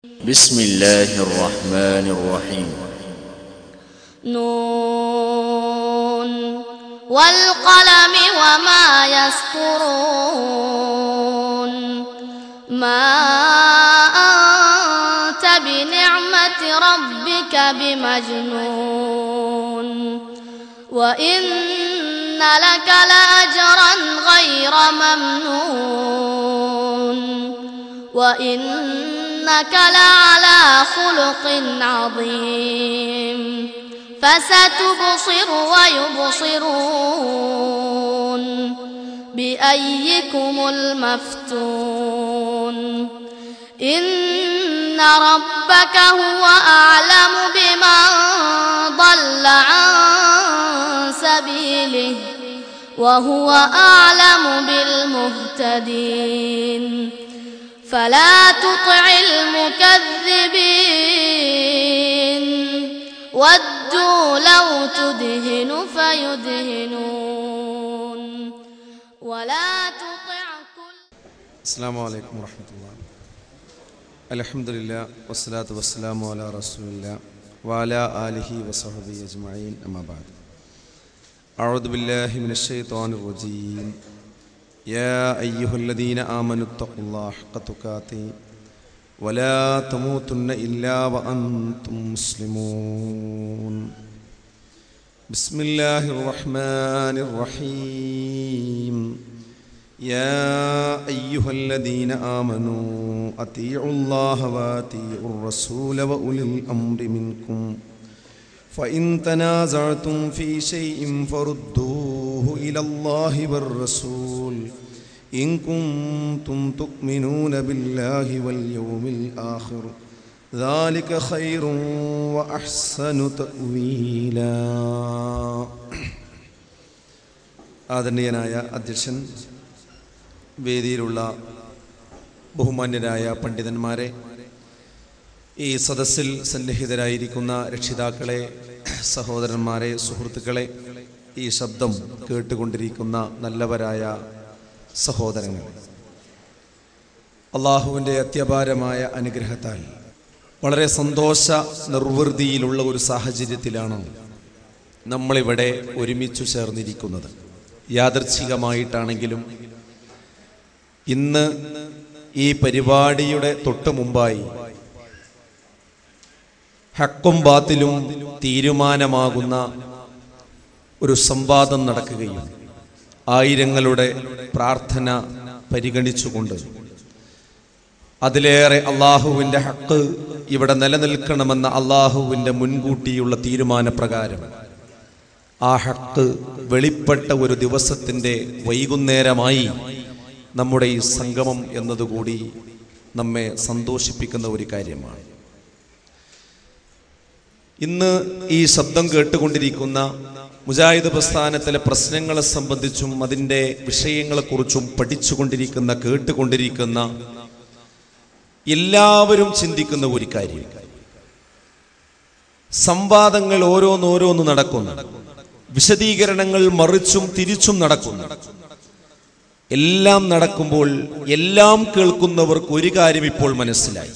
بسم الله الرحمن الرحيم نون والقلم وما يسطرون ما أنت بنعمة ربك بمجنون وإن لك لأجرا غير ممنون وإنك لعلى خلق عظيم فستبصر ويبصرون بأيكم المفتون إن ربك هو أعلم بمن ضل عن سبيله وهو أعلم بالمهتدين فلا تطع المكذبين ودوا لو تدهن فيدهنون ولا تطع كل. السلام عليكم ورحمة الله. الحمد لله والصلاة والسلام على رسول الله وعلى آله وصحبه أجمعين أما بعد. أعوذ بالله من الشيطان الرجيم. يا أيها الذين آمنوا اتقوا الله حق تقاته ولا تموتن إلا وأنتم مسلمون. بسم الله الرحمن الرحيم. يا أيها الذين آمنوا أطيعوا الله وأطيعوا الرسول وأولي الأمر منكم فإن تنازعتم في شيء فردوه إلى الله والرسول إن كنتم تؤمنون بالله واليوم الآخر ذلك خير وأحسن تأويلا. ആദരണീയനായ അധ്യക്ഷൻ, വേദിയിലുള്ള ബഹുമാന്യരായ പണ്ഡിതന്മാരെ, ഈ സദസ്സിൽ സന്നിഹിതരായിരിക്കുന്ന രക്ഷിതാക്കളെ, സഹോദരന്മാരെ, സുഹൃത്തുക്കളെ, ഈ ശബ്ദം കേട്ടുകൊണ്ടിരിക്കുന്ന നല്ലവരായ സഹോദരങ്ങൾ, അള്ളാഹുവിൻ്റെ അത്യപാരമായ അനുഗ്രഹത്താൽ വളരെ സന്തോഷ നിർവൃതിയിലുള്ള ഒരു സാഹചര്യത്തിലാണ് നമ്മളിവിടെ ഒരുമിച്ചു ചേർന്നിരിക്കുന്നത്. യാദൃച്ഛികമായിട്ടാണെങ്കിലും ഇന്ന് ഈ പരിപാടിയുടെ തൊട്ടു മുമ്പായി ഹക്കും ബാത്തിലും തീരുമാനമാകുന്ന ഒരു സംവാദം നടക്കുകയും ആയിരങ്ങളുടെ പ്രാർത്ഥന പരിഗണിച്ചുകൊണ്ട് അതിലേറെ അള്ളാഹുവിൻ്റെ ഹക്ക് ഇവിടെ നിലനിൽക്കണമെന്ന അള്ളാഹുവിൻ്റെ മുൻകൂട്ടിയുള്ള തീരുമാനപ്രകാരം ആ ഹക്ക് വെളിപ്പെട്ട ഒരു ദിവസത്തിൻ്റെ വൈകുന്നേരമായി നമ്മുടെ ഈ സംഗമം എന്നതുകൂടി നമ്മെ സന്തോഷിപ്പിക്കുന്ന ഒരു കാര്യമാണ്. ഇന്ന് ഈ ശബ്ദം കേട്ടുകൊണ്ടിരിക്കുന്ന മുജാഹിദ് പ്രസ്ഥാനത്തിലെ പ്രശ്നങ്ങളെ സംബന്ധിച്ചും അതിൻ്റെ വിഷയങ്ങളെക്കുറിച്ചും പഠിച്ചുകൊണ്ടിരിക്കുന്ന, കേട്ടുകൊണ്ടിരിക്കുന്ന എല്ലാവരും ചിന്തിക്കുന്ന ഒരു കാര്യം, സംവാദങ്ങൾ ഓരോന്നോരോന്ന് നടക്കുന്നു, വിശദീകരണങ്ങൾ മറിച്ചും തിരിച്ചും നടക്കുന്നു. എല്ലാം നടക്കുമ്പോൾ എല്ലാം കേൾക്കുന്നവർക്ക് ഒരു കാര്യം ഇപ്പോൾ മനസ്സിലായി: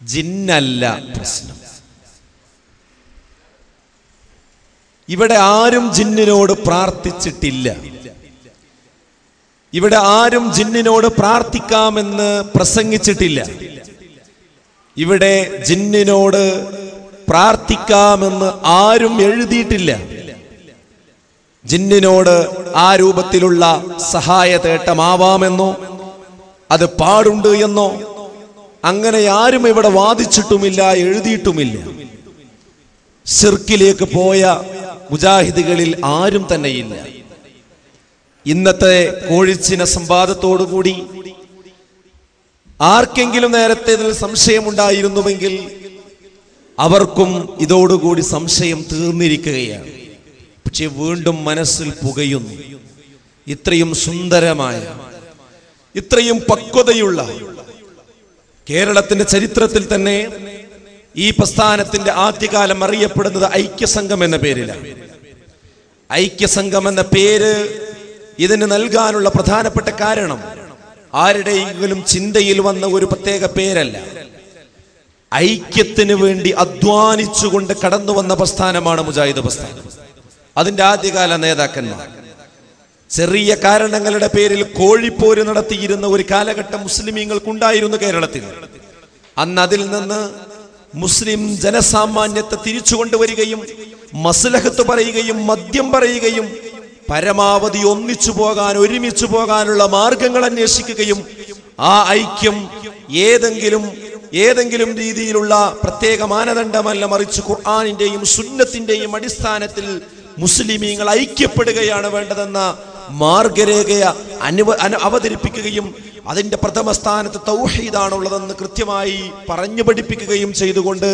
ജിന്നല്ല പ്രശ്നം. ഇവിടെ ആരും ജിന്നിനോട് പ്രാർത്ഥിച്ചിട്ടില്ല. ഇവിടെ ആരും ജിന്നിനോട് പ്രാർത്ഥിക്കാമെന്ന് പ്രസംഗിച്ചിട്ടില്ല. ഇവിടെ ജിന്നിനോട് പ്രാർത്ഥിക്കാമെന്ന് ആരും എഴുതിയിട്ടില്ല. ജിന്നിനോട് ആ രൂപത്തിലുള്ള സഹായ തേട്ടമാവാമെന്നോ അത് പാടുണ്ട് എന്നോ അങ്ങനെ ആരും ഇവിടെ വാദിച്ചിട്ടുമില്ല, എഴുതിയിട്ടുമില്ല. ശിർക്കിലേക്ക് പോയ മുജാഹിദുകളിൽ ആരും തന്നെയില്ല. ഇന്നത്തെ കോഴിച്ചിന സംവാദത്തോടുകൂടി ആർക്കെങ്കിലും നേരത്തെ ഇതിൽ സംശയമുണ്ടായിരുന്നുവെങ്കിൽ അവർക്കും ഇതോടുകൂടി സംശയം തീർന്നിരിക്കുകയാണ്. പക്ഷെ വീണ്ടും മനസ്സിൽ പുകയുന്നു. ഇത്രയും സുന്ദരമായ, ഇത്രയും പക്വതയുള്ള കേരളത്തിന്റെ ചരിത്രത്തിൽ തന്നെ ഈ പ്രസ്ഥാനത്തിന്റെ ആദ്യകാലം അറിയപ്പെടുന്നത് ഐക്യസംഘം എന്ന പേരിലാണ്. ഐക്യസംഘം എന്ന പേര് ഇതിന് നൽകാനുള്ള പ്രധാനപ്പെട്ട കാരണം ആരുടെയെങ്കിലും ചിന്തയിൽ വന്ന ഒരു പ്രത്യേക പേരല്ല. ഐക്യത്തിന് വേണ്ടി അധ്വാനിച്ചുകൊണ്ട് കടന്നു വന്ന പ്രസ്ഥാനമാണ് മുജാഹിദ് പ്രസ്ഥാനം. അതിന്റെ ആദ്യകാല നേതാക്കന്മാർ ചെറിയ കാരണങ്ങളുടെ പേരിൽ കോഴിപ്പോര് നടത്തിയിരുന്ന ഒരു കാലഘട്ടം മുസ്ലിമീങ്ങൾക്കുണ്ടായിരുന്നു കേരളത്തിൽ. അന്ന് അതിൽ നിന്ന് മുസ്ലിം ജനസാമാന്യത്തെ തിരിച്ചു കൊണ്ടുവരികയും മസ്ലഹത്ത് പറയുകയും മദ്യം പറയുകയും പരമാവധി ഒന്നിച്ചു പോകാൻ, ഒരുമിച്ചു പോകാനുള്ള മാർഗങ്ങൾ അന്വേഷിക്കുകയും ആ ഐക്യം ഏതെങ്കിലും രീതിയിലുള്ള പ്രത്യേക മാനദണ്ഡമല്ല, മറിച്ച് ഖുർആനിന്റെയും സുന്നത്തിന്റെയും അടിസ്ഥാനത്തിൽ മുസ്ലിമീങ്ങൾ ഐക്യപ്പെടുകയാണ് വേണ്ടതെന്ന മാർഗരേഖ അവതരിപ്പിക്കുകയും അതിന്റെ പ്രഥമ സ്ഥാനത്ത് തൗഹീദാണുള്ളതെന്ന് കൃത്യമായി പറഞ്ഞു പഠിപ്പിക്കുകയും ചെയ്തുകൊണ്ട്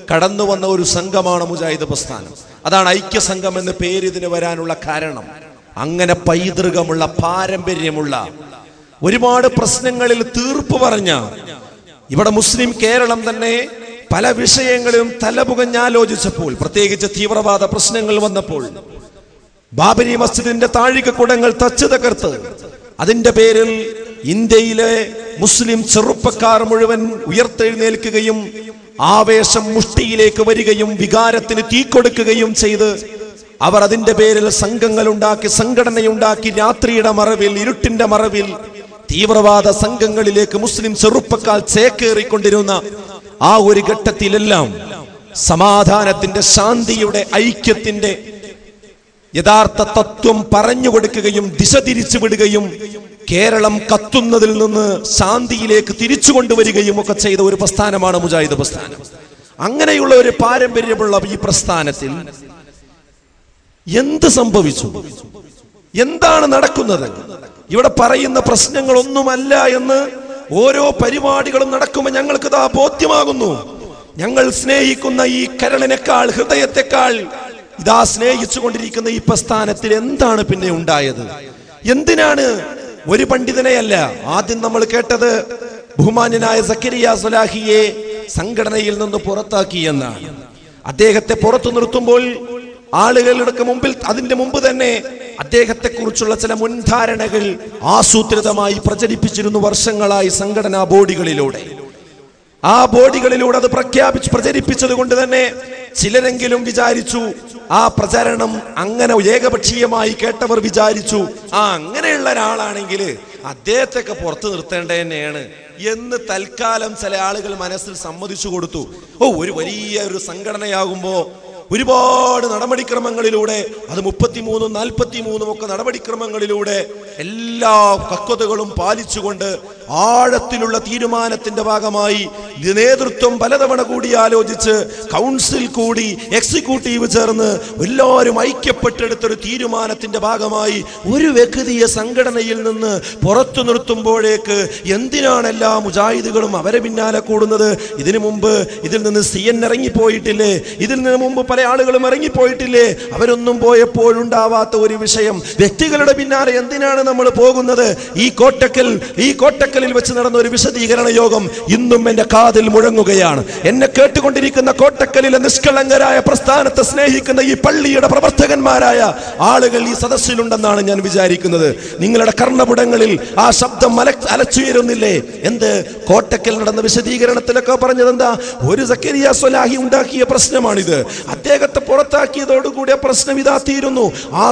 കടന്നു വന്ന ഒരു സംഘമാണ് മുജാഹിദ് പ്രസ്ഥാനം. അതാണ് ഐക്യ സംഘം എന്ന പേര് ഇതിന് വരാനുള്ള കാരണം. അങ്ങനെ പൈതൃകമുള്ള, പാരമ്പര്യമുള്ള, ഒരുപാട് പ്രശ്നങ്ങളിൽ തീർപ്പ് പറഞ്ഞ ഇവിടെ മുസ്ലിം കേരളം തന്നെ പല വിഷയങ്ങളിലും തലപുകഞ്ഞാലോചിച്ചപ്പോൾ, പ്രത്യേകിച്ച് തീവ്രവാദ പ്രശ്നങ്ങൾ വന്നപ്പോൾ, ബാബരി മസ്ജിദിന്റെ താഴികക്കുടങ്ങൾ തച്ചു തകർത്ത് അതിന്റെ പേരിൽ ഇന്ത്യയിലെ മുസ്ലിം ചെറുപ്പക്കാർ മുഴുവൻ ഉയർത്തെഴുന്നേൽക്കുകയും ആവേശം മുഷ്ടിയിലേക്ക് വരികയും വികാരത്തിന് തീ കൊടുക്കുകയും ചെയ്ത് അവർ അതിന്റെ പേരിൽ സംഘങ്ങളുണ്ടാക്കി, സംഘടനയുണ്ടാക്കി, രാത്രിയുടെ മറവിൽ, ഇരുട്ടിന്റെ മറവിൽ തീവ്രവാദ സംഘങ്ങളിലേക്ക് മുസ്ലിം ചെറുപ്പക്കാർ ചേക്കേറിക്കൊണ്ടിരുന്ന ആ ഒരു ഘട്ടത്തിലെല്ലാം സമാധാനത്തിന്റെ, ശാന്തിയുടെ, ഐക്യത്തിന്റെ യഥാർത്ഥ തത്വം പറഞ്ഞു കൊടുക്കുകയും ദിശ തിരിച്ചു വിടുകയും കേരളം കത്തുന്നതിൽ നിന്ന് ശാന്തിയിലേക്ക് തിരിച്ചു കൊണ്ടുവരികയും ഒക്കെ ചെയ്ത ഒരു പ്രസ്ഥാനമാണ് മുജാഹിദ് പ്രസ്ഥാനം. അങ്ങനെയുള്ള ഒരു പാരമ്പര്യമുള്ള ഈ പ്രസ്ഥാനത്തിൽ എന്ത് സംഭവിച്ചു, എന്താണ് നടക്കുന്നത്? ഇവിടെ പറയുന്ന പ്രശ്നങ്ങളൊന്നുമല്ല എന്ന് ഓരോ പരിപാടികളും നടക്കുമ്പോൾ ഞങ്ങൾക്ക് ഇതാ ബോധ്യമാകുന്നു. ഞങ്ങൾ സ്നേഹിക്കുന്ന ഈ കരളിനേക്കാൾ, ഹൃദയത്തെക്കാൾ ഇതാ സ്നേഹിച്ചു കൊണ്ടിരിക്കുന്ന ഈ പ്രസ്ഥാനത്തിൽ എന്താണ് പിന്നെ ഉണ്ടായത്? എന്തിനാണ്? ഒരു പണ്ഡിതനെയല്ല ആദ്യം നമ്മൾ കേട്ടത് ബഹുമാന്യനായ സക്കരിയ സ്വലാഹിയെ സംഘടനയിൽ നിന്ന് പുറത്താക്കി എന്നാണ്. അദ്ദേഹത്തെ പുറത്തു നിർത്തുമ്പോൾ ആളുകളുടെ മുമ്പിൽ, അതിന്റെ മുമ്പ് തന്നെ അദ്ദേഹത്തെ കുറിച്ചുള്ള ചില മുൻധാരണകൾ ആസൂത്രിതമായി പ്രചരിപ്പിച്ചിരുന്നു വർഷങ്ങളായി സംഘടനാ ബോഡികളിലൂടെ. ആ ബോഡികളിലൂടെ അത് പ്രചരിപ്പിച്ചത് കൊണ്ട് തന്നെ ചിലരെങ്കിലും വിചാരിച്ചു, ആ പ്രചരണം അങ്ങനെ ഏകപക്ഷീയമായി കേട്ടവർ വിചാരിച്ചു, അങ്ങനെയുള്ള ഒരാളാണെങ്കിൽ അദ്ദേഹത്തെയൊക്കെ പുറത്തു നിർത്തേണ്ടത് തന്നെയാണ് എന്ന് തൽക്കാലം ചില ആളുകൾ മനസ്സിൽ സമ്മതിച്ചു കൊടുത്തു. ഒരു വലിയ ഒരു സംഘടനയാകുമ്പോ ഒരുപാട് നടപടിക്രമങ്ങളിലൂടെ, അത് 33, 43 ഒക്കെ നടപടിക്രമങ്ങളിലൂടെ എല്ലാ പക്വതകളും പാലിച്ചുകൊണ്ട് ആഴത്തിലുള്ള തീരുമാനത്തിന്റെ ഭാഗമായി നേതൃത്വം പലതവണ കൂടി ആലോചിച്ച് കൗൺസിൽ കൂടി എക്സിക്യൂട്ടീവ് ചേർന്ന് എല്ലാവരും ഐക്യപ്പെട്ടെടുത്തൊരു തീരുമാനത്തിന്റെ ഭാഗമായി ഒരു വ്യക്തിയെ സംഘടനയിൽ നിന്ന് പുറത്തു നിർത്തുമ്പോഴേക്ക് എന്തിനാണ് എല്ലാ മുജാഹിദുകളും അവരെ പിന്നാലെ കൂടുന്നത്? ഇതിനു മുമ്പ് ഇതിൽ നിന്ന് CN ഇറങ്ങിപ്പോയിട്ടില്ലേ? ഇതിൽ നിന്ന് മുമ്പ് പല ആളുകളും ഇറങ്ങിപ്പോയിട്ടില്ലേ? അവരൊന്നും പോയപ്പോഴുണ്ടാവാത്ത ഒരു വിഷയം, വ്യക്തികളുടെ പിന്നാലെ എന്തിനാണ് നമ്മൾ പോകുന്നത്? ഈ കോട്ടക്കലിൽ വെച്ച് നടന്ന ഒരു വിശദീകരണ യോഗം ഇന്നും എന്റെ കാതിൽ മുഴങ്ങുകയാണ്. എന്നെ കേട്ടുകൊണ്ടിരിക്കുന്ന കോട്ടക്കലിലെ നിഷ്കളങ്കരായ പ്രസ്ഥാനത്തെ സ്നേഹിക്കുന്ന ഈ പള്ളിയുടെ പ്രവർത്തകന്മാരായ ആളുകൾ ഈ സദസ്സിലുണ്ടെന്നാണ് ഞാൻ വിചാരിക്കുന്നത്. നിങ്ങളുടെ കർണപുടങ്ങളിൽ ആ ശബ്ദം അലച്ചുയരുന്നില്ലേ? എന്ത് കോട്ടക്കൽ നടന്ന വിശദീകരണത്തിലൊക്കെ പറഞ്ഞത് എന്താ? ഒരു സക്കരിയ സ്വലാഹി ഉണ്ടാക്കിയ പ്രശ്നമാണിത്. അദ്ദേഹത്തെ പുറത്താക്കിയതോടുകൂടി ആ പ്രശ്നം ഇതാ തീരുന്നു. ആ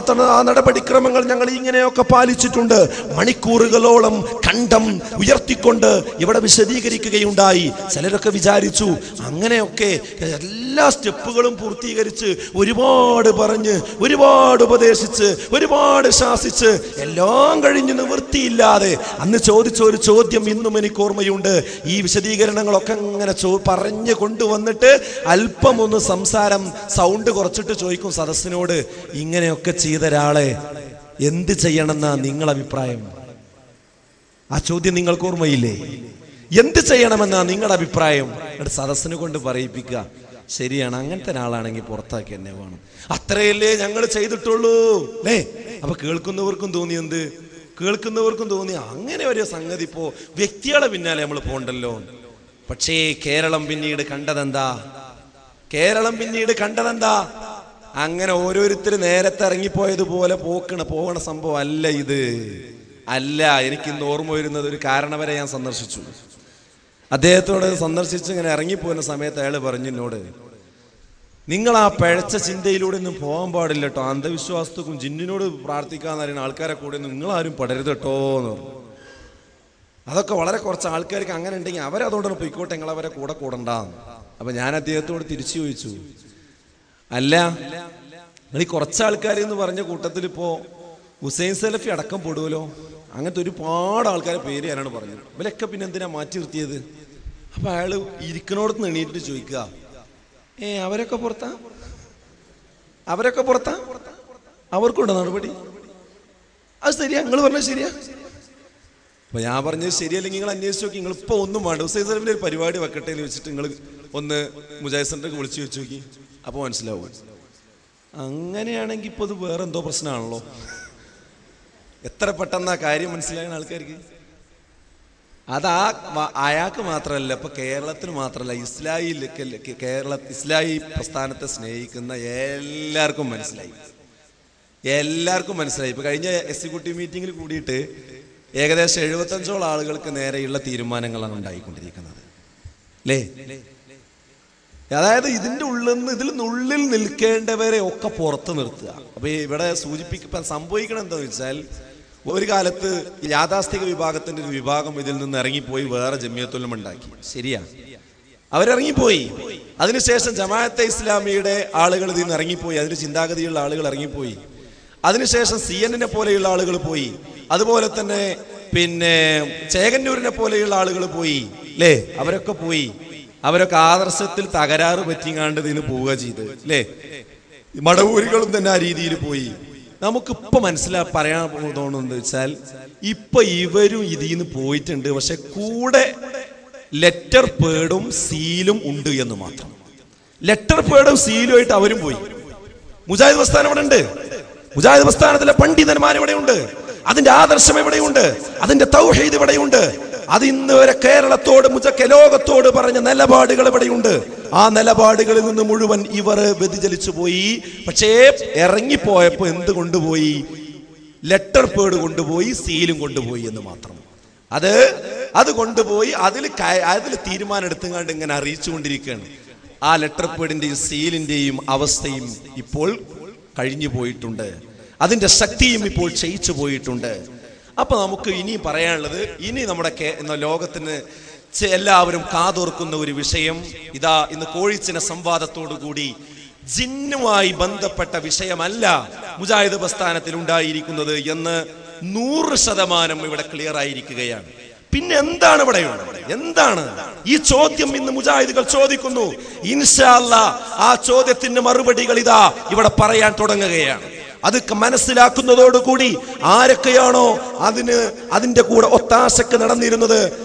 നടപടിക്രമങ്ങൾ ഞങ്ങൾ ഇങ്ങനെയൊക്കെ പാലിച്ചിട്ടുണ്ട്. മണിക്കൂറുകളോളം കണ്ഠം ഉയർത്തിക്കൊണ്ട് ഇവിടെ വിശദീകരിക്കുകയുണ്ടായി. ചിലരൊക്കെ വിചാരിച്ചു അങ്ങനെയൊക്കെ എല്ലാ സ്റ്റെപ്പുകളും പൂർത്തീകരിച്ച് ഒരുപാട് പറഞ്ഞ്, ഒരുപാട് ഉപദേശിച്ച്, ഒരുപാട് ശാസിച്ച് എല്ലാം കഴിഞ്ഞ് നിവൃത്തിയില്ലാതെ അന്ന് ചോദിച്ച ഒരു ചോദ്യം ഇന്നും എനിക്ക് ഓർമ്മയുണ്ട്. ഈ വിശദീകരണങ്ങളൊക്കെ അങ്ങനെ പറഞ്ഞു കൊണ്ടുവന്നിട്ട് അല്പം ഒന്ന് സംസാരം സൗണ്ട് കുറച്ചിട്ട് ചോദിക്കും സദസ്സിനോട്, ഇങ്ങനെയൊക്കെ ചെയ്ത ഒരാളെ എന്ത് ചെയ്യണമെന്നാ നിങ്ങളുടെ അഭിപ്രായം? ആ ചോദ്യം നിങ്ങൾക്ക് ഓർമ്മയില്ലേ? എന്ത് ചെയ്യണമെന്നാ നിങ്ങളുടെ അഭിപ്രായം? സദസ്സിനെ കൊണ്ട് പറയിപ്പിക്കുക, ശരിയാണ്, അങ്ങനത്തെ ഒരാളാണെങ്കിൽ പുറത്താക്കി തന്നെ വേണം, അത്രയല്ലേ ഞങ്ങൾ ചെയ്തിട്ടുള്ളൂ അല്ലേ? അപ്പൊ കേൾക്കുന്നവർക്കും തോന്നി, എന്ത് കേൾക്കുന്നവർക്കും തോന്നി അങ്ങനെ ഒരു സംഗതി ഇപ്പോ വ്യക്തികളെ പിന്നാലെ നമ്മൾ പോണ്ടല്ലോ. പക്ഷേ കേരളം പിന്നീട് കണ്ടതെന്താ? അങ്ങനെ ഓരോരുത്തർ നേരത്തെ ഇറങ്ങിപ്പോയതുപോലെ പോകണ സംഭവം അല്ല ഇത്. അല്ല, എനിക്കിന്ന് ഓർമ്മ വരുന്നത് ഒരു കാരണവരെ ഞാൻ സന്ദർശിച്ചു. അദ്ദേഹത്തോട് സന്ദർശിച്ച് ഇങ്ങനെ ഇറങ്ങിപ്പോകുന്ന സമയത്ത് അയാൾ പറഞ്ഞു എന്നോട്, നിങ്ങൾ ആ പിഴച്ച ചിന്തയിലൂടെ ഒന്നും പോകാൻ പാടില്ല കേട്ടോ, അന്ധവിശ്വാസത്തിനും ജിന്നിനോട് പ്രാർത്ഥിക്കാന്ന് പറയുന്ന ആൾക്കാരെ കൂടെ നിങ്ങളാരും പടരുത് കേട്ടോ എന്ന് പറഞ്ഞു. അതൊക്കെ വളരെ കുറച്ച് ആൾക്കാർക്ക് അങ്ങനെ ഉണ്ടെങ്കിൽ അവരതുകൊണ്ടാണ് പൊയ്ക്കോട്ടെ, നിങ്ങൾ അവരെ കൂടെ കൂടണ്ടാന്ന്. അപ്പൊ ഞാൻ അദ്ദേഹത്തോട് തിരിച്ചു ചോദിച്ചു, അല്ല നിങ്ങൾ ഈ കുറച്ച് ആൾക്കാർ എന്ന് പറഞ്ഞ കൂട്ടത്തിൽ ഇപ്പോ ഹുസൈൻ സലഫി അടക്കം പെടുമല്ലോ, അങ്ങനത്തെ ഒരുപാട് ആൾക്കാരെ പേര് ഞാനാണ് പറഞ്ഞത്, ഇവരൊക്കെ പിന്നെ എന്തിനാ മാറ്റി നിർത്തിയത്? അപ്പൊ അയാള് ഇരിക്കണോടത്ത് എണീറ്റിട്ട് ചോദിക്കുക, അവരൊക്കെ പുറത്താ, അവരൊക്കെ പുറത്താ, അവർക്കുണ്ടോ നടപടി? അത് ശരിയാ, നിങ്ങൾ പറഞ്ഞത് ശരിയാ. അപ്പൊ ഞാൻ പറഞ്ഞത് ശരിയല്ലെങ്കിൽ നിങ്ങൾ അന്വേഷിച്ച് നോക്കി, നിങ്ങൾ ഇപ്പൊ ഒന്നും വേണ്ട, ഹുസൈൻ സലഫിന്റെ ഒരു പരിപാടി വെക്കട്ടെ എന്ന് വെച്ചിട്ട് നിങ്ങൾ ഒന്ന് മുജാഹിദ് സെന്ററിലേക്ക് വിളിച്ചു വെച്ച് നോക്കി, അപ്പൊ മനസ്സിലാവും. അങ്ങനെയാണെങ്കിൽ ഇപ്പൊ ഇത് വേറെ എന്തോ പ്രശ്നമാണല്ലോ. എത്ര പെട്ടെന്നാ കാര്യം മനസ്സിലാകുന്ന ആൾക്കാർക്ക്. അതാ അയാൾക്ക് മാത്രമല്ല, ഇപ്പൊ കേരളത്തിന് മാത്രമല്ല, ഇസ്ലാഹി പ്രസ്ഥാനത്തെ സ്നേഹിക്കുന്ന എല്ലാവർക്കും മനസ്സിലായി, എല്ലാവർക്കും മനസ്സിലായി. ഇപ്പൊ കഴിഞ്ഞ എക്സിക്യൂട്ടീവ് മീറ്റിംഗിൽ കൂടിയിട്ട് ഏകദേശം 75ഓളം ആളുകൾക്ക് നേരെയുള്ള തീരുമാനങ്ങളാണ് ഉണ്ടായിക്കൊണ്ടിരിക്കുന്നത്, അല്ലേ? അതായത് ഇതിന്റെ ഇതിനുള്ളിൽ നിൽക്കേണ്ടവരെ ഒക്കെ പുറത്ത് നിർത്തുക. അപ്പൊ ഇവിടെ സംഭവിക്കണം എന്താന്ന് വെച്ചാൽ, ഒരു കാലത്ത് യാഥാസ്ഥിക വിഭാഗത്തിന്റെ ഒരു വിഭാഗം ഇതിൽ നിന്ന് ഇറങ്ങിപ്പോയി വേറെ ജമിയത്തുൽ ഉലമ ഉണ്ടാക്കി, ശരിയാ, അവരിറങ്ങിപ്പോയി. അതിനുശേഷം ജമാഅത്തെ ഇസ്ലാമിയുടെ ആളുകൾ ഇതിൽ നിന്ന് ഇറങ്ങിപ്പോയി, അതിന്റെ ചിന്താഗതിയുള്ള ആളുകൾ ഇറങ്ങിപ്പോയി. അതിനുശേഷം CNN പോലെയുള്ള ആളുകൾ പോയി, അതുപോലെ തന്നെ പിന്നെ ചേകന്നൂരിനെ പോലെയുള്ള ആളുകൾ പോയി, അല്ലേ? അവരൊക്കെ പോയി, അവരൊക്കെ ആദർശത്തിൽ തകരാറ് പറ്റിങ്ങാണ്ട് ഇതിന് പോവുക ചെയ്ത്, അല്ലേ? മടവൂരികളും തന്നെ ആ രീതിയിൽ പോയി. നമുക്കിപ്പൊ പറയാൻ തോന്നുന്നത് വെച്ചാൽ, ഇപ്പൊ ഇവരും ഇതിന്ന് പോയിട്ടുണ്ട്, പക്ഷെ കൂടെ ലെറ്റർ പേഡും സീലും ഉണ്ട് എന്ന് മാത്രം. ലെറ്റർ പേഡും സീലും ആയിട്ട് അവരും പോയി. മുജാഹിദ് പ്രസ്ഥാനം ഇവിടെ ഉണ്ട്, മുജാഹിദ് പ്രസ്ഥാനത്തിലെ പണ്ഡിതന്മാർ ഇവിടെയുണ്ട്, അതിന്റെ ആദർശം എവിടെയുണ്ട്, അതിന്റെ തൗഹീദ് ഇവിടെയുണ്ട്. അത് ഇന്ന് വരെ കേരളത്തോട് ലോകത്തോട് പറഞ്ഞ നിലപാടുകൾ ഇവിടെയുണ്ട്. ആ നിലപാടുകളിൽ നിന്ന് മുഴുവൻ ഇവർ വ്യതിചലിച്ചു പോയി. പക്ഷേ ഇറങ്ങിപ്പോയപ്പോ എന്ത് കൊണ്ടുപോയി? ലെറ്റർ പേഡ് കൊണ്ടുപോയി, സീലും കൊണ്ടുപോയി എന്ന് മാത്രം. അത് കൊണ്ടുപോയി അതിൽ തീരുമാനം എടുത്തുകൊണ്ട് ഇങ്ങനെ അറിയിച്ചുകൊണ്ടിരിക്കുകയാണ്. ആ ലെറ്റർ പേഡിന്റെയും സീലിന്റെയും അവസ്ഥയും ഇപ്പോൾ കഴിഞ്ഞു പോയിട്ടുണ്ട്, അതിന്റെ ശക്തിയും ഇപ്പോൾ ക്ഷയിച്ചു പോയിട്ടുണ്ട്. അപ്പൊ നമുക്ക് ഇനി പറയാനുള്ളത്, ഇനി നമ്മുടെ ലോകത്തിന് എല്ലാവരും കാതോർക്കുന്ന ഒരു വിഷയം ഇതാ, ഇന്ന് കോഴിച്ചിന സംവാദത്തോടു കൂടി ജിന്നുമായി ബന്ധപ്പെട്ട വിഷയമല്ല മുജാഹിദ് പ്രസ്ഥാനത്തിൽ ഉണ്ടായിരിക്കുന്നത് എന്ന് 100% ഇവിടെ ക്ലിയർ ആയിരിക്കുകയാണ്. പിന്നെ എന്താണ് ഇവിടെയുള്ളത്? എന്താണ് ഈ ചോദ്യം? ഇന്ന് മുജാഹിദുകൾ ചോദിക്കുന്നു. ഇൻഷാ അല്ലാഹ് ആ ചോദ്യത്തിന് മറുപടികൾ ഇതാ ഇവിടെ പറയാൻ തുടങ്ങുകയാണ്. അത് മനസ്സിലാക്കുന്നതോടുകൂടി ആരൊക്കെയാണോ അതിന്റെ കൂടെ ഒത്താശക്ക് നടന്നിരുന്നത്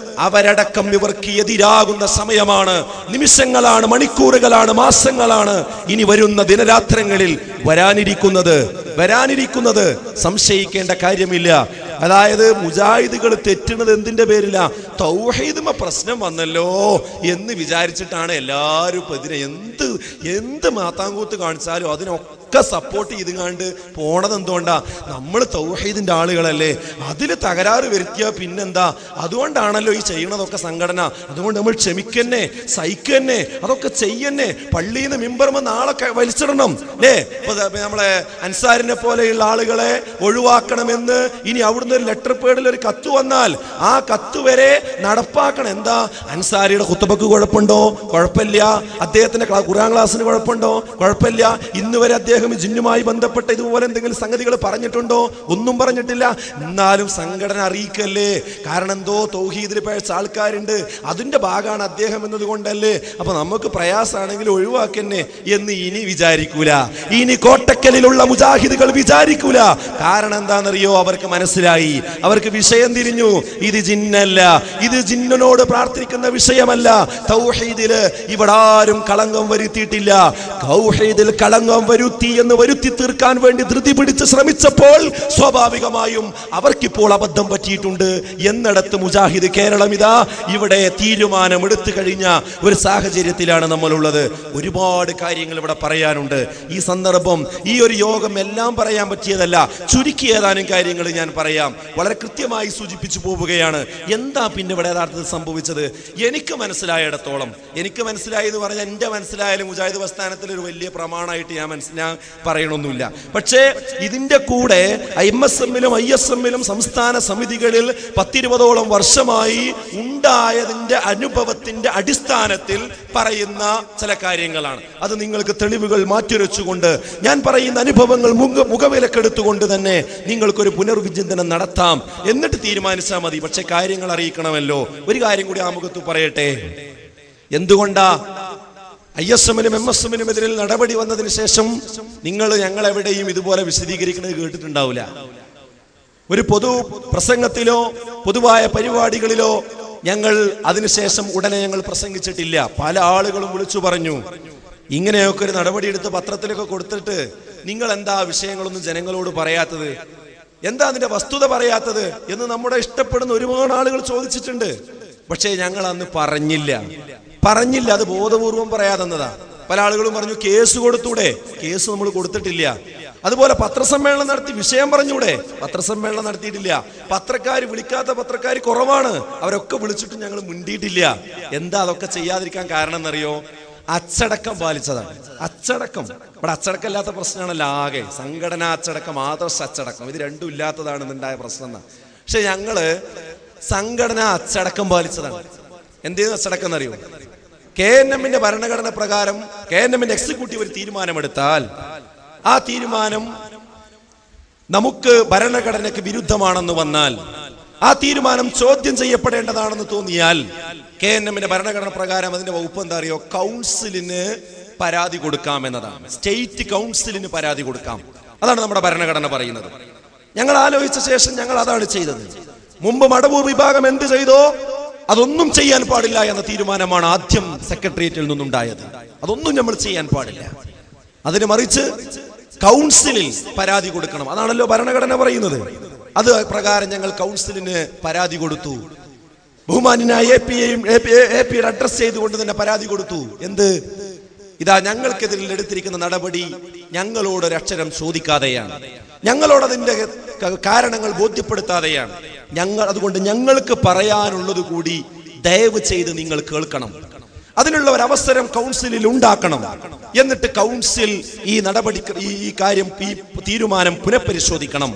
അവരടക്കം ഇവർക്ക് എതിരാകുന്ന സമയമാണ്. നിമിഷങ്ങളാണ്, മണിക്കൂറുകളാണ്, മാസങ്ങളാണ് ഇനി വരുന്ന ദിനരാത്രങ്ങളിൽ വരാനിരിക്കുന്നത്. സംശയിക്കേണ്ട കാര്യമില്ല. അതായത് മുജാഹിദുകൾ തെറ്റുന്നത് എന്തിന്റെ പേരില്ല? തൗഹീദുമ പ്രശ്നം വന്നല്ലോ എന്ന് വിചാരിച്ചിട്ടാണ് എല്ലാവരും ഇപ്പൊ ഇതിനെ എന്ത് മാത്താങ്കൂത്ത് കാണിച്ചാലും അതിനൊക്കെ സപ്പോർട്ട് ചെയ്തുകൊണ്ട് പോണത്. എന്തുകൊണ്ടാ? നമ്മൾ തൗഹീദിന്റെ ആളുകളല്ലേ, അതിൽ തകരാറ് വരുത്തിയാ പിന്നെന്താ? അതുകൊണ്ടാണല്ലോ ഈ ചെയ്യണതൊക്കെ സംഘടന. അതുകൊണ്ട് നമ്മൾ ക്ഷമിക്കന്നെ, സഹിക്കന്നെ, അതൊക്കെ ചെയ്യന്നെ. പള്ളിയിൽ നിന്ന് മിമ്പർമ നാളെ വലിച്ചിടണം, അല്ലേ? ഇപ്പൊ നമ്മളെ അൻസാരിനെ പോലെയുള്ള ആളുകളെ ഒഴിവാക്കണമെന്ന് ഇനി അവിടുന്ന് ഒരു ലെറ്റർ പേഡിൽ ഒരു കത്ത് വന്നാൽ ആ കത്ത് വരെ നടപ്പാക്കണം. എന്താ? അൻസാരിയുടെ ഖുത്ബക്ക് കുഴപ്പമുണ്ടോ? കുഴപ്പമില്ല. അദ്ദേഹത്തിന്റെ ഖുർആൻ ക്ലാസ്സിന് കുഴപ്പമുണ്ടോ? കുഴപ്പമില്ല. ഇന്ന് വരെ അദ്ദേഹം ജിന്നുമായി ബന്ധപ്പെട്ട ഇതുപോലെ എന്തെങ്കിലും സംഗതികൾ പറഞ്ഞിട്ടുണ്ടോ? ഒന്നും പറഞ്ഞിട്ടില്ല. എന്നാലും സംഘടന അറിയിക്കല്ലേ. കാരണം എന്തോ തൗഹീദിൽ പഴച്ച ആൾക്കാരുണ്ട്, അതിന്റെ ഭാഗമാണ് അദ്ദേഹം എന്നതുകൊണ്ടല്ലേ. അപ്പൊ നമുക്ക് പ്രയാസാണെങ്കിൽ ഒഴിവാക്കന്നെ എന്ന് ഇനി വിചാരിക്കൂല. ഇനി കോട്ടക്കലിലുള്ള മുജാഹിദുകൾ വിചാരിക്കൂല. കാരണം എന്താണെന്നറിയോ? അവർക്ക് മനസ്സിലായി, അവർക്ക് വിഷയം തിരിഞ്ഞു. ഇത് ജിന്നല്ല, ഇത് ജിന്നിനോട് പ്രാർത്ഥിക്കുന്ന വിഷയമല്ല. തൗഹീദില് ഇവിടെ ആരും കളങ്കം വരുത്തിയിട്ടില്ല. തൗഹീദിൽ കളങ്കം വരുത്തി എന്ന് വരുത്തി തീർക്കാൻ വേണ്ടി ധൃതി പിടിച്ച് ശ്രമിച്ചപ്പോൾ സ്വാഭാവികമായും അവർക്കിപ്പോൾ അബദ്ധം പറ്റിയിട്ടുണ്ട് എന്നിടത്ത് മുജാഹിദ് കേരളം ഇതാ ഇവിടെ തീരുമാനമെടുത്തു കഴിഞ്ഞ ഒരു സാഹചര്യത്തിലാണ് നമ്മളുള്ളത്. ഒരുപാട് കാര്യങ്ങൾ ഇവിടെ പറയാനുണ്ട്. ഈ സന്ദർഭം, ഈ ഒരു യോഗം എല്ലാം പറയാൻ പറ്റിയതല്ല. ചുരുക്കി ഏതാനും കാര്യങ്ങൾ ഞാൻ പറയാം. വളരെ കൃത്യമായി സൂചിപ്പിച്ചു പോവുകയാണ്. എന്താ പിന്നെ ഇവിടെ യഥാർത്ഥത്തിൽ സംഭവിച്ചത്? എനിക്ക് മനസ്സിലായിടത്തോളം, എനിക്ക് മനസ്സിലായി എന്ന് പറഞ്ഞാൽ എൻ്റെ മനസ്സിലായാലും മുജാഹിദ് പ്രസ്ഥാനത്തിൽ ഒരു വലിയ പ്രമാണമായിട്ട് ഞാൻ പറയണമൊന്നുമില്ല. പക്ഷേ ഇതിൻ്റെ കൂടെ MSM-ലും ISM-ലും സംസ്ഥാന സമിതികളിൽ 10-20ഓളം വർഷമായി ഉണ്ടായതിൻ്റെ അനുഭവത്തിന്റെ അടിസ്ഥാനത്തിൽ പറയുന്ന ചില കാര്യങ്ങളാണ്. അത് നിങ്ങൾക്ക് തെളിവുകൾ മാറ്റിവെച്ചുകൊണ്ട് ഞാൻ പറയുന്ന അനുഭവങ്ങൾ മുഖവിലക്കെടുത്തുകൊണ്ട് തന്നെ നിങ്ങൾക്കൊരു പുനർവിചിന്തനം നടത്താം. എന്നിട്ട് തീരുമാനിച്ചാൽ മതി. പക്ഷെ കാര്യങ്ങൾ അറിയിക്കണമല്ലോ. ഒരു കാര്യം കൂടി ആമുഖത്ത് പറയട്ടെ. എന്തുകൊണ്ടാ ISM-നും MSM-നും എതിരിൽ നടപടി വന്നതിന് ശേഷം ഞങ്ങളെവിടെയും ഇതുപോലെ വിശദീകരിക്കുന്നത് കേട്ടിട്ടുണ്ടാവില്ല. ഒരു പൊതു പ്രസംഗത്തിലോ പൊതുവായ പരിപാടികളിലോ ഞങ്ങൾ അതിനുശേഷം ഉടനെ ഞങ്ങൾ പ്രസംഗിച്ചിട്ടില്ല. പല ആളുകളും വിളിച്ചു പറഞ്ഞു, ഇങ്ങനെയൊക്കെ ഒരു നടപടി എടുത്ത് പത്രത്തിലൊക്കെ കൊടുത്തിട്ട് നിങ്ങൾ എന്താ വിഷയങ്ങളൊന്നും ജനങ്ങളോട് പറയാത്തത്, എന്താ അതിന്റെ വസ്തുത പറയാത്തത് എന്ന് നമ്മുടെ ഇഷ്ടപ്പെടുന്ന ഒരുപാട് ആളുകൾ ചോദിച്ചിട്ടുണ്ട്. പക്ഷേ ഞങ്ങൾ അന്ന് പറഞ്ഞില്ല. അത് ബോധപൂർവം പറയാതെന്നതാ. പല ആളുകളും പറഞ്ഞു കേസ് കൊടുത്തൂടെ. കേസ് നമ്മൾ കൊടുത്തിട്ടില്ല. അതുപോലെ പത്രസമ്മേളനം നടത്തി വിഷയം പറഞ്ഞൂടെ. പത്രസമ്മേളനം നടത്തിയിട്ടില്ല. വിളിക്കാത്ത പത്രക്കാർ കുറവാണ്. അവരൊക്കെ വിളിച്ചിട്ട് ഞങ്ങൾ മുണ്ടിയിട്ടില്ല. എന്താ അതൊക്കെ ചെയ്യാതിരിക്കാൻ കാരണം എന്നറിയോ? അച്ചടക്കം പാലിച്ചതാണ്. അച്ചടക്കം ഇവിടെ അച്ചടക്കമില്ലാത്ത പ്രശ്നമാണല്ലോ ആകെ. സംഘടനാ അച്ചടക്കം, ആദർശ അച്ചടക്കം, ഇത് രണ്ടും ഇല്ലാത്തതാണ് ഇന്നുണ്ടായ പ്രശ്നം എന്നാ. പക്ഷെ ഞങ്ങള് സംഘടനാ അച്ചടക്കം പാലിച്ചതാണ്. എന്തേന്ന് അച്ചടക്കം എന്നറിയോ? KNM-ന്റെ ഭരണഘടന പ്രകാരം KNM-ന്റെ എക്സിക്യൂട്ടീവ് ഒരു തീരുമാനമെടുത്താൽ ആ തീരുമാനം നമുക്ക് ഭരണഘടനയ്ക്ക് വിരുദ്ധമാണെന്ന് വന്നാൽ, ആ തീരുമാനം ചോദ്യം ചെയ്യപ്പെടേണ്ടതാണെന്ന് തോന്നിയാൽ KNM-ന്റെ ഭരണഘടന പ്രകാരം അതിന്റെ വകുപ്പ് എന്താ അറിയോ? കൗൺസിലിന് പരാതി കൊടുക്കാം എന്നതാണ്. സ്റ്റേറ്റ് കൗൺസിലിന് പരാതി കൊടുക്കാം. അതാണ് നമ്മുടെ ഭരണഘടന പറയുന്നത്. ഞങ്ങൾ ആലോചിച്ച ശേഷം ഞങ്ങൾ അതാണ് ചെയ്തത്. മുമ്പ് മടവൂർ വിഭാഗം എന്ത് ചെയ്തോ അതൊന്നും ചെയ്യാൻ പാടില്ല എന്ന തീരുമാനമാണ് ആദ്യം സെക്രട്ടേറിയറ്റിൽ നിന്നുണ്ടായത്. അതൊന്നും നമ്മൾ ചെയ്യാൻ പാടില്ല. അതിന് മറിച്ച് കൗൺസിലിൽ പരാതി കൊടുക്കണം. അതാണല്ലോ ഭരണഘടന പറയുന്നത്. അത് പ്രകാരം ഞങ്ങൾ കൗൺസിലിന് പരാതി കൊടുത്തു. ബഹുമാന്യനായ AP അഡ്രസ് ചെയ്തുകൊണ്ട് തന്നെ പരാതി കൊടുത്തു. എന്ത്? ഇതാ ഞങ്ങൾക്കെതിരിൽ എടുത്തിരിക്കുന്ന നടപടി ഞങ്ങളോടൊരക്ഷരം ചോദിക്കാതെയാണ്, ഞങ്ങളോടതിന്റെ കാരണങ്ങൾ ബോധ്യപ്പെടുത്താതെയാണ്. അതുകൊണ്ട് ഞങ്ങൾക്ക് പറയാനുള്ളത് കൂടി ദയവ് ചെയ്ത് നിങ്ങൾ കേൾക്കണം. അതിനുള്ള ഒരു അവസരം കൗൺസിലിൽ ഉണ്ടാക്കണം. എന്നിട്ട് കൗൺസിൽ ഈ നടപടി, ഈ കാര്യം, ഈ തീരുമാനം പുനഃപരിശോധിക്കണം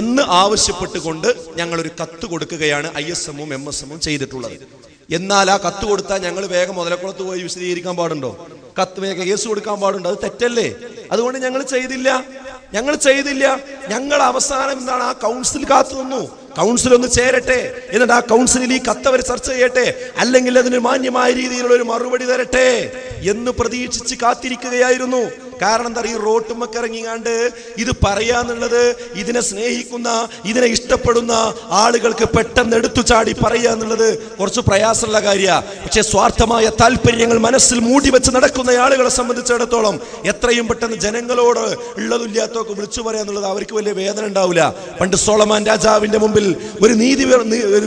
എന്ന് ആവശ്യപ്പെട്ടുകൊണ്ട് ഞങ്ങളൊരു കത്ത് കൊടുക്കുകയാണ് ISM-ഉം MSM-ഉം ചെയ്തിട്ടുള്ളത്. എന്നാൽ ആ കത്ത് കൊടുത്താൽ ഞങ്ങൾ വേഗം മുതലക്കുളത്ത് പോയി വിശദീകരിക്കാൻ പാടുണ്ടോ? കത്ത് വേഗം കേസ് കൊടുക്കാൻ പാടുണ്ടോ? അത് തെറ്റല്ലേ? അതുകൊണ്ട് ഞങ്ങൾ ചെയ്തില്ല. ഞങ്ങൾ അവസാനം എന്താണ്, ആ കൗൺസിൽ കാത്തു നിന്നു. കൗൺസിൽ ഒന്ന് ചേരട്ടെ, എന്നിട്ട് ആ കൗൺസിലിൽ ഈ കത്ത് അവർ ചർച്ച ചെയ്യട്ടെ, അല്ലെങ്കിൽ അതിന് മാന്യമായ രീതിയിലുള്ള ഒരു മറുപടി തരട്ടെ എന്ന് പ്രതീക്ഷിച്ച് കാത്തിരിക്കുകയായിരുന്നു. കാരണം എന്താ, ഈ റോട്ടുമൊക്കെ ഇറങ്ങിങ്ങാണ്ട് ഇത് പറയാന്നുള്ളത് ഇതിനെ സ്നേഹിക്കുന്ന, ഇതിനെ ഇഷ്ടപ്പെടുന്ന ആളുകൾക്ക് പെട്ടെന്ന് എടുത്തു ചാടി പറയാന്നുള്ളത് കുറച്ച് പ്രയാസമുള്ള കാര്യമാണ്. പക്ഷെ സ്വാർത്ഥമായ താല്പര്യങ്ങൾ മനസ്സിൽ മൂടി വെച്ച് നടക്കുന്ന ആളുകളെ സംബന്ധിച്ചിടത്തോളം എത്രയും പെട്ടെന്ന് ജനങ്ങളോട് ഉള്ളതില്ലാത്തൊക്കെ വിളിച്ചു പറയാന്നുള്ളത് അവർക്ക് വലിയ വേദന ഉണ്ടാവില്ല. പണ്ട് സോളമാൻ രാജാവിന്റെ മുമ്പിൽ ഒരു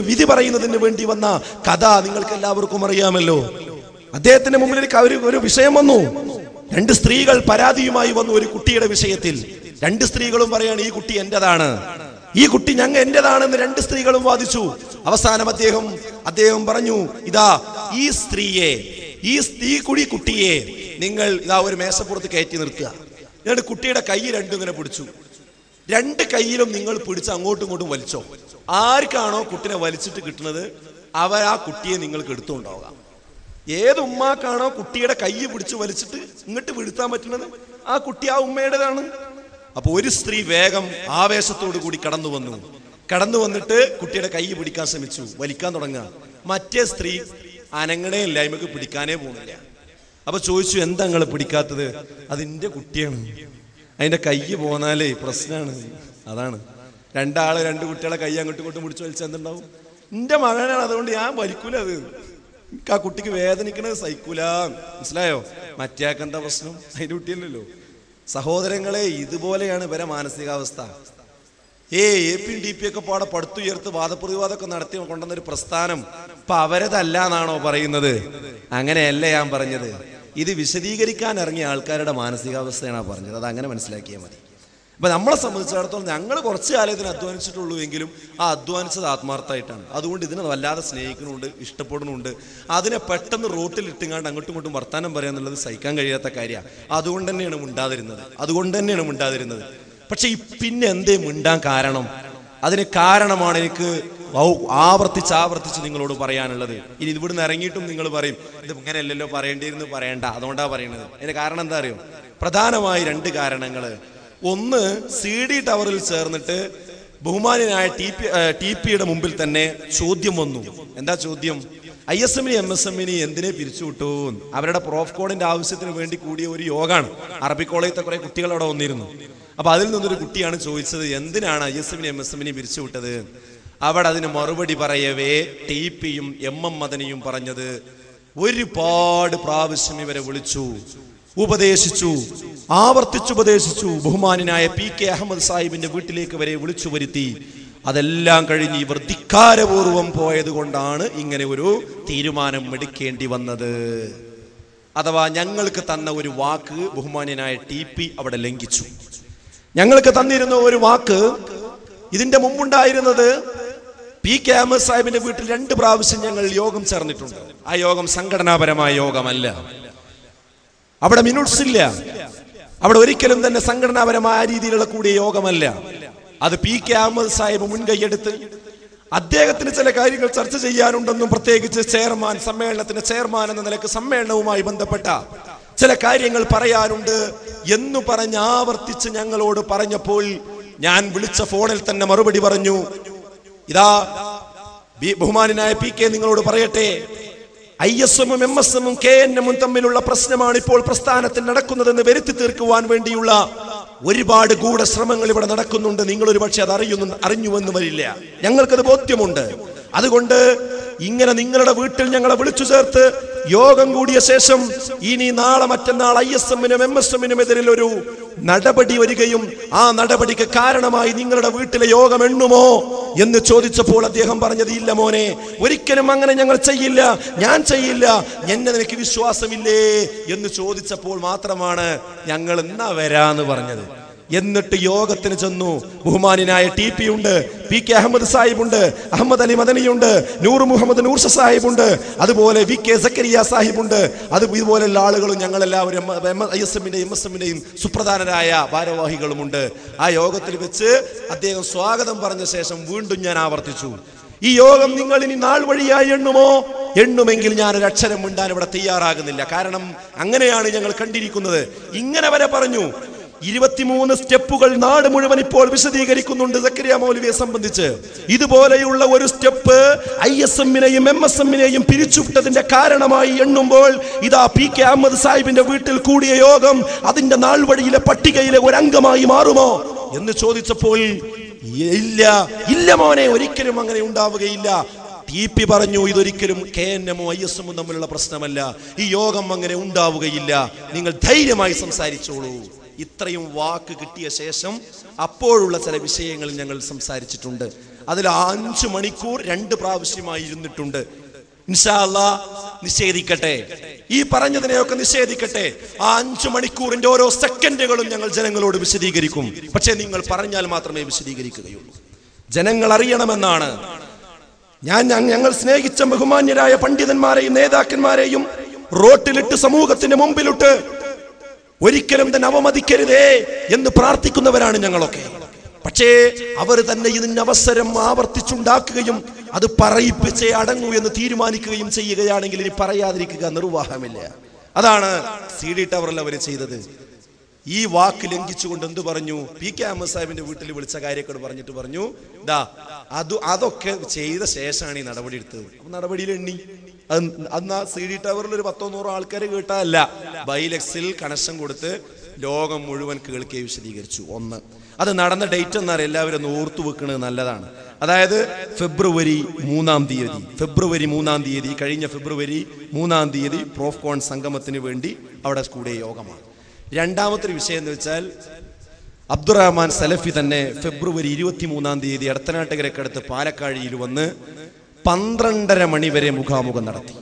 വിധി പറയുന്നതിന് വേണ്ടി വന്ന കഥ നിങ്ങൾക്ക് എല്ലാവർക്കും അറിയാമല്ലോ. അദ്ദേഹത്തിന്റെ മുമ്പിലേക്ക് ഒരു വിഷയം വന്നു. 2 സ്ത്രീകൾ പരാതിയുമായി വന്നു ഒരു കുട്ടിയുടെ വിഷയത്തിൽ. 2 സ്ത്രീകളും പറയാണ് ഈ കുട്ടി എന്റേതാണ്, ഈ കുട്ടി എന്റേതാണെന്ന് 2 സ്ത്രീകളും വാദിച്ചു. അവസാനം അദ്ദേഹം പറഞ്ഞു, ഇതാ ഈ സ്ത്രീയെ, ഈ കുട്ടിയെ നിങ്ങൾ ഇതാ ഒരു മേശപ്പുറത്ത് കയറ്റി നിർത്തുക. എന്നിട്ട് കുട്ടിയുടെ കൈ 2 ഇങ്ങനെ പിടിച്ചു. 2 കൈയിലും നിങ്ങൾ പിടിച്ച് അങ്ങോട്ടും ഇങ്ങോട്ടും വലിച്ചോ. ആർക്കാണോ കുട്ടിനെ വലിച്ചിട്ട് കിട്ടുന്നത് അവർ ആ കുട്ടിയെ നിങ്ങൾക്ക് എടുത്തുകൊണ്ടാവുക. ഏത് ഉമ്മാക്കാണോ കുട്ടിയുടെ കൈ പിടിച്ച് വലിച്ചിട്ട് ഇങ്ങോട്ട് വീഴ്ത്താൻ പറ്റുന്നത് ആ കുട്ടി ആ ഉമ്മയുടേതാണ്. അപ്പൊ ഒരു സ്ത്രീ വേഗം ആവേശത്തോടു കൂടി കടന്നു വന്നിട്ട് കുട്ടിയുടെ കൈ പിടിക്കാൻ ശ്രമിച്ചു, വലിക്കാൻ തുടങ്ങുക. മറ്റേ സ്ത്രീ അനങ്ങണേ ഇല്ല, ഇമ്മക്ക് പിടിക്കാനേ പോകുന്നില്ല. അപ്പൊ ചോദിച്ചു, എന്താ നിങ്ങൾ പിടിക്കാത്തത്? അതിന്റെ കുട്ടിയാണ്, അതിന്റെ കൈ പോന്നാലേ പ്രശ്നമാണ്. അതാണ് 2 കുട്ടികളെ കൈ അങ്ങോട്ടും ഇങ്ങോട്ടും പിടിച്ചു വലിച്ചാൽ എന്തുണ്ടാവും? എന്റെ മകനാണ്, അതുകൊണ്ട് ഞാൻ വലിക്കൂല. അത് എനിക്ക് ആ കുട്ടിക്ക് വേദനിക്കണത് സഹിക്കൂല. മനസ്സിലായോ? മറ്റേക്ക് എന്താ പ്രശ്നം? അതിന്റെ കുട്ടിയല്ലല്ലോ. സഹോദരങ്ങളെ, ഇതുപോലെയാണ് ഇവരെ മാനസികാവസ്ഥ. APDP ഒക്കെ പാടെ പടുത്തുയർത്ത് വാദപ്രതിവാദമൊക്കെ നടത്തി കൊണ്ടുവന്നൊരു പ്രസ്ഥാനം ഇപ്പൊ അവരതല്ലാന്നാണോ പറയുന്നത്? അങ്ങനെയല്ല ഞാൻ പറഞ്ഞത്. ഇത് വിശദീകരിക്കാൻ ഇറങ്ങിയ ആൾക്കാരുടെ മാനസികാവസ്ഥയാണ് പറഞ്ഞത്. അത് അങ്ങനെ മനസ്സിലാക്കിയാൽ മതി. അപ്പൊ നമ്മളെ സംബന്ധിച്ചിടത്തോളം ഞങ്ങൾ കുറച്ച് കാലത്തിന് അധ്വാനിച്ചിട്ടുള്ളൂ എങ്കിലും ആ അധ്വാനിച്ചത് ആത്മാർത്ഥമായിട്ടാണ്. അതുകൊണ്ട് ഇതിനെ വല്ലാതെ സ്നേഹിക്കുന്നുണ്ട്, ഇഷ്ടപ്പെടുന്നുണ്ട്. അതിനെ പെട്ടെന്ന് റോട്ടിൽ ഇട്ടുങ്ങാണ്ട് അങ്ങോട്ടും ഇങ്ങോട്ടും വർത്താനം പറയാന്നുള്ളത് സഹിക്കാൻ കഴിയാത്ത കാര്യമാണ്. അതുകൊണ്ട് തന്നെയാണ് മിണ്ടാതിരുന്നത്. പക്ഷെ പിന്നെ എന്തേ മിണ്ടാൻ കാരണം? അതിന് കാരണമാണ് എനിക്ക് ആവർത്തിച്ച് നിങ്ങളോട് പറയാനുള്ളത്. ഇനി ഇവിടുന്ന് ഇറങ്ങിയിട്ടും നിങ്ങൾ പറയും ഇത് ഇങ്ങനെയല്ലല്ലോ പറയേണ്ടിയിരുന്നു, പറയണ്ട. അതുകൊണ്ടാണ് പറയുന്നത്. അതിന്റെ കാരണം എന്താ അറിയോ? പ്രധാനമായി 2 കാരണങ്ങൾ. ഒന്ന്, CD ടവറിൽ ചേർന്നിട്ട് ബഹുമാന്യനായ TP-യുടെ മുമ്പിൽ തന്നെ ചോദ്യം വന്നു. എന്താ ചോദ്യം? ISM-നെ MSM-നെ എന്തിനെ പിരിച്ചുവിട്ടു? അവരുടെ പ്രോഫ് കോഡിന്റെ ആവശ്യത്തിന് വേണ്ടി കൂടിയ ഒരു യോഗമാണ്. അറബി കോളേജിലത്തെ കുറെ കുട്ടികൾ അവിടെ വന്നിരുന്നു. അപ്പൊ അതിൽ നിന്നൊരു കുട്ടിയാണ് ചോദിച്ചത്, എന്തിനാണ് ISM-നെ MSM-നെ പിരിച്ചുവിട്ടത്? അവിടെ അതിന് മറുപടി പറയവേ TP-യും MM മദനിയും പറഞ്ഞത്, ഒരുപാട് പ്രാവശ്യം ഇവരെ വിളിച്ചു, ഉപദേശിച്ചു, ആവർത്തിച്ചുപദേശിച്ചു. ബഹുമാനായ PK അഹമ്മദ് സാഹിബിന്റെ വീട്ടിലേക്ക് വരെ വിളിച്ചു വരുത്തി. അതെല്ലാം കഴിഞ്ഞ് ഇവർ ധിക്കാരപൂർവം പോയത് കൊണ്ടാണ് ഇങ്ങനെ ഒരു തീരുമാനം എടുക്കേണ്ടി വന്നത്. അഥവാ ഞങ്ങൾക്ക് തന്ന ഒരു വാക്ക് ബഹുമാന്യനായ TP അവിടെ ലംഘിച്ചു. ഞങ്ങൾക്ക് തന്നിരുന്ന ഒരു വാക്ക്, ഇതിന്റെ മുമ്പുണ്ടായിരുന്നത് PK അഹമ്മദ് സാഹിബിന്റെ വീട്ടിൽ 2 പ്രാവശ്യം ഞങ്ങൾ യോഗം ചേർന്നിട്ടുണ്ട്. ആ യോഗം സംഘടനാപരമായ യോഗമല്ല. അവിടെ മിനിറ്റ്സ് ഇല്ല. അവിടെ ഒരിക്കലും തന്നെ സംഘടനാപരമായ രീതിയിലുള്ള കൂടിയ യോഗമല്ല. അത് PK അഹമ്മദ് സാഹിബ് മുൻകൈയെടുത്ത് അദ്ദേഹത്തിന് ചില കാര്യങ്ങൾ ചർച്ച ചെയ്യാനുണ്ടെന്നും, പ്രത്യേകിച്ച് സമ്മേളനത്തിന്റെ ചെയർമാൻ എന്ന നിലക്ക് സമ്മേളനവുമായി ബന്ധപ്പെട്ട ചില കാര്യങ്ങൾ പറയാനുണ്ട് എന്ന് പറഞ്ഞ് ആവർത്തിച്ച് ഞങ്ങളോട് പറഞ്ഞപ്പോൾ ഞാൻ വിളിച്ച ഫോണിൽ തന്നെ മറുപടി പറഞ്ഞു, ഇതാ ബഹുമാനായ PK നിങ്ങളോട് പറയട്ടെ, ISM-ഉം MSM-ഉം KNM-ഉം തമ്മിലുള്ള പ്രശ്നമാണ് ഇപ്പോൾ പ്രസ്ഥാനത്തിൽ നടക്കുന്നതെന്ന് വരുത്തി തീർക്കുവാൻ വേണ്ടിയുള്ള ഒരുപാട് ഗൂഢശ്രമങ്ങൾ ഇവിടെ നടക്കുന്നുണ്ട്. നിങ്ങൾ ഒരു പക്ഷെ അത് അറിഞ്ഞുവെന്ന് വരില്ല. ഞങ്ങൾക്കത് ബോധ്യമുണ്ട്. അതുകൊണ്ട് ഇങ്ങനെ നിങ്ങളുടെ വീട്ടിൽ ഞങ്ങളെ വിളിച്ചു ചേർത്ത് യോഗം കൂടിയ ശേഷം ഇനി നാളെ മറ്റന്നാൾ ISM-നും MSM-നും എതിരിൽ ഒരു നടപടി വരികയും ആ നടപടിക്ക് കാരണമായി നിങ്ങളുടെ വീട്ടിലെ യോഗം എണ്ണുമോ എന്ന് ചോദിച്ചപ്പോൾ അദ്ദേഹം പറഞ്ഞത്, ഇല്ല മോനെ, ഒരിക്കലും അങ്ങനെ ഞങ്ങൾ ചെയ്യില്ല, ഞാൻ ചെയ്യില്ല, എന്നെ നിനക്ക് വിശ്വാസമില്ലേ എന്ന് ചോദിച്ചപ്പോൾ മാത്രമാണ് ഞങ്ങൾ എന്നാ വരാന്ന് പറഞ്ഞത്. എന്നിട്ട് യോഗത്തിന് ചെന്നു. ബഹുമാനായ TP ഉണ്ട്, PK അഹമ്മദ് സാഹിബുണ്ട്, അഹമ്മദ് അലി മദനിയുണ്ട്, നൂർ മുഹമ്മദ് നൂർ സാഹിബുണ്ട്, അതുപോലെ VK സക്കരിയ സാഹിബുണ്ട്. ഇതുപോലെയുള്ള ആളുകളും ഞങ്ങളെല്ലാവരും ISM-ന്റെയും MSM-ന്റെയും സുപ്രധാനരായ ഭാരവാഹികളുമുണ്ട്. ആ യോഗത്തിൽ വെച്ച് അദ്ദേഹം സ്വാഗതം പറഞ്ഞ ശേഷം വീണ്ടും ഞാൻ ആവർത്തിച്ചു, ഈ യോഗം നിങ്ങൾ ഇനി നാൾ വഴിയായി എണ്ണുമോ? എണ്ണുമെങ്കിൽ ഞാൻ ഒരു അക്ഷരം മിണ്ടാൻ ഇവിടെ തയ്യാറാകുന്നില്ല. കാരണം അങ്ങനെയാണ് ഞങ്ങൾ കണ്ടിരിക്കുന്നത്. ഇങ്ങനെ വരെ പറഞ്ഞു. 23 സ്റ്റെപ്പുകൾ നാട് മുഴുവൻ ഇപ്പോൾ വിശദീകരിക്കുന്നുണ്ട് സക്കരിയ മൗലവിയെ സംബന്ധിച്ച്. ഇതുപോലെയുള്ള ഒരു സ്റ്റെപ്പ് ISM-നെയും MSM-നെയും പിരിച്ചുവിട്ടതിന്റെ കാരണമായി എണ്ണുമ്പോൾ ഇതാ PK അഹമ്മദ് സാഹിബിന്റെ വീട്ടിൽ കൂടിയ യോഗം അതിന്റെ നാൾ വഴിയിലെ പട്ടികയിലെ ഒരു അംഗമായി മാറുമോ എന്ന് ചോദിച്ചപ്പോൾ ഇല്ല മോനെ, ഒരിക്കലും അങ്ങനെ ഉണ്ടാവുകയില്ല. TP പറഞ്ഞു, ഇതൊരിക്കലും KNM-ഉം ISM-ഉം തമ്മിലുള്ള പ്രശ്നമല്ല, ഈ യോഗം അങ്ങനെ ഉണ്ടാവുകയില്ല, നിങ്ങൾ ധൈര്യമായി സംസാരിച്ചോളൂ. ഇത്രയും വാക്ക് കിട്ടിയ ശേഷം അപ്പോഴുള്ള ചില വിഷയങ്ങൾ ഞങ്ങൾ സംസാരിച്ചിട്ടുണ്ട്. അതിൽ 5 മണിക്കൂർ 2 പ്രാവശ്യമായി ഇരുന്നിട്ടുണ്ട്. ഇൻഷാ അല്ലാഹ് നിഷേധിക്കട്ടെ, ഈ പറഞ്ഞതിനെയൊക്കെ നിഷേധിക്കട്ടെ. ആ 5 മണിക്കൂറിന്റെ ഓരോ സെക്കൻഡുകളും ഞങ്ങൾ ജനങ്ങളോട് വിശദീകരിക്കും. പക്ഷെ നിങ്ങൾ പറഞ്ഞാൽ മാത്രമേ വിശദീകരിക്കുകയുള്ളൂ. ജനങ്ങൾ അറിയണമെന്നാണ്. ഞങ്ങൾ സ്നേഹിച്ച ബഹുമാന്യരായ പണ്ഡിതന്മാരെയും നേതാക്കന്മാരെയും റോട്ടിലിട്ട് സമൂഹത്തിന്റെ മുമ്പിലിട്ട് ഒരിക്കലും തന്നെ അവമതിക്കരുതേ എന്ന് പ്രാർത്ഥിക്കുന്നവരാണ് ഞങ്ങളൊക്കെ. പക്ഷേ അവർ തന്നെ ഇതിന് അവസരം ആവർത്തിച്ചുണ്ടാക്കുകയും അത് പറയിപ്പിച്ചേ അടങ്ങൂ എന്ന് തീരുമാനിക്കുകയും ചെയ്യുകയാണെങ്കിൽ ഇനി പറയാതിരിക്കുക നിർവാഹമില്ല. അതാണ് CD ടവറിൽ അവർ ചെയ്തത്. ഈ വാക്ക് ലംഘിച്ചുകൊണ്ട് എന്ത് പറഞ്ഞു? PK അഹമ്മദ് സാഹിബിന്റെ വീട്ടിൽ വിളിച്ച കാര്യമൊക്കെ പറഞ്ഞിട്ട് പറഞ്ഞു, അതൊക്കെ ചെയ്ത ശേഷമാണ് ഈ നടപടി എടുത്തത്. അപ്പൊ നടപടിയിൽ എണ്ണി അന്ന് ആ CD ടവറിൽ ഒരു 100-100 ആൾക്കാർ കേട്ടതല്ല, ബൈലക്സിൽ കണക്ഷൻ കൊടുത്ത് ലോകം മുഴുവൻ കേൾക്കുകയും വിശദീകരിച്ചു. 1 അത് നടന്ന ഡേറ്റ് എന്നറിയാം, എല്ലാവരും ഒന്ന് ഓർത്തു വെക്കുന്നത് നല്ലതാണ്. അതായത് ഫെബ്രുവരി 3-ാം തീയതി കഴിഞ്ഞ ഫെബ്രുവരി 3-ാം തീയതി പ്രോഫ് കോൺ സംഗമത്തിന് വേണ്ടി അവിടെ കൂടിയ യോഗമാണ്. രണ്ടാമത്തെ വിഷയം എന്ന് വെച്ചാൽ അബ്ദുറഹ്മാൻ സലഫി തന്നെ ഫെബ്രുവരി 23 എടത്തനാട്ടുകരക്കടുത്ത് പാലക്കാഴിയിൽ വന്ന് 12:30 മണി വരെ മുഖാമുഖം നടത്തി.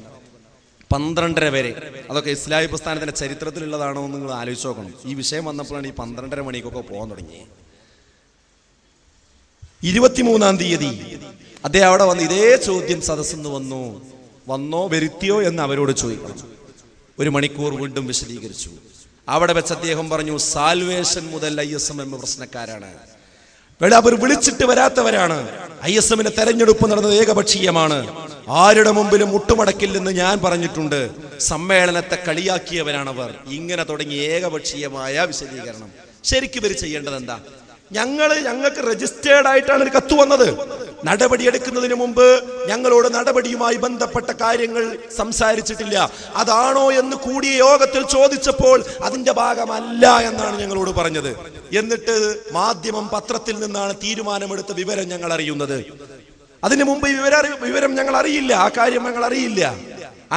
12:30 വരെ. അതൊക്കെ ഇസ്ലാമി പ്രസ്ഥാനത്തിന്റെ ചരിത്രത്തിലുള്ളതാണോ എന്ന് നിങ്ങൾ ആലോചിച്ച് നോക്കണം. ഈ വിഷയം വന്നപ്പോഴാണ് ഈ 12:30 മണിക്കൊക്കെ പോകാൻ തുടങ്ങിയത്. 23 അദ്ദേഹം അവിടെ വന്ന് ഇതേ ചോദ്യം സദസ്സിന്ന് വന്നോ വരുത്തിയോ എന്ന് അവരോട് ചോദിക്കണം. 1 മണിക്കൂർ വീണ്ടും വിശദീകരിച്ചു. അവിടെ വെച്ച് അദ്ദേഹം പറഞ്ഞു, സാൽവേഷൻ മുതൽ ISM പ്രശ്നക്കാരാണ്, അവർ വിളിച്ചിട്ട് വരാത്തവരാണ്. ISMന്റെ തെരഞ്ഞെടുപ്പ് നടന്നത് ഏകപക്ഷീയമാണ്, ആരുടെ മുമ്പിലും മുട്ടുമടക്കില്ലെന്ന് ഞാൻ പറഞ്ഞിട്ടുണ്ട്, സമ്മേളനത്തെ കളിയാക്കിയവരാണവർ. ഇങ്ങനെ തുടങ്ങി ഏകപക്ഷീയമായ വിശദീകരണം. ശരിക്കും ഇവർ ചെയ്യേണ്ടത് എന്താ? ഞങ്ങൾക്ക് രജിസ്റ്റേർഡ് ആയിട്ടാണ് ഒരു കത്ത് വന്നത്. നടപടിയെടുക്കുന്നതിന് മുമ്പ് ഞങ്ങളോട് നടപടിയുമായി ബന്ധപ്പെട്ട കാര്യങ്ങൾ സംസാരിച്ചിട്ടില്ല. അതാണോ എന്ന് കൂടിയ യോഗത്തിൽ ചോദിച്ചപ്പോൾ അതിന്റെ ഭാഗമല്ല എന്നാണ് ഞങ്ങളോട് പറഞ്ഞത്. എന്നിട്ട് മാധ്യമം പത്രത്തിൽ നിന്നാണ് തീരുമാനമെടുത്ത വിവരം ഞങ്ങൾ അറിയുന്നത്. അതിനു മുമ്പ് വിവരം ഞങ്ങൾ അറിയില്ല, ആ കാര്യം ഞങ്ങൾ അറിയില്ല.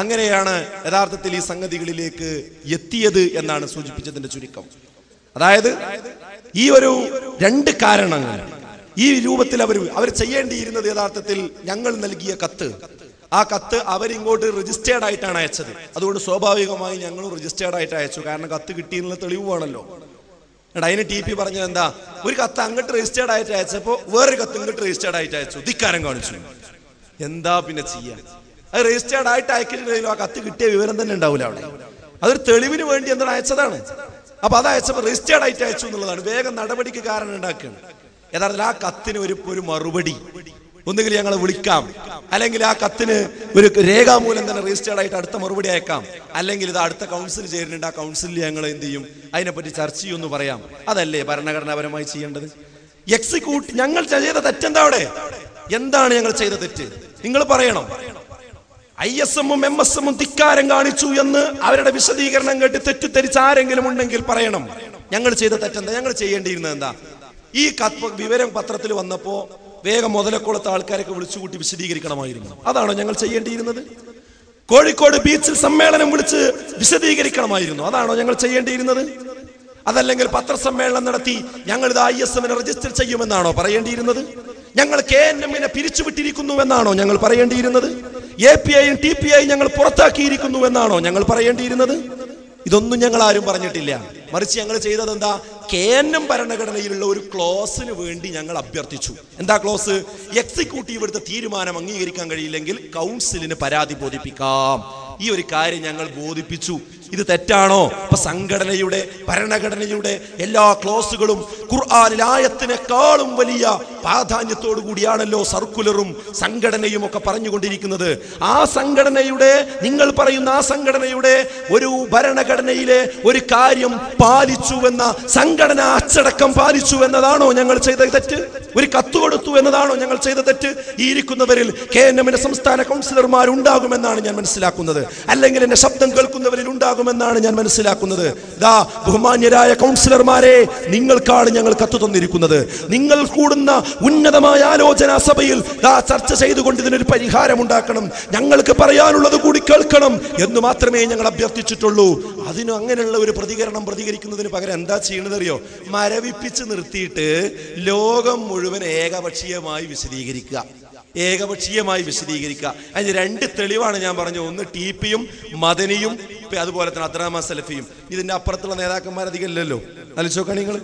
അങ്ങനെയാണ് യഥാർത്ഥത്തിൽ ഈ സംഗതികളിലേക്ക് എത്തിയത് എന്നാണ് സൂചിപ്പിച്ചതിന്റെ ചുരുക്കം. അതായത് ഈ ഒരു 2 കാരണങ്ങൾ ഈ രൂപത്തിൽ അവർ ചെയ്യേണ്ടിയിരുന്നത് യഥാർത്ഥത്തിൽ ഞങ്ങൾ നൽകിയ കത്ത്, ആ കത്ത് അവരിങ്ങോട്ട് രജിസ്റ്റേർഡ് ആയിട്ടാണ് അയച്ചത്. അതുകൊണ്ട് സ്വാഭാവികമായി ഞങ്ങളും രജിസ്റ്റേർഡ് ആയിട്ട് അയച്ചു. കാരണം കത്ത് കിട്ടിയെന്നുള്ള തെളിവ് വേണമല്ലോ. അതിന് TP പറഞ്ഞത് എന്താ? ഒരു കത്ത് അങ്ങോട്ട് രജിസ്റ്റേർഡ് ആയിട്ട് അയച്ചപ്പോ വേറൊരു കത്ത് ഇങ്ങോട്ട് രജിസ്റ്റേർഡ് ആയിട്ട് അയച്ചു. ധിക്കാരം കാണിച്ചു. എന്താ പിന്നെ ചെയ്യാൻ? അത് രജിസ്റ്റേർഡ് ആയിട്ട് അയക്കുന്നുണ്ടെങ്കിലും ആ കത്ത് കിട്ടിയ വിവരം തന്നെ ഉണ്ടാവില്ല അവിടെ. അതൊരു തെളിവിന് വേണ്ടി എന്താണ് അയച്ചതാണ്. അപ്പൊ അത് അയച്ചപ്പോൾ രജിസ്റ്റേർഡ് ആയിട്ട് അയച്ചു എന്നുള്ളതാണ്. വേഗം നടപടിക്ക് കാരണം ഉണ്ടാക്കുകയാണ്. യഥാർത്ഥത്തിൽ ആ കത്തിന് ഒരു മറുപടി ഒന്നുകിൽ ഞങ്ങളെ വിളിക്കാം, അല്ലെങ്കിൽ ആ കത്തിന് ഒരു രേഖാമൂലം തന്നെ രജിസ്റ്റേർഡ് ആയിട്ട് അടുത്ത മറുപടി അയക്കാം, അല്ലെങ്കിൽ ഇത് അടുത്ത കൗൺസിൽ ചേരുന്നുണ്ട്, ആ കൗൺസിലിൽ ഞങ്ങൾ എന്ത് ചെയ്യും, അതിനെപ്പറ്റി ചർച്ച ചെയ്യുമെന്ന് പറയാം. അതല്ലേ ഭരണഘടനാപരമായി ചെയ്യേണ്ടത്? എക്സിക്യൂട്ടീവ് ഞങ്ങൾ ചെയ്ത തെറ്റെന്താ? അവിടെ എന്താണ് ഞങ്ങൾ ചെയ്ത തെറ്റ്? നിങ്ങൾ പറയണം. ISM-ഉം MSM-ഉം ധിക്കാരം കാണിച്ചു എന്ന് അവരുടെ വിശദീകരണം കേട്ട് തെറ്റിദ്ധരിച്ച ആരെങ്കിലും ഉണ്ടെങ്കിൽ പറയണം. ഞങ്ങൾ ചെയ്ത തെറ്റെന്താ? ഞങ്ങൾ ചെയ്യേണ്ടിയിരുന്നത് എന്താ? ഈ വിവരം പത്രത്തിൽ വന്നപ്പോ വേഗം മുതലക്കുളത്തെ ആൾക്കാരൊക്കെ വിളിച്ചുകൂട്ടി വിശദീകരിക്കണമായിരുന്നു. അതാണോ ഞങ്ങൾ ചെയ്യേണ്ടിയിരുന്നത്? കോഴിക്കോട് ബീച്ചിൽ സമ്മേളനം വിളിച്ച് വിശദീകരിക്കണമായിരുന്നു. അതാണോ ഞങ്ങൾ ചെയ്യേണ്ടിയിരുന്നത്? അതല്ലെങ്കിൽ പത്രസമ്മേളനം നടത്തി ഞങ്ങൾ ഇത് ISM-നെ രജിസ്റ്റർ ചെയ്യുമെന്നാണോ പറയേണ്ടിയിരുന്നത്? ഞങ്ങൾ KNM-നെ പിരിച്ചുവിട്ടിരിക്കുന്നു എന്നാണോ ഞങ്ങൾ പറയേണ്ടിയിരുന്നത്? API-യും TPI ഞങ്ങൾ പുറത്താക്കിയിരിക്കുന്നു എന്നാണോ ഞങ്ങൾ പറയേണ്ടിയിരുന്നത്? ഇതൊന്നും ഞങ്ങൾ ആരും പറഞ്ഞിട്ടില്ല. മറിച്ച് ഞങ്ങൾ ചെയ്തത് എന്താ? KNM ഭരണഘടനയിലുള്ള ഒരു ക്ലോസിന് വേണ്ടി ഞങ്ങൾ അഭ്യർത്ഥിച്ചു. എന്താ ക്ലോസ്? എക്സിക്യൂട്ടീവ് എടുത്ത തീരുമാനം അംഗീകരിക്കാൻ കഴിയില്ലെങ്കിൽ കൗൺസിലിന് പരാതി ബോധിപ്പിക്കാം. ഈ ഒരു കാര്യം ഞങ്ങൾ ബോധിപ്പിച്ചു. ഇത് തെറ്റാണോ? അപ്പൊ സംഘടനയുടെ ഭരണഘടനയുടെ എല്ലാ ക്ലോസുകളും ഖുർആനിൽ ആയത്തിനേക്കാളും വലിയ പ്രാധാന്യത്തോടു കൂടിയാണല്ലോ സർക്കുലറും സംഘടനയും ഒക്കെ പറഞ്ഞുകൊണ്ടിരിക്കുന്നത്. ആ സംഘടനയുടെ, നിങ്ങൾ പറയുന്ന ആ സംഘടനയുടെ ഒരു ഭരണഘടനയിലെ ഒരു കാര്യം പാലിച്ചുവെന്ന, സംഘടന അച്ചടക്കം പാലിച്ചു എന്നതാണോ ഞങ്ങൾ ചെയ്ത തെറ്റ്? ഒരു കത്ത് കൊടുത്തു എന്നതാണോ ഞങ്ങൾ ചെയ്ത തെറ്റ്? ഈ ഇരിക്കുന്നവരിൽ KNM-ന്റെ സംസ്ഥാന കൗൺസിലർമാർ ഉണ്ടാകുമെന്നാണ് ഞാൻ മനസ്സിലാക്കുന്നത്, അല്ലെങ്കിൽ എന്റെ ശബ്ദം കേൾക്കുന്നവരിൽ ഉണ്ടാകുമെന്നാണ് ഞാൻ മനസ്സിലാക്കുന്നത്. ദാ ബഹുമാന്യരായ കൗൺസിലർമാരെ, നിങ്ങൾക്കാണ് ഞങ്ങൾ കത്ത് തന്നിരിക്കുന്നത്. നിങ്ങൾ കൂടുന്ന ഉന്നതമായ ആലോചനാ സഭയിൽ ചർച്ച ചെയ്തുകൊണ്ട് ഇതിനൊരു പരിഹാരം ഉണ്ടാക്കണം, ഞങ്ങൾക്ക് പറയാനുള്ളത് കൂടി കേൾക്കണം എന്ന് മാത്രമേ ഞങ്ങൾ അഭ്യർത്ഥിച്ചിട്ടുള്ളൂ. അതിന് അങ്ങനെയുള്ള ഒരു പ്രതികരിക്കുന്നതിന് പകരം എന്താ ചെയ്യണത് അറിയോ? മരവിപ്പിച്ച് നിർത്തിയിട്ട് ലോകം മുഴുവൻ ഏകപക്ഷീയമായി വിശദീകരിക്കുക. അതിന് 2 തെളിവാണ് ഞാൻ പറഞ്ഞു. ഒന്ന് TP-യും മദനിയും, അതുപോലെ തന്നെ അബ്ദുറഹ്മാൻ സലഫിയും. ഇതിന്റെ അപ്പുറത്തുള്ള നേതാക്കന്മാർ അധികം ഇല്ലല്ലോ, ആലോചിച്ചോക്കാ നിങ്ങൾ.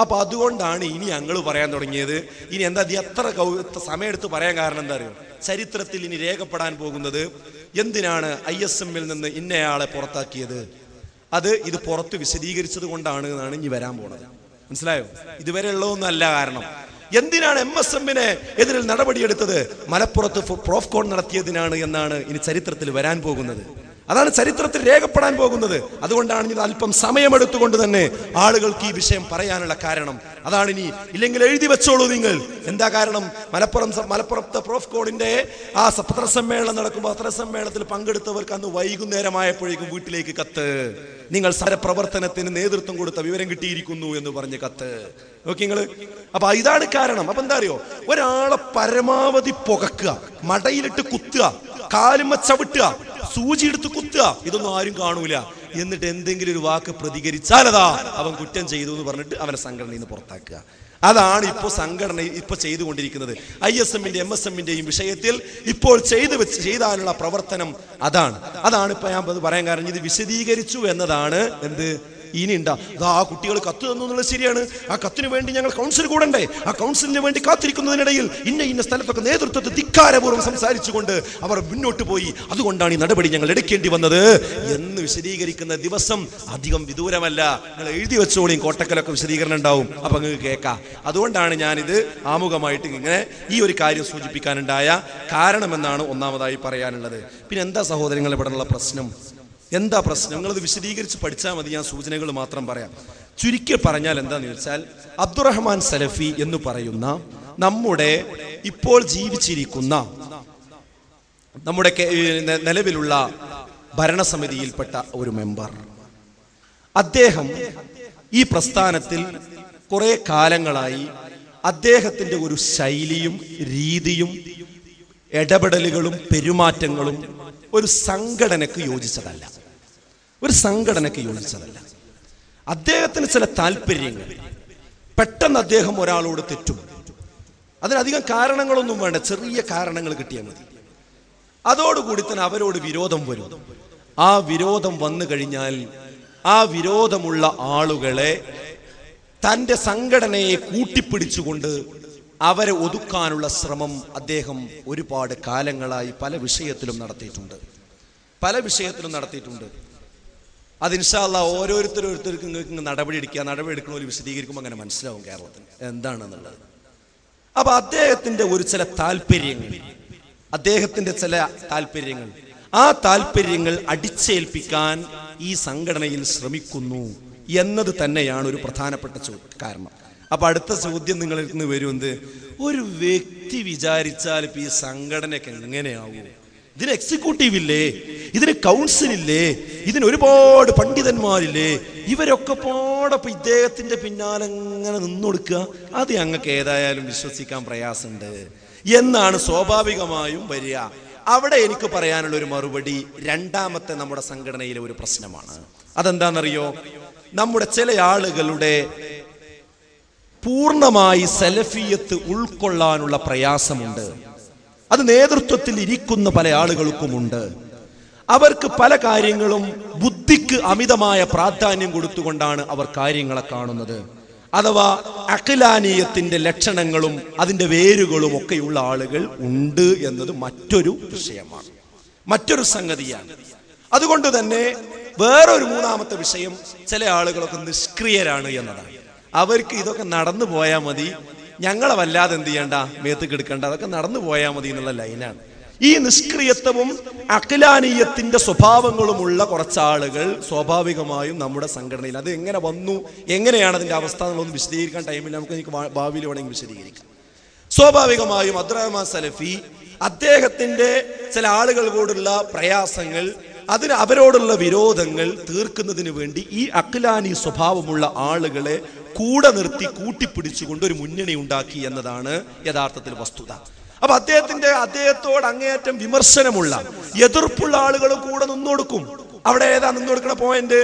അപ്പൊ അതുകൊണ്ടാണ് ഇനി ഞങ്ങൾ പറയാൻ തുടങ്ങിയത്. ഇനി എന്താ എത്ര സമയമെടുത്ത് പറയാൻ കാരണം എന്താ അറിയോ? ചരിത്രത്തിൽ ഇനി രേഖപ്പെടാൻ പോകുന്നത് എന്തിനാണ് ISM-ൽ നിന്ന് ഇന്നയാളെ പുറത്താക്കിയത്, ഇത് പുറത്ത് വിശദീകരിച്ചത് കൊണ്ടാണ് എന്നാണ് ഇനി വരാൻ പോണത്. മനസ്സിലായോ? ഇതുവരെ ഉള്ളതൊന്നല്ല. കാരണം എന്തിനാണ് MSM-നെ എതിരിൽ നടപടിയെടുത്തത്? മലപ്പുറത്ത് പ്രോഫ്കോൺ നടത്തിയതിനാണ് എന്നാണ് ഇനി ചരിത്രത്തിൽ വരാൻ പോകുന്നത്. അതാണ് ചരിത്രത്തിൽ രേഖപ്പെടാൻ പോകുന്നത്. അതുകൊണ്ടാണ് ഇത് അല്പം സമയമെടുത്തുകൊണ്ട് തന്നെ ആളുകൾക്ക് ഈ വിഷയം പറയാനുള്ള കാരണം. അതാണ്. ഇനി ഇല്ലെങ്കിൽ എഴുതി വെച്ചോളൂ നിങ്ങൾ. എന്താ കാരണം? മലപ്പുറത്തെ പ്രോഫ്കോണിന്റെ ആ പത്രസമ്മേളനം നടക്കുമ്പോൾ പത്രസമ്മേളനത്തിൽ പങ്കെടുത്തവർക്ക് അന്ന് വൈകുന്നേരമായപ്പോഴേക്കും വീട്ടിലേക്ക് കത്ത്, നിങ്ങൾ സമരപ്രവർത്തനത്തിന് നേതൃത്വം കൊടുത്ത വിവരം കിട്ടിയിരിക്കുന്നു എന്ന് പറഞ്ഞ് കത്ത് നോക്കി നിങ്ങൾ. അപ്പൊ ഇതാണ് കാരണം. അപ്പൊ എന്താ അറിയോ? ഒരാളെ പരമാവധി പുകക്കുക, മടയിലിട്ട് കുത്തുക, കാലുമ്മ ചവിട്ടുക, സൂചി എടുത്ത് കുത്തുക, ഇതൊന്നും ആരും കാണൂല. എന്നിട്ട് എന്തെങ്കിലും ഒരു വാക്ക് പ്രതികരിച്ചാൽ അതാ അവൻ കുറ്റം ചെയ്തു എന്ന് പറഞ്ഞിട്ട് അവനെ സംഘടനയിൽ നിന്ന് പുറത്താക്കുക. അതാണ് ഇപ്പോൾ സംഘടന ഇപ്പോൾ ചെയ്തുകൊണ്ടിരിക്കുന്നത്. ISM-ന്റെ MSM-ന്റെയും വിഷയത്തിൽ ഇപ്പോൾ ചെയ്താലുള്ള പ്രവർത്തനം അതാണ് ഇപ്പൊ ഞാൻ പറയാൻ കാരണം. ഇത് വിശദീകരിച്ചു എന്നതാണ് എന്ത് ഇനി ഉണ്ടാ ആ കുട്ടികൾ കത്ത് തന്നു എന്നുള്ളത് ശരിയാണ്. ആ കത്തിന് വേണ്ടി ഞങ്ങൾ കൗൺസിൽ കൂടണ്ടേ? ആ കൗൺസിലിന് വേണ്ടി കാത്തിരിക്കുന്നതിനിടയിൽ ഇന്ന സ്ഥലത്തൊക്കെ നേതൃത്വത്തെ ധിക്കാരപൂർവ്വം സംസാരിച്ചുകൊണ്ട് അവർ മുന്നോട്ട് പോയി. അതുകൊണ്ടാണ് ഈ നടപടി ഞങ്ങൾ എടുക്കേണ്ടി വന്നത് എന്ന് വിശദീകരിക്കുന്ന ദിവസം അധികം വിദൂരമല്ല. നിങ്ങൾ എഴുതി വെച്ചോളിയും, കോട്ടക്കലൊക്കെ വിശദീകരണം ഉണ്ടാവും, അപ്പൊ നിങ്ങൾക്ക് കേൾക്കാം. അതുകൊണ്ടാണ് ഞാനിത് ആമുഖമായിട്ട് ഇങ്ങനെ ഈ ഒരു കാര്യം സൂചിപ്പിക്കാനുണ്ടായ കാരണമെന്നാണ് ഒന്നാമതായി പറയാനുള്ളത്. പിന്നെ എന്താ സഹോദരങ്ങൾ ഇവിടെയുള്ള പ്രശ്നം? എന്താ പ്രശ്നം? നിങ്ങളത് വിശദീകരിച്ച് പഠിച്ചാൽ മതി. ഞാൻ സൂചനകൾ മാത്രം പറയാം. ചുരുക്കി പറഞ്ഞാൽ എന്താന്ന് വെച്ചാൽ, അബ്ദുറഹ്മാൻ സലഫി എന്ന് പറയുന്ന നമ്മുടെ ഇപ്പോൾ ജീവിച്ചിരിക്കുന്ന നമ്മുടെ നിലവിലുള്ള ഭരണസമിതിയിൽപ്പെട്ട ഒരു മെമ്പർ, അദ്ദേഹം ഈ പ്രസ്ഥാനത്തിൽ കുറെ കാലങ്ങളായി അദ്ദേഹത്തിന്റെ ഒരു ശൈലിയും രീതിയും ഇടപെടലുകളും പെരുമാറ്റങ്ങളും ഒരു സംഘടനക്ക് യോജിച്ചതല്ല. അദ്ദേഹത്തിന് ചില താല്പര്യങ്ങൾ, പെട്ടെന്ന് അദ്ദേഹം ഒരാളോട് തെറ്റും. അതിനധികം കാരണങ്ങളൊന്നും വേണ്ട, ചെറിയ കാരണങ്ങൾ കിട്ടിയാൽ മതി. അതോടുകൂടി തന്നെ അവരോട് വിരോധം വരും. ആ വിരോധം വന്നു കഴിഞ്ഞാൽ ആ വിരോധമുള്ള ആളുകളെ തൻ്റെ സംഘടനയെ കൂട്ടിപ്പിടിച്ചുകൊണ്ട് അവരെ ഒതുക്കാനുള്ള ശ്രമം അദ്ദേഹം ഒരുപാട് കാലങ്ങളായി പല വിഷയത്തിലും നടത്തിയിട്ടുണ്ട്. അത് ഇൻഷാ അല്ലാഹ് ഓരോരുത്തർക്കും നടപടി എടുക്കുന്ന ഒരു വിശദീകരിക്കുമ്പോൾ അങ്ങനെ മനസ്സിലാവും കേരളത്തിന് എന്താണെന്നുള്ളത്. അപ്പൊ അദ്ദേഹത്തിന്റെ ചില താല്പര്യങ്ങൾ ആ താല്പര്യങ്ങൾ അടിച്ചേൽപ്പിക്കാൻ ഈ സംഘടനയിൽ ശ്രമിക്കുന്നു എന്നത് തന്നെയാണ് ഒരു പ്രധാനപ്പെട്ട കാരണം. അപ്പൊ അടുത്ത ചോദ്യം നിങ്ങളിൽ നിന്ന് വരുന്നത്, ഒരു വ്യക്തി വിചാരിച്ചാൽ ഇപ്പൊ ഈ സംഘടനയൊക്കെ എങ്ങനെയാവും? ഇതിന് എക്സിക്യൂട്ടീവ് ഇല്ലേ? ഇതിന് കൗൺസിലില്ലേ? ഇതിന് ഒരുപാട് പണ്ഡിതന്മാരില്ലേ? ഇവരൊക്കെ പാടൊപ്പം ഇദ്ദേഹത്തിന്റെ പിന്നാലെ എങ്ങനെ നിന്നൊടുക്കുക? അത് ഞങ്ങൾക്ക് ഏതായാലും വിശ്വസിക്കാൻ പ്രയാസമുണ്ട് എന്നാണ് സ്വാഭാവികമായും വരിക. അവിടെ എനിക്ക് പറയാനുള്ള ഒരു മറുപടി രണ്ടാമത്തെ നമ്മുടെ സംഘടനയിലെ ഒരു പ്രശ്നമാണ്. അതെന്താണെന്നറിയോ? നമ്മുടെ ചില ആളുകളുടെ പൂർണ്ണമായി സലഫിയത്ത് ഉൾക്കൊള്ളാനുള്ള പ്രയാസമുണ്ട്. അത് നേതൃത്വത്തിൽ ഇരിക്കുന്ന പല ആളുകൾക്കുമുണ്ട്. അവർക്ക് പല കാര്യങ്ങളും ബുദ്ധിക്ക് അമിതമായ പ്രാധാന്യം കൊടുത്തുകൊണ്ടാണ് അവർ കാര്യങ്ങളെ കാണുന്നത്. അഥവാ അഖിലാനീയത്തിന്റെ ലക്ഷണങ്ങളും അതിന്റെ വേരുകളും ഒക്കെയുള്ള ആളുകൾ ഉണ്ട് എന്നത് മറ്റൊരു വിഷയമാണ്, മറ്റൊരു സംഗതിയാണ്. അതുകൊണ്ട് തന്നെ വേറൊരു മൂന്നാമത്തെ വിഷയം, ചില ആളുകളൊക്കെ നിഷ്ക്രിയരാണ് എന്നതാണ്. അവർക്ക് ഇതൊക്കെ നടന്നു പോയാൽ മതി, ഞങ്ങളെ വല്ലാതെ എന്ത് ചെയ്യണ്ട, മേത്തേക്ക് എടുക്കണ്ട, അതൊക്കെ നടന്നു പോയാൽ മതി എന്നുള്ള ലൈനാണ്. ഈ നിഷ്ക്രിയത്വവും അഖിലാനീയത്തിന്റെ സ്വഭാവങ്ങളുമുള്ള കുറച്ചാളുകൾ സ്വാഭാവികമായും നമ്മുടെ സംഘടനയിൽ, അത് എങ്ങനെ വന്നു, എങ്ങനെയാണ് അതിന്റെ അവസ്ഥ എന്നുള്ളതൊന്നും വിശദീകരിക്കാൻ ടൈമില്ല, നമുക്ക് ഭാവിയിൽ വേണമെങ്കിൽ വിശദീകരിക്കാം. സ്വാഭാവികമായും അബ്ദുറഹ്മാൻ സലഫി അദ്ദേഹത്തിന്റെ ചില ആളുകളോടുള്ള പ്രയാസങ്ങൾ, അവരോടുള്ള വിരോധങ്ങൾ തീർക്കുന്നതിന് വേണ്ടി ഈ അഖിലാനി സ്വഭാവമുള്ള ആളുകളെ കൂടെ നിർത്തി കൂട്ടിപ്പിടിച്ചുകൊണ്ട് ഒരു മുന്നണി ഉണ്ടാക്കി എന്നതാണ് യഥാർത്ഥത്തിൽ വസ്തുത. അപ്പൊ അദ്ദേഹത്തോട് അങ്ങേയറ്റം വിമർശനമുള്ള, എതിർപ്പുള്ള ആളുകൾ കൂടെ നിന്നൊടുക്കും. അവിടെ ഏതാ നിന്നൊടുക്കുന്ന പോയിന്റ്?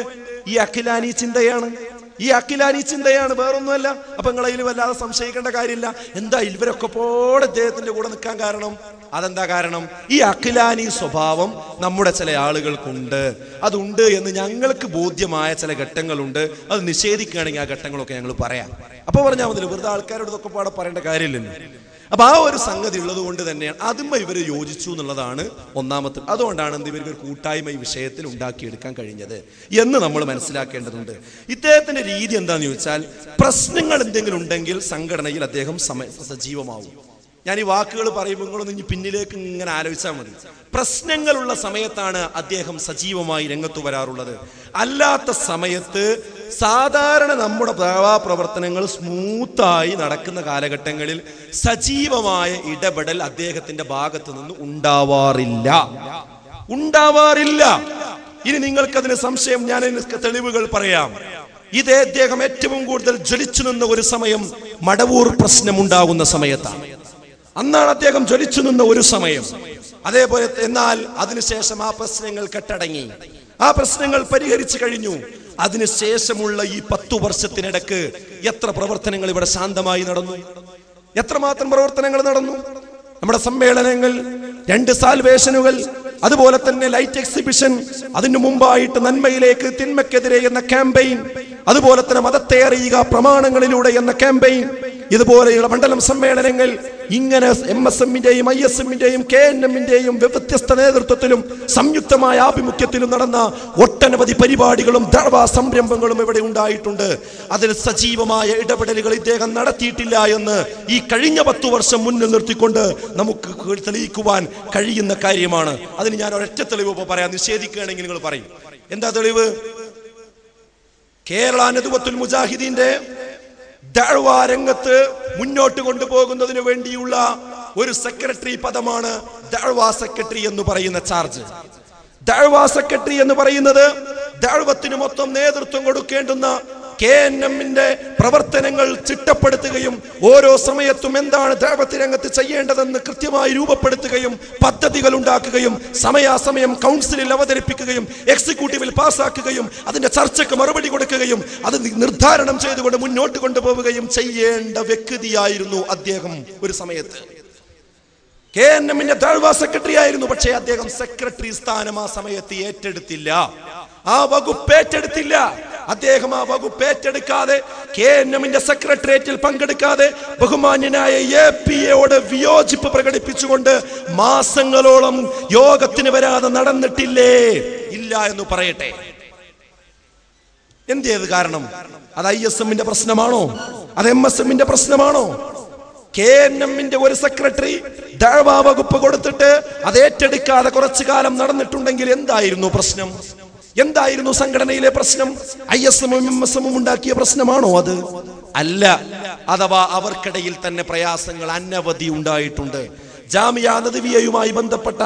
ഈ അഖിലാനി ചിന്തയാണ്, വേറൊന്നുമല്ല. അപ്പൊ നിങ്ങളതിൽ വല്ലാതെ സംശയിക്കേണ്ട കാര്യമില്ല. എന്താ ഇവരൊക്കെ പോടെ അദ്ദേഹത്തിന്റെ കൂടെ നിൽക്കാൻ കാരണം? അതെന്താ കാരണം? ഈ അഖിലാനി സ്വഭാവം നമ്മുടെ ചില ആളുകൾക്കുണ്ട്. അതുണ്ട് എന്ന് ഞങ്ങൾക്ക് ബോധ്യമായ ചില ഘട്ടങ്ങളുണ്ട്. അത് നിഷേധിക്കുകയാണെങ്കിൽ ആ ഘട്ടങ്ങളൊക്കെ ഞങ്ങൾ പറയാം. അപ്പൊ പറഞ്ഞാൽ മതി, വെറുതെ ആൾക്കാരോട് ഇതൊക്കെ പാടെ പറയേണ്ട കാര്യമില്ലല്ലോ. അപ്പൊ ആ ഒരു സംഗതി ഉള്ളത് കൊണ്ട് തന്നെയാണ് അതും ഇവര് യോജിച്ചു എന്നുള്ളതാണ് ഒന്നാമത്തെ. അതുകൊണ്ടാണ് ഇവർ കൂട്ടായ്മ ഈ വിഷയത്തിൽ ഉണ്ടാക്കിയെടുക്കാൻ കഴിഞ്ഞത് എന്ന് നമ്മൾ മനസ്സിലാക്കേണ്ടതുണ്ട്. ഇദ്ദേഹത്തിന്റെ രീതി എന്താന്ന് ചോദിച്ചാൽ, പ്രശ്നങ്ങൾ എന്തെങ്കിലും ഉണ്ടെങ്കിൽ സംഘടനയിൽ അദ്ദേഹം സജീവമാവും. ഞാൻ ഈ വാക്കുകൾ പറയുമ്പോൾ നിങ്ങളൊന്ന് ഇനി പിന്നിലേക്ക് ഇങ്ങനെ ആലോചിച്ചാൽ മതി. പ്രശ്നങ്ങളുള്ള സമയത്താണ് അദ്ദേഹം സജീവമായി രംഗത്ത് വരാറുള്ളത്. അല്ലാത്ത സമയത്ത് സാധാരണ നമ്മുടെ പ്രവർത്തനങ്ങൾ സ്മൂത്തായി നടക്കുന്ന കാലഘട്ടങ്ങളിൽ സജീവമായ ഇടപെടൽ അദ്ദേഹത്തിന്റെ ഭാഗത്ത് നിന്ന് ഉണ്ടാവാറില്ല. ഇനി നിങ്ങൾക്കതിന് സംശയം, ഞാൻ തെളിവുകൾ പറയാം. ഇതേ അദ്ദേഹം ഏറ്റവും കൂടുതൽ ജ്വലിച്ചു നിന്ന ഒരു സമയം മടവൂർ പ്രശ്നമുണ്ടാകുന്ന സമയത്താണ്. അന്നാണ് അദ്ദേഹം ജ്വലിച്ചു നിന്ന ഒരു സമയം. അതേപോലെ എന്നാൽ അതിനുശേഷം ആ പ്രശ്നങ്ങൾ കെട്ടടങ്ങി. ആ പ്രശ്നങ്ങൾ പരിഹരിച്ചു കഴിഞ്ഞു. അതിനുശേഷമുള്ള ഈ 10 വർഷത്തിനിടക്ക് എത്ര പ്രവർത്തനങ്ങൾ ഇവിടെ ശാന്തമായി നടന്നു, എത്രമാത്രം പ്രവർത്തനങ്ങൾ നടന്നു. നമ്മുടെ സമ്മേളനങ്ങൾ, 2 സാൽവേഷനുകൾ, അതുപോലെ തന്നെ ലൈറ്റ് എക്സിബിഷൻ, അതിനു മുമ്പായിട്ട് നന്മയിലേക്ക് തിന്മയ്ക്കെതിരെ എന്ന ക്യാമ്പയിൻ, അതുപോലെ തന്നെ മതത്തെ അറിയുക പ്രമാണങ്ങളിലൂടെ എന്ന ക്യാമ്പയിൻ, ഇതുപോലെയുള്ള മണ്ഡലം സമ്മേളനങ്ങൾ, ഇങ്ങനെ MSMന്റെയും ISMന്റെയും KNMന്റെയും വ്യത്യസ്ത നേതൃത്വത്തിലും സംയുക്തമായ ആഭിമുഖ്യത്തിലും നടന്ന ഒട്ടനവധി പരിപാടികളും ദഅ്വാ സംരംഭങ്ങളും ഇവിടെ ഉണ്ടായിട്ടുണ്ട്. അതിൽ സജീവമായ ഇടപെടലുകൾ ഇദ്ദേഹം നടത്തിയിട്ടില്ല എന്ന് ഈ കഴിഞ്ഞ 10 വർഷം മുന്നിൽ നിർത്തിക്കൊണ്ട് നമുക്ക് തെളിയിക്കുവാൻ കഴിയുന്ന കാര്യമാണ്. അതിന് ഞാൻ ഒരൊറ്റ തെളിവ് പറയാം. നിഷേധിക്കുകയാണെങ്കിൽ നിങ്ങൾ പറയും. എന്താ തെളിവ്? കേരള നദ്വത്തുൽ മുജാഹിദീന്റെ ദഅ്വാ രംഗത്ത് മുന്നോട്ട് കൊണ്ടുപോകുന്നതിന് വേണ്ടിയുള്ള ഒരു സെക്രട്ടറി പദമാണ് ദഅ്വാ സെക്രട്ടറി എന്ന് പറയുന്ന ചാർജ്. ദഅ്വാ സെക്രട്ടറി എന്ന് പറയുന്നത് ദഅ്വത്തിന് മൊത്തം നേതൃത്വം കൊടുക്കേണ്ടുന്ന KNMന്റെ പ്രവർത്തനങ്ങൾ ചിട്ടപ്പെടുത്തുകയും ഓരോ സമയത്തും എന്താണ് ദഅ്വത്ത് രംഗത്ത് ചെയ്യേണ്ടതെന്ന് കൃത്യമായി രൂപപ്പെടുത്തുകയും പദ്ധതികൾ ഉണ്ടാക്കുകയും സമയാസമയം കൗൺസിലിൽ അവതരിപ്പിക്കുകയും എക്സിക്യൂട്ടീവിൽ പാസ്സാക്കുകയും അതിന്റെ ചർച്ചയ്ക്ക് മറുപടി കൊടുക്കുകയും അത് നിർദ്ധാരണം ചെയ്തുകൊണ്ട് മുന്നോട്ട് കൊണ്ടുപോവുകയും ചെയ്യേണ്ട വ്യക്തിയായിരുന്നു അദ്ദേഹം. ഒരു സമയത്ത് KNMന്റെ ദഅ്വാ സെക്രട്ടറി ആയിരുന്നു. പക്ഷേ അദ്ദേഹം സെക്രട്ടറി സ്ഥാനം ആ സമയത്ത് ഏറ്റെടുത്തില്ല, ആ വകുപ്പ് ഏറ്റെടുത്തില്ല. അദ്ദേഹം ആ വകുപ്പ് ഏറ്റെടുക്കാതെ KNMന്റെ സെക്രട്ടേറിയറ്റിൽ പങ്കെടുക്കാതെ ബഹുമാന്യനായ APAയോട് വിയോജിപ്പ് പ്രകടിപ്പിച്ചുകൊണ്ട് മാസങ്ങളോളം യോഗത്തിന് വരാതെ നടന്നിട്ടില്ലേ? ഇല്ല എന്ന് പറയട്ടെ. എന്തേത് കാരണം? അത് ISMന്റെ പ്രശ്നമാണോ? അത് MSMന്റെ പ്രശ്നമാണോ? KNMന്റെ ഒരു സെക്രട്ടറി ദഅ്വാ വകുപ്പ് കൊടുത്തിട്ട് അത് ഏറ്റെടുക്കാതെ കുറച്ചു കാലം നടന്നിട്ടുണ്ടെങ്കിൽ എന്തായിരുന്നു പ്രശ്നം? എന്തായിരുന്നു സംഘടനയിലെ പ്രശ്നം? ISMഉം MSMഉം ഉണ്ടാക്കിയ പ്രശ്നമാണോ അത്? അല്ല. അഥവാ അവർക്കിടയിൽ തന്നെ പ്രയാസങ്ങൾ അനവധി ഉണ്ടായിട്ടുണ്ട്. ജാമിയ നദവിയയുമായി ബന്ധപ്പെട്ട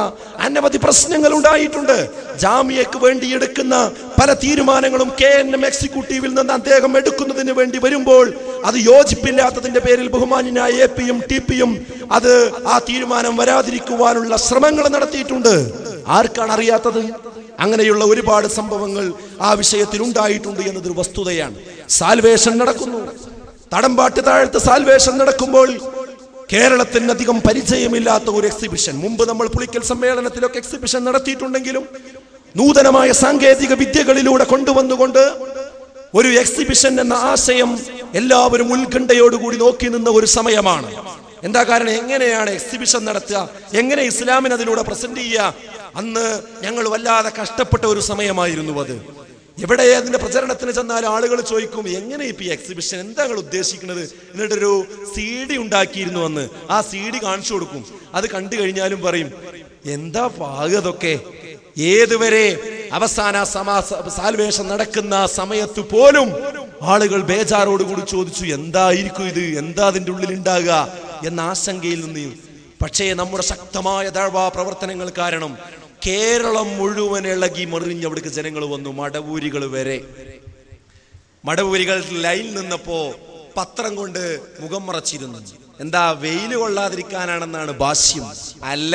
അനവധി പ്രശ്നങ്ങൾ ഉണ്ടായിട്ടുണ്ട്. ജാമിയക്ക് വേണ്ടി എടുക്കുന്ന പല തീരുമാനങ്ങളും KNM എക്സിക്യൂട്ടീവിൽ നിന്ന് അദ്ദേഹം എടുക്കുന്നതിന് വേണ്ടി വരുമ്പോൾ അത് യോജിപ്പില്ലാത്തതിന്റെ പേരിൽ ബഹുമാന്യനായ APയും TPയും അത് ആ തീരുമാനം വരാതിരിക്കുവാനുള്ള ശ്രമങ്ങൾ നടത്തിയിട്ടുണ്ട്. ആർക്കാണ് അറിയാത്തത്? അങ്ങനെയുള്ള ഒരുപാട് സംഭവങ്ങൾ ആ വിഷയത്തിൽ ഉണ്ടായിട്ടുണ്ട് എന്നതൊരു വസ്തുതയാണ്. സാൽവേഷൻ നടക്കുന്നു. തടമ്പാട്ട് താഴത്ത് സാൽവേഷൻ നടക്കുമ്പോൾ കേരളത്തിന് അധികം പരിചയമില്ലാത്ത ഒരു എക്സിബിഷൻ. മുമ്പ് നമ്മൾ പുളിക്കൽ സമ്മേളനത്തിലൊക്കെ എക്സിബിഷൻ നടത്തിയിട്ടുണ്ടെങ്കിലും നൂതനമായ സാങ്കേതിക വിദ്യകളിലൂടെ കൊണ്ടുവന്നുകൊണ്ട് ഒരു എക്സിബിഷൻ എന്ന ആശയം എല്ലാവരും ഉത്കണ്ഠയോടുകൂടി നോക്കി നിന്ന ഒരു സമയമാണ്. എന്താ കാരണം? എങ്ങനെയാണ് എക്സിബിഷൻ നടത്തുക, എങ്ങനെ ഇസ്ലാമിനെ അതിലൂടെ പ്രസന്റ് ചെയ്യുക? അന്ന് ഞങ്ങൾ വല്ലാതെ കഷ്ടപ്പെട്ട ഒരു സമയമായിരുന്നു അത്. എവിടെ അതിന്റെ പ്രചരണത്തിന് ചെന്നാൽ ആളുകൾ ചോദിക്കും, എങ്ങനെ ഇപ്പൊ ഈ എക്സിബിഷൻ, എന്താ നിങ്ങൾ ഉദ്ദേശിക്കുന്നത്? എന്നിട്ടൊരു CD ഉണ്ടാക്കിയിരുന്നു അന്ന്. ആ CD കാണിച്ചു കൊടുക്കും. അത് കണ്ടു കഴിഞ്ഞാലും പറയും, എന്താ പാകതൊക്കെ. ഏതുവരെ അവസാന സാൽവേഷൻ നടക്കുന്ന സമയത്ത് പോലും ആളുകൾ ബേജാറോടുകൂടി ചോദിച്ചു, എന്തായിരിക്കും ഇത്, എന്താ അതിൻ്റെ ഉള്ളിൽ ഉണ്ടാകുക എന്ന ആശങ്കയിൽ നിന്ന്. പക്ഷേ നമ്മുടെ ശക്തമായ ദഅ്വാ പ്രവർത്തനങ്ങൾ കാരണം കേരളം മുഴുവൻ ഇളകി മറിഞ്ഞ് അവിടേക്ക് ജനങ്ങൾ വന്നു. മടവൂരികൾ വരെ. മടവൂരികൾ ലൈൻ നിന്നപ്പോ പത്രം കൊണ്ട് മുഖം മറച്ചിരുന്നു. എന്താ, വെയിൽ കൊള്ളാതിരിക്കാനാണെന്നാണ് ഭാഷ്യം. അല്ല,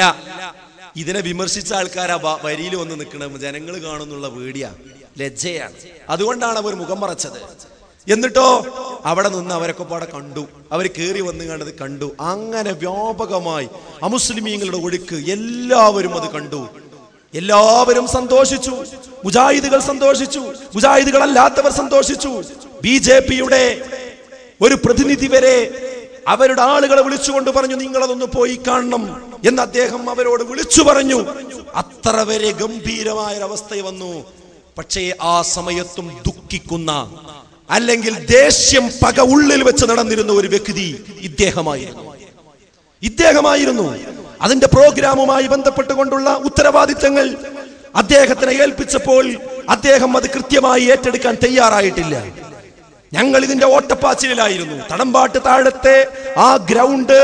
ഇതിനെ വിമർശിച്ച ആൾക്കാർ ആ വരിയിൽ വന്ന് നിൽക്കണം. ജനങ്ങൾ കാണുന്നുള്ള പേടിയാ, ലജ്ജയാണ്. അതുകൊണ്ടാണ് അവർ മുഖം മറച്ചത്. എന്നിട്ടോ അവിടെ നിന്ന് അവരൊക്കെ പാടെ കണ്ടു. അവർ കയറി വന്ന് കണ്ടത് കണ്ടു. അങ്ങനെ വ്യാപകമായി അമുസ്ലിമീങ്ങളുടെ ഒഴുക്ക് എല്ലാവരും അത് കണ്ടു. എല്ലാവരും സന്തോഷിച്ചു. മുജാഹിദുകൾ സന്തോഷിച്ചു, മുജാഹിദുകളല്ലാത്തവർ സന്തോഷിച്ചു. BJPയുടെ ഒരു പ്രതിനിധി വരെ അവരുടെ ആളുകളെ വിളിച്ചുകൊണ്ട് പറഞ്ഞു, നിങ്ങളതൊന്ന് പോയി കാണണം എന്ന് അദ്ദേഹം അവരോട് വിളിച്ചു പറഞ്ഞു. അത്ര വരെ ഗംഭീരമായൊരവസ്ഥ വന്നു. പക്ഷേ ആ സമയത്തും ദുഃഖിക്കുന്ന, അല്ലെങ്കിൽ ദേഷ്യം പക ഉള്ളിൽ വെച്ച് നടന്നിരുന്ന ഒരു വ്യക്തി ഇദ്ദേഹമായിരുന്നു. അതിന്റെ പ്രോഗ്രാമുമായി ബന്ധപ്പെട്ടുകൊണ്ടുള്ള ഉത്തരവാദിത്തങ്ങൾ അദ്ദേഹത്തിനെ ഏൽപ്പിച്ചപ്പോൾ അദ്ദേഹം അത് കൃത്യമായി ഏറ്റെടുക്കാൻ തയ്യാറായിട്ടില്ല. ഞങ്ങൾ ഇതിന്റെ ഓട്ടപ്പാച്ചിലായിരുന്നു. തടമ്പാട്ട് താഴത്തെ ആ ഗ്രൗണ്ട്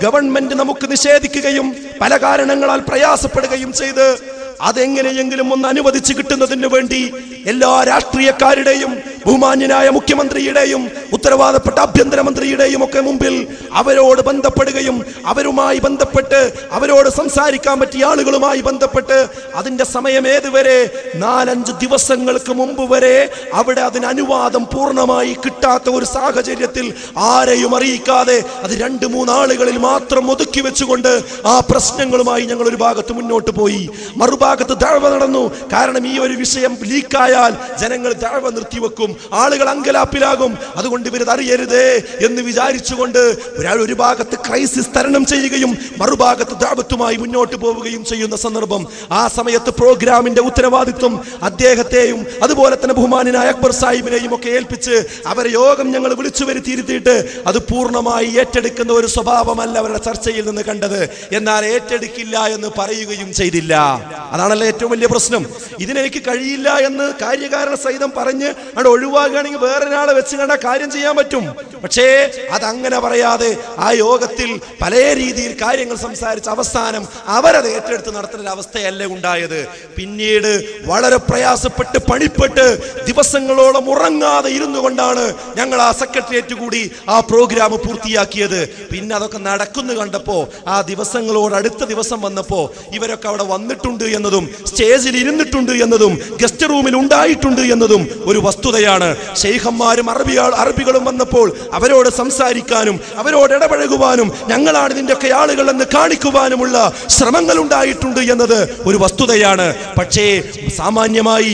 ഗവൺമെന്റ് നമുക്ക് നിഷേധിക്കുകയും പല കാരണങ്ങളാൽ പ്രയാസപ്പെടുകയും ചെയ്ത് അതെങ്ങനെയെങ്കിലും ഒന്ന് അനുവദിച്ചു കിട്ടുന്നതിന് വേണ്ടി എല്ലാ രാഷ്ട്രീയക്കാരുടെയും ബഹുമാന്യനായ മുഖ്യമന്ത്രിയുടെയും ഉത്തരവാദപ്പെട്ട ആഭ്യന്തരമന്ത്രിയുടെയും ഒക്കെ മുമ്പിൽ അവരോട് ബന്ധപ്പെടുകയും അവരുമായി ബന്ധപ്പെട്ട് അവരോട് സംസാരിക്കാൻ പറ്റിയ ആളുകളുമായി ബന്ധപ്പെട്ട് അതിന്റെ സമയം ഏതുവരെ 4-5 ദിവസങ്ങൾക്ക് മുമ്പ് വരെ അവിടെ അതിന് അനുവാദം പൂർണ്ണമായി കിട്ടാത്ത ഒരു സാഹചര്യത്തിൽ ആരെയും അറിയിക്കാതെ അത് 2-3 ആളുകളിൽ മാത്രം ഒതുക്കി വെച്ചുകൊണ്ട് ആ പ്രശ്നങ്ങളുമായി ഞങ്ങൾ ഒരു ഭാഗത്ത് മുന്നോട്ട് പോയി. മറുഭാഗത്ത് ദഅവ നടന്നു. കാരണം ഈ ഒരു വിഷയം ലീക്കായാൽ ജനങ്ങൾ ദഅവ നിർത്തിവെക്കും, ആളുകൾ അങ്കലാപ്പിലാകും. അതുകൊണ്ട് ഇവരത് അറിയരുതേ എന്ന് വിചാരിച്ചുകൊണ്ട് ഒരു ഭാഗത്ത് ക്രൈസിസ് തരണം ചെയ്യുകയും മറുഭാഗത്ത് ദഅവത്തുമായി മുന്നോട്ട് പോവുകയും ചെയ്യുന്ന സന്ദർഭം. ആ സമയത്ത് പ്രോഗ്രാമിന്റെ ഉത്തരവാദിത്വം അദ്ദേഹത്തെയും അതുപോലെ തന്നെ ബഹുമാനായ അക്ബർ സാഹിബിനെയും ഒക്കെ ഏൽപ്പിച്ച് അവരെ യോഗം ഞങ്ങൾ വിളിച്ചു വരുത്തിയിരുത്തിയിട്ട് അത് പൂർണ്ണമായി ഏറ്റെടുക്കുന്ന ഒരു സ്വഭാവമല്ല അവരുടെ ചർച്ചയിൽ നിന്ന് കണ്ടത്. എന്നാൽ ഏറ്റെടുക്കില്ല എന്ന് പറയുകയും ചെയ്തില്ല. അതാണല്ലോ ഏറ്റവും വലിയ പ്രശ്നം. ഇതിനെനിക്ക് കഴിയില്ല എന്ന് കാര്യകാരണ സഹിതം പറഞ്ഞ് അവിടെ ഒഴിവാക്കുകയാണെങ്കിൽ വേറൊരാളെ വെച്ച് കണ്ട കാര്യം ചെയ്യാൻ പറ്റും. പക്ഷേ അതങ്ങനെ പറയാതെ ആ യോഗത്തിൽ പല രീതിയിൽ കാര്യങ്ങൾ സംസാരിച്ച് അവസാനം അവരത് ഏറ്റെടുത്ത് നടത്തുന്ന ഒരു അവസ്ഥയല്ലേ ഉണ്ടായത്. പിന്നീട് വളരെ പ്രയാസപ്പെട്ട് പണിപ്പെട്ട് ദിവസങ്ങളോളം ഉറങ്ങാതെ ഇരുന്നു കൊണ്ടാണ് ഞങ്ങൾ ആ സെക്രട്ടേറിയറ്റ് കൂടി ആ പ്രോഗ്രാം പൂർത്തിയാക്കിയത്. പിന്നെ അതൊക്കെ നടക്കുന്നു കണ്ടപ്പോ ആ ദിവസങ്ങളോട് അടുത്ത ദിവസം വന്നപ്പോ ഇവരൊക്കെ അവിടെ വന്നിട്ടുണ്ട് എന്നതും സ്റ്റേജിൽ ഇരുന്നിട്ടുണ്ട് എന്നതും ഗസ്റ്റ് റൂമിൽ ഉണ്ടായിട്ടുണ്ട് എന്നതും ഒരു വസ്തുതയാണ്. ശൈഖന്മാരും അറബികളും വന്നപ്പോൾ അവരോട് സംസാരിക്കാനും അവരോട് ഇടപഴകുവാനും ഞങ്ങളാണ് ഇതിന്റെയൊക്കെ ആളുകൾ എന്ന് കാണിക്കുവാനുമുള്ള ശ്രമങ്ങൾ ഉണ്ടായിട്ടുണ്ട് എന്നത് ഒരു വസ്തുതയാണ്. പക്ഷേ സാമാന്യമായി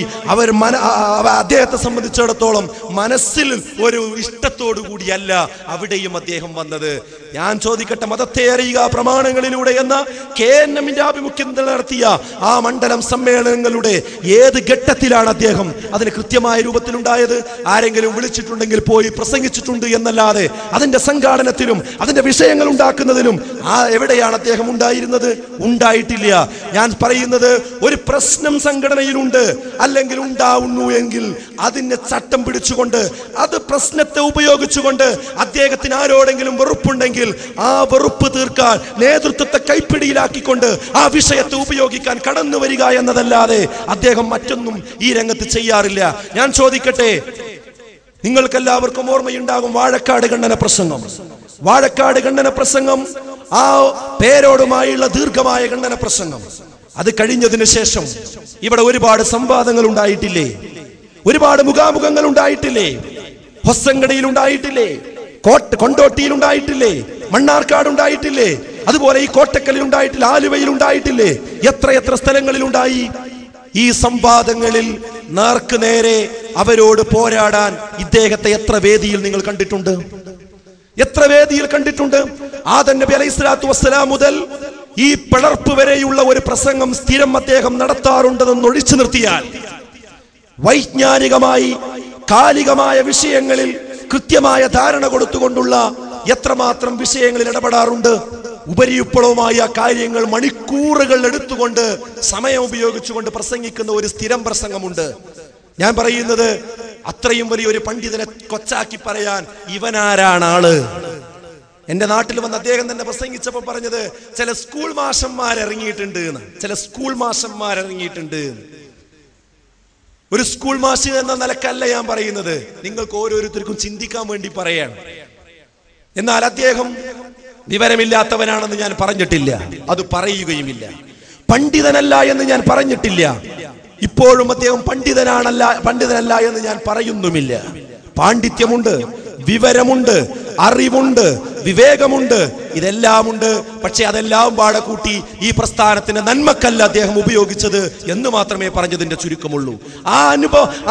അദ്ദേഹത്തെ സംബന്ധിച്ചിടത്തോളം മനസ്സിൽ ഒരു ഇഷ്ടത്തോടു കൂടിയല്ല അവിടെയും അദ്ദേഹം വന്നത്. ഞാൻ ചോദിക്കട്ടെ, മതത്തെ അറിയുക പ്രമാണങ്ങളിലൂടെ എന്ന KNMന്റെ ആഭിമുഖ്യത്തിൽ നടത്തിയ ആ മണ്ഡലം സമ്മേളനങ്ങളുടെ ഏത് ഘട്ടത്തിലാണ് അദ്ദേഹം അതിന് കൃത്യമായ രൂപത്തിലുണ്ടായത്? ആരെങ്കിലും വിളിച്ചിട്ടുണ്ടെങ്കിൽ പോയി പ്രസംഗിച്ചിട്ടുണ്ട് എന്നല്ലാതെ അതിന്റെ സംഘാടനത്തിലും അതിന്റെ വിഷയങ്ങൾ ഉണ്ടാക്കുന്നതിലും എവിടെയാണ് അദ്ദേഹം ഉണ്ടായിരുന്നത്? ഉണ്ടായിട്ടില്ല. ഞാൻ പറയുന്നത് ഒരു പ്രശ്നം സംഘടനയിലുണ്ട് അല്ലെങ്കിൽ ഉണ്ടാവുന്നു എങ്കിൽ അതിനെ ചട്ടം പിടിച്ചുകൊണ്ട് അത് പ്രശ്നത്തെ ഉപയോഗിച്ചുകൊണ്ട് അദ്ദേഹത്തിന് ആരോടെങ്കിലും വെറുപ്പുണ്ടെങ്കിൽ ആ വെറുപ്പ് തീർക്കാൻ നേതൃത്വത്തെ കൈപ്പിടിയിലാക്കിക്കൊണ്ട് ആ വിഷയത്തെ ഉപയോഗിക്കാൻ കടന്നു വരിക എന്നതല്ലാതെ അദ്ദേഹം മറ്റൊന്നും ഈ രംഗത്ത് ചെയ്യാറില്ല. ഞാൻ ചോദിക്കട്ടെ, നിങ്ങൾക്കെല്ലാവർക്കും ഓർമ്മയുണ്ടാകും വാഴക്കാട് ഖണ്ഡന പ്രസംഗം. വാഴക്കാട് ഖണ്ഡന പ്രസംഗം, ആ പേരോടുമായുള്ള ദീർഘമായ ഖണ്ഡന പ്രസംഗം, അത് കഴിഞ്ഞതിന് ശേഷം ഇവിടെ ഒരുപാട് സംവാദങ്ങൾ ഉണ്ടായിട്ടില്ലേ? ഒരുപാട് മുഖാമുഖങ്ങൾ ഉണ്ടായിട്ടില്ലേ? ഹൊസങ്കടിയിൽ ഉണ്ടായിട്ടില്ലേ? കൊണ്ടോട്ടിയിൽ ഉണ്ടായിട്ടില്ലേ? മണ്ണാർക്കാട് ഉണ്ടായിട്ടില്ലേ? അതുപോലെ ഈ കോട്ടക്കലിൽ ഉണ്ടായിട്ടില്ല, ആലുവയിൽ ഉണ്ടായിട്ടില്ലേ? എത്ര സ്ഥലങ്ങളിൽ ഉണ്ടായി? ഈ സംവാദങ്ങളിൽ നേർക്ക് നേരെ അവരോട് പോരാടാൻ ഇദ്ദേഹത്തെ എത്ര വേദിയിൽ നിങ്ങൾ കണ്ടിട്ടുണ്ട്? എത്ര വേദിയിൽ കണ്ടിട്ടുണ്ട്? ആദം നബി അലൈഹി സ്വലാത്തു വസ്സലാം മുതൽ ഈ പിളർപ്പ് വരെയുള്ള ഒരു പ്രസംഗം സ്ഥിരം അദ്ദേഹം നടത്താറുണ്ടെന്ന് ഒഴിച്ചു നിർത്തിയാൽ വൈജ്ഞാനികമായി കാലികമായ വിഷയങ്ങളിൽ കൃത്യമായ ധാരണ കൊടുത്തുകൊണ്ടുള്ള എത്രമാത്രം വിഷയങ്ങളിൽ ഇടപെടാറുണ്ട്. ഉപരിയുപ്പളവുമായ കാര്യങ്ങൾ മണിക്കൂറുകൾ എടുത്തുകൊണ്ട് സമയം ഉപയോഗിച്ചുകൊണ്ട് പ്രസംഗിക്കുന്ന ഒരു സ്ഥിരം പ്രസംഗമുണ്ട്. ഞാൻ പറയുന്നത്, അത്രയും വലിയൊരു പണ്ഡിതനെ കൊച്ചാക്കി പറയാൻ ഇവനാരാണ് ആള്? എന്റെ നാട്ടിൽ വന്ന് അദ്ദേഹം തന്നെ പ്രസംഗിച്ചപ്പോൾ പറഞ്ഞത് ചില സ്കൂൾ മാഷന്മാരിറങ്ങിയിട്ടുണ്ട് എന്ന്. ചില സ്കൂൾ മാഷന്മാരിറങ്ങിയിട്ടുണ്ട്. ഒരു സ്കൂൾ മാഷ് എന്ന നിലക്കല്ല ഞാൻ പറയുന്നത്, നിങ്ങൾക്ക് ഓരോരുത്തർക്കും ചിന്തിക്കാൻ വേണ്ടി പറയാണ്. എന്നാൽ അദ്ദേഹം വിവരമില്ലാത്തവനാണെന്ന് ഞാൻ പറഞ്ഞിട്ടില്ല, അത് പറയുകയുമില്ല. പണ്ഡിതനല്ല എന്ന് ഞാൻ പറഞ്ഞിട്ടില്ല, ഇപ്പോഴും അദ്ദേഹം പണ്ഡിതനല്ല എന്ന് ഞാൻ പറയുന്നുമില്ല. പാണ്ഡിത്യമുണ്ട്, വിവരമുണ്ട്, അറിവുണ്ട്, വിവേകമുണ്ട്, ഇതെല്ലാമുണ്ട്. പക്ഷെ അതെല്ലാം പാടെ കൂട്ടി ഈ പ്രസ്ഥാനത്തിന്റെ നന്മക്കല്ല അദ്ദേഹം ഉപയോഗിച്ചത് എന്ന് മാത്രമേ പറഞ്ഞതിന്റെ ചുരുക്കമുള്ളൂ.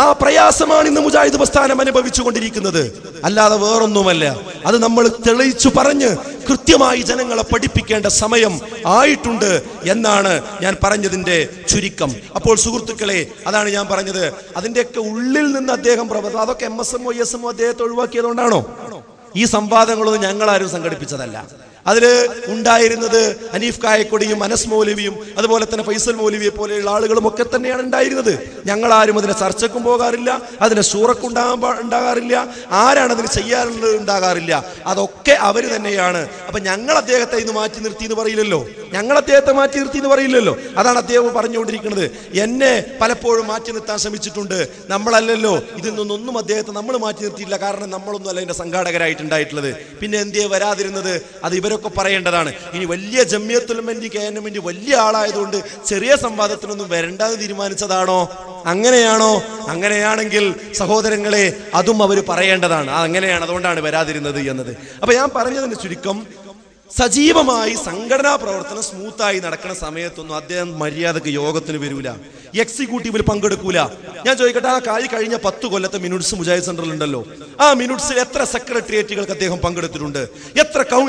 ആ പ്രയാസമാണ് ഇന്ന് മുജാഹിദ് പ്രസ്ഥാനം അനുഭവിച്ചു കൊണ്ടിരിക്കുന്നത്, അല്ലാതെ വേറൊന്നുമല്ല. അത് നമ്മൾ തെളിയിച്ചു പറഞ്ഞ് കൃത്യമായി ജനങ്ങളെ പഠിപ്പിക്കേണ്ട സമയം ആയിട്ടുണ്ട് എന്നാണ് ഞാൻ പറഞ്ഞതിന്റെ ചുരുക്കം. അപ്പോൾ സുഹൃത്തുക്കളെ, അതാണ് ഞാൻ പറഞ്ഞത്. അതിന്റെയൊക്കെ ഉള്ളിൽ നിന്ന് അദ്ദേഹം അതൊക്കെ MSM ISM അദ്ദേഹത്തെ ഒഴിവാക്കിയതുകൊണ്ടാണോ? ഈ സംവാദങ്ങളൊന്നും ഞങ്ങളാരും സംഘടിപ്പിച്ചതല്ല. അതിൽ ഉണ്ടായിരുന്നത് ഹനീഫ് കായക്കൊടിയും അനസ് മൗലവിയും അതുപോലെ തന്നെ ഫൈസൽ മൗലവിയെ പോലെയുള്ള ആളുകളും ഒക്കെ തന്നെയാണ് ഉണ്ടായിരുന്നത്. ഞങ്ങളാരും അതിനെ ചർച്ചക്കും പോകാറില്ല, അതിനെ സൂറക്കുണ്ടാകാറില്ല, ആരാണ് അതിന് ചെയ്യാറുള്ളത് ഉണ്ടാകാറില്ല. അതൊക്കെ അവർ തന്നെയാണ്. അപ്പൊ ഞങ്ങൾ അദ്ദേഹത്തെ ഇന്ന് മാറ്റി നിർത്തി എന്ന് പറയില്ലല്ലോ, ഞങ്ങൾ അദ്ദേഹത്തെ മാറ്റി നിർത്തി എന്ന് പറയില്ലല്ലോ. അതാണ് അദ്ദേഹം പറഞ്ഞുകൊണ്ടിരിക്കുന്നത്. എന്നെ പലപ്പോഴും മാറ്റി നിർത്താൻ ശ്രമിച്ചിട്ടുണ്ട്, നമ്മളല്ലല്ലോ ഇതിൽ നിന്നൊന്നും അദ്ദേഹത്തെ നമ്മൾ മാറ്റി നിർത്തിയില്ല. കാരണം നമ്മളൊന്നും അല്ല ഇതിന്റെ സംഘാടകരായിട്ടുണ്ടായിട്ടുള്ളത്. പിന്നെ എന്തേ വരാതിരുന്നത്? അത് ഇവരൊക്കെ പറയേണ്ടതാണ്. ഇനി വലിയ ജമിയത്തുൽ ഉലമന്റെ KNM വലിയ ആളായതുകൊണ്ട് ചെറിയ സംവാദത്തിനൊന്നും വരണ്ടെന്ന് തീരുമാനിച്ചതാണോ? അങ്ങനെയാണോ? അങ്ങനെയാണെങ്കിൽ സഹോദരങ്ങളെ അതും അവർ പറയേണ്ടതാണ്. അങ്ങനെയാണ്, അതുകൊണ്ടാണ് വരാതിരുന്നത് എന്നത്. അപ്പൊ ഞാൻ പറഞ്ഞതിന്റെ ചുരുക്കം, സജീവമായി സംഘടനാ പ്രവർത്തനം സ്മൂത്തായി നടക്കുന്ന സമയത്തൊന്നും അദ്ദേഹം മര്യാദക്ക് യോഗത്തിന് വരൂല, എക്സിക്യൂട്ടീവിൽ പങ്കെടുക്കൂല. ഞാൻ ചോദിക്കട്ടെ, ആ കഴിഞ്ഞ 10 കൊല്ലത്തെ മിനുട്സ് മുജാഹിദ് സെന്ററിൽ ഉണ്ടല്ലോ, ആ മിനുട്സിൽ എത്ര സെക്രട്ടേറിയറ്റുകൾക്ക് അദ്ദേഹം പങ്കെടുത്തിട്ടുണ്ട്?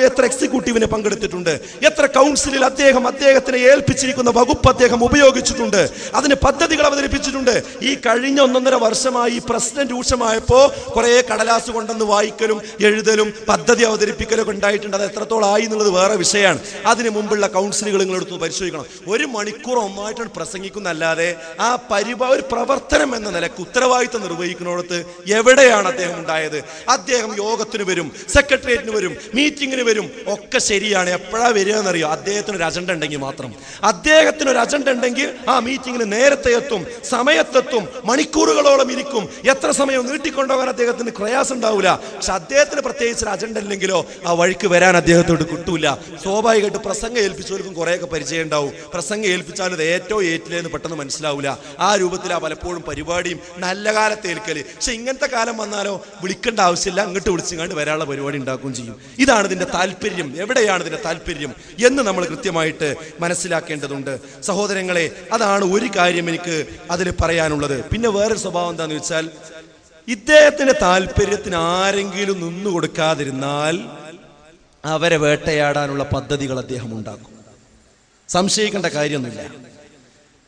എത്ര എക്സിക്യൂട്ടീവിനെ പങ്കെടുത്തിട്ടുണ്ട്? എത്ര കൗൺസിലിൽ അദ്ദേഹത്തിനെ ഏൽപ്പിച്ചിരിക്കുന്ന വകുപ്പ് അദ്ദേഹം ഉപയോഗിച്ചിട്ടുണ്ട്? അതിന് പദ്ധതികൾ അവതരിപ്പിച്ചിട്ടുണ്ട്. ഈ കഴിഞ്ഞ 1.5 വർഷമായി പ്രശ്നം രൂക്ഷമായപ്പോ കുറെ കടലാസ് കൊണ്ടെന്ന് വായിക്കലും എഴുതലും പദ്ധതി അവതരിപ്പിക്കലൊക്കെ ഉണ്ടായിട്ടുണ്ട്. അത് എത്രത്തോളം ആയി എന്നുള്ളത് വേറെ വിഷയമാണ്. അതിന് മുമ്പുള്ള കൗൺസിലുകൾ നിങ്ങളെടുത്ത് പരിശോധിക്കണം. 1 മണിക്കൂർ ഒന്നായിട്ടാണ് പ്രസംഗിക്കുന്നല്ലാതെ ആ ഒരു പ്രവർത്തനം എന്ന നിലക്ക് ഉത്തരവാദിത്തം നിർവഹിക്കുന്നിടത്ത് എവിടെയാണ് അദ്ദേഹം ഉണ്ടായത്? അദ്ദേഹം യോഗത്തിന് വരും, സെക്രട്ടേറിയറ്റിന് വരും, മീറ്റിങ്ങിന് വരും, ഒക്കെ ശരിയാണ്. എപ്പോഴാ വരിക എന്നറിയോ? അദ്ദേഹത്തിനൊരു അജണ്ട ഉണ്ടെങ്കിൽ മാത്രം. അദ്ദേഹത്തിനൊരു അജണ്ട ഉണ്ടെങ്കിൽ ആ മീറ്റിങ്ങിന് നേരത്തെ എത്തും, സമയത്തെത്തും, മണിക്കൂറുകളോളം ഇരിക്കും. എത്ര സമയം നീട്ടിക്കൊണ്ടുപോകാൻ അദ്ദേഹത്തിന് പ്രയാസം ഉണ്ടാവില്ല. പക്ഷെ അദ്ദേഹത്തിന് പ്രത്യേകിച്ച് ഒരു അജണ്ട ഇല്ലെങ്കിലോ ആ വഴിക്ക് വരാൻ അദ്ദേഹത്തോട് കിട്ടൂല. സ്വാഭാവികമായിട്ട് പ്രസംഗം ഏൽപ്പിച്ചവർക്കും കുറേയൊക്കെ പരിചയം ഉണ്ടാവും. പ്രസംഗം ഏൽപ്പിച്ചാൽ അത് ഏറ്റവും ഏറ്റില്ലെന്ന് പെട്ടെന്ന് മനസ്സിലാവില്ല. ആ രൂപത്തിലാ പലപ്പോഴും പരിപാടിയും നല്ല കാലത്ത് ഏൽക്കല്. പക്ഷെ ഇങ്ങനത്തെ കാലം വന്നാലോ വിളിക്കേണ്ട ആവശ്യമില്ല, അങ്ങോട്ട് വിളിച്ചുകൊണ്ട് വരാനുള്ള പരിപാടി ഉണ്ടാക്കുകയും ചെയ്യും. ഇതാണ് ഇതിന്റെ താല്പര്യം. എവിടെയാണ് ഇതിന്റെ താല്പര്യം എന്ന് നമ്മൾ കൃത്യമായിട്ട് മനസ്സിലാക്കേണ്ടതുണ്ട് സഹോദരങ്ങളെ. അതാണ് ഒരു കാര്യം എനിക്ക് അതിൽ പറയാനുള്ളത്. പിന്നെ വേറൊരു സ്വഭാവം എന്താന്ന് വെച്ചാൽ, ഇദ്ദേഹത്തിന്റെ താല്പര്യത്തിന് ആരെങ്കിലും നിന്നു കൊടുക്കാതിരുന്നാൽ അവരെ വേട്ടയാടാനുള്ള പദ്ധതികൾ അദ്ദേഹം ഉണ്ടാക്കും. സംശയിക്കേണ്ട കാര്യമൊന്നുമില്ല.